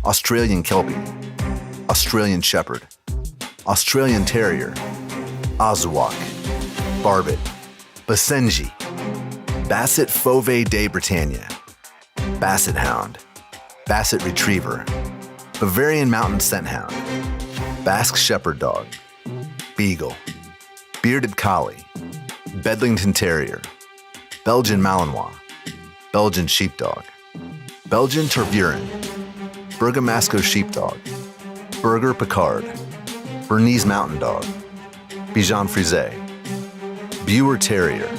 Australian Kelpie, Australian Shepherd, Australian Terrier, Azawak, Barbet, Basenji, Basset Fauve de Bretagne, Basset Hound, Basset Retriever, Bavarian Mountain Scent Hound, Basque Shepherd Dog, Beagle, Bearded Collie, Bedlington Terrier, Belgian Malinois, Belgian Sheepdog, Belgian Tervuren, Bergamasco Sheepdog, Berger Picard, Bernese Mountain Dog, Bichon Frise, Buer Terrier,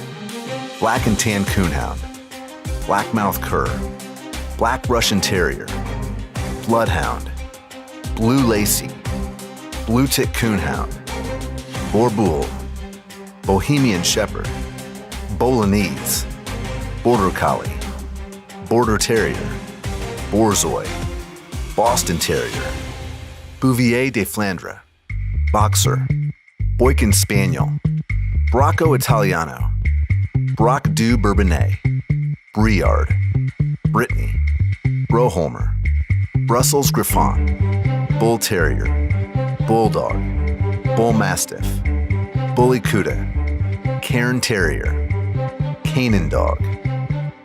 Black and Tan Coonhound, Blackmouth Cur, Black Russian Terrier, Bloodhound, Blue Lacy, Blue Tick Coonhound, Boerboel, Bohemian Shepherd, Bolognese, Border Collie, Border Terrier, Borzoi, Boston Terrier, Bouvier de Flandre, Boxer, Boykin Spaniel, Bracco Italiano, Brock du Bourbonnais, Briard, Brittany, Broholmer, Brussels Griffon, Bull Terrier, Bulldog, Bull Mastiff, Bully Cuda, Cairn Terrier, Canaan Dog,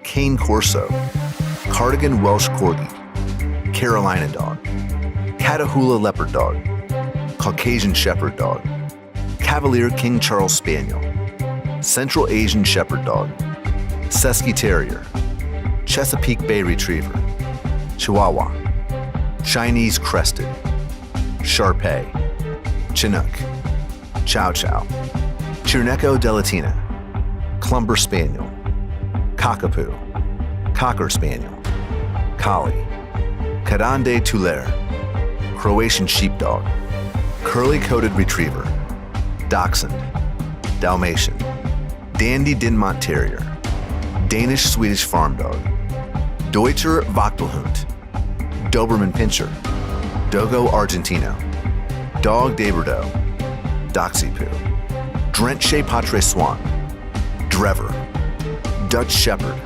Cane Corso, Cardigan Welsh Corgi, Carolina Dog, Catahoula Leopard Dog, Caucasian Shepherd Dog, Cavalier King Charles Spaniel, Central Asian Shepherd Dog, Sesky Terrier, Chesapeake Bay Retriever, Chihuahua, Chinese Crested, Shar-Pei, Chinook, Chow Chow, Chirneco de Latina, Clumber Spaniel, Cockapoo, Cocker Spaniel, Collie, Caran de Tulare, Croatian Sheepdog, Curly-Coated Retriever, Dachshund, Dalmatian, Dandy Dinmont Terrier, Danish-Swedish Farm Dog, Deutscher Wachtelhund, Doberman Pinscher, Dogo Argentino, Dog de Bordeaux, Doxypoo, Drentche Patre Swan, Drever, Dutch Shepherd,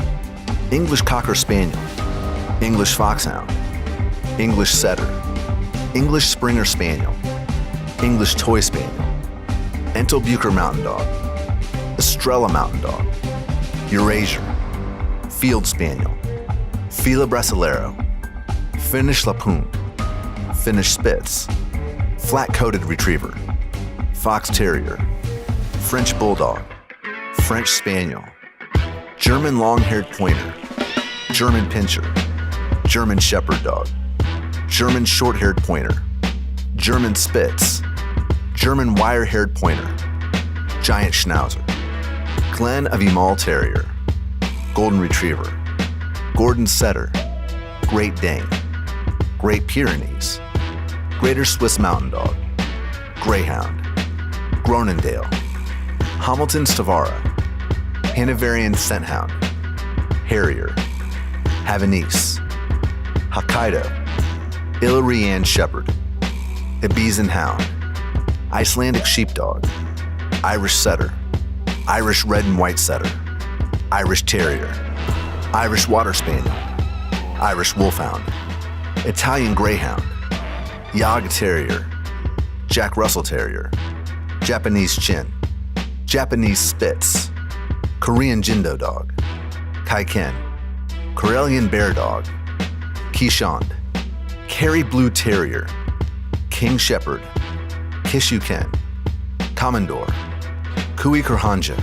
English Cocker Spaniel, English Foxhound, English Setter, English Springer Spaniel, English Toy Spaniel, Entelbucher Mountain Dog, Estrella Mountain Dog, Eurasier, Field Spaniel, Fila Brasileiro, Finnish Lapun, Finnish Spitz, Flat-Coated Retriever, Fox Terrier, French Bulldog, French Spaniel, German Long-Haired Pointer, German Pinscher, German Shepherd Dog, German Short-Haired Pointer, German Spitz, German Wire-Haired Pointer, Giant Schnauzer, Glen of Emal Terrier, Golden Retriever, Gordon Setter, Great Dane, Great Pyrenees, Greater Swiss Mountain Dog, Greyhound, Groenendael, Hamilton Stavara, Hanoverian Scent Hound, Harrier, Havanese, Hokkaido, Illyrian Shepherd, Ibiza Hound, Icelandic Sheepdog, Irish Setter, Irish Red and White Setter, Irish Terrier, Irish Water Spaniel, Irish Wolfhound, Italian Greyhound, Yag Terrier, Jack Russell Terrier, Japanese Chin, Japanese Spitz, Korean Jindo Dog, Kaiken, Karelian Bear Dog, Keeshond, Kerry Blue Terrier, King Shepherd, Kishuken, Commodore, Kui Kurhanja,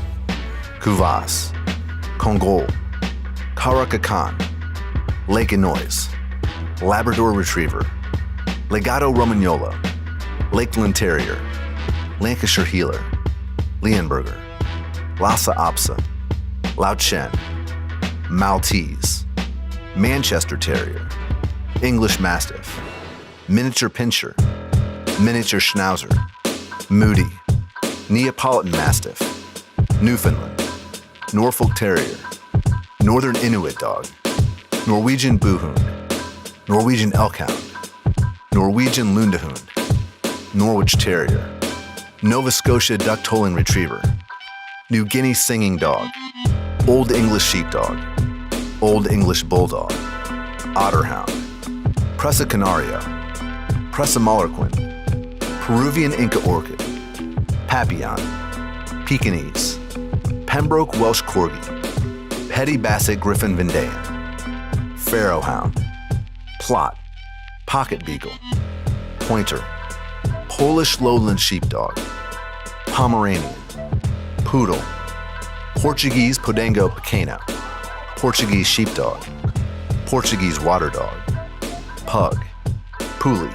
Kuvas, Kongol, Karakakan, Lake Innois, Labrador Retriever, Legato Romagnolo, Lakeland Terrier, Lancashire Heeler, Leonberger, Lhasa Apso, Lao Chen, Maltese, Manchester Terrier, English Mastiff, Miniature Pinscher, Miniature Schnauzer, Moody, Neapolitan Mastiff, Newfoundland, Norfolk Terrier, Northern Inuit Dog, Norwegian Boohound, Norwegian Elkhound, Norwegian Lundahound, Norwich Terrier, Nova Scotia Duck-Tolling Retriever, New Guinea Singing Dog, Old English Sheepdog, Old English Bulldog, Otterhound, Presa Canario, Presa Mollerquin, Peruvian Inca Orchid, Papillon, Pekingese, Pembroke Welsh Corgi, Petty Basset Griffon Vendean, Pharaoh Hound, Plot, Pocket Beagle, Pointer, Polish Lowland Sheepdog, Pomeranian, Poodle, Portuguese Podengo Pequeno, Portuguese Sheepdog, Portuguese Water Dog, Pug, Puli,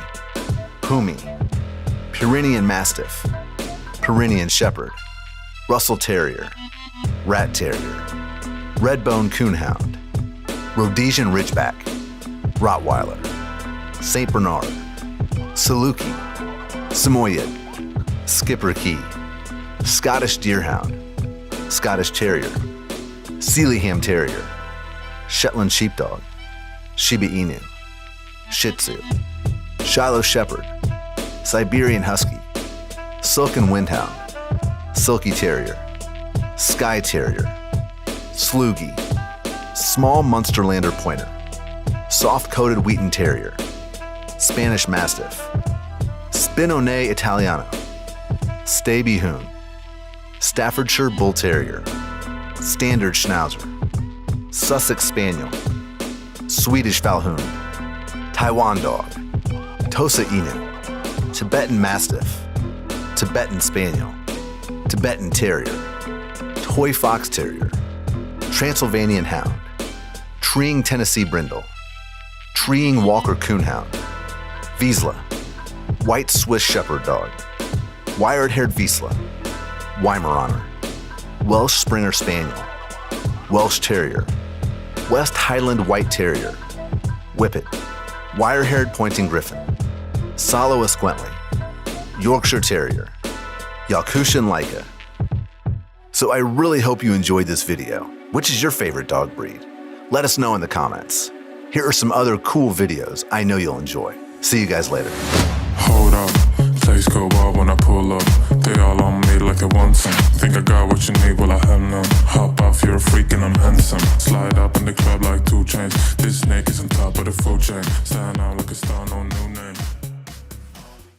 Pumi, Pyrenean Mastiff, Pyrenean Shepherd, Russell Terrier, Rat Terrier, Redbone Coonhound, Rhodesian Ridgeback, Rottweiler, St. Bernard, Saluki, Samoyed, Skipper Key, Scottish Deerhound, Scottish Terrier, Sealyham Terrier, Shetland Sheepdog, Shiba Inu, Shih Tzu, Shiloh Shepherd, Siberian Husky, Silken Windhound, Silky Terrier, Skye Terrier, Sloogie, Small Munsterlander Pointer, Soft-Coated Wheaten Terrier, Spanish Mastiff, Spinone Italiano, Stabyhound, Staffordshire Bull Terrier, Standard Schnauzer, Sussex Spaniel, Swedish Falhound, Taiwan Dog, Tosa Inu, Tibetan Mastiff, Tibetan Spaniel, Tibetan Terrier, Toy Fox Terrier, Transylvanian Hound, Treeing Tennessee Brindle, Treeing Walker Coonhound, Vizsla, White Swiss Shepherd Dog, Wire-haired Vizsla, Weimaraner, Welsh Springer Spaniel, Welsh Terrier, West Highland White Terrier, Whippet, Wire-haired Pointing Griffon, Salo Esquently, Yorkshire Terrier, Yakutian Laika. So I really hope you enjoyed this video. Which is your favorite dog breed? Let us know in the comments. Here are some other cool videos I know you'll enjoy. See you guys later. Hold up, place go wild when I pull up. They all on me like they want some. Think I got what you need, well I have none. Hop off, you're a freak and I'm handsome. Slide up in the club like 2 chains. This snake is on top of the food chain. Stand out like a star, no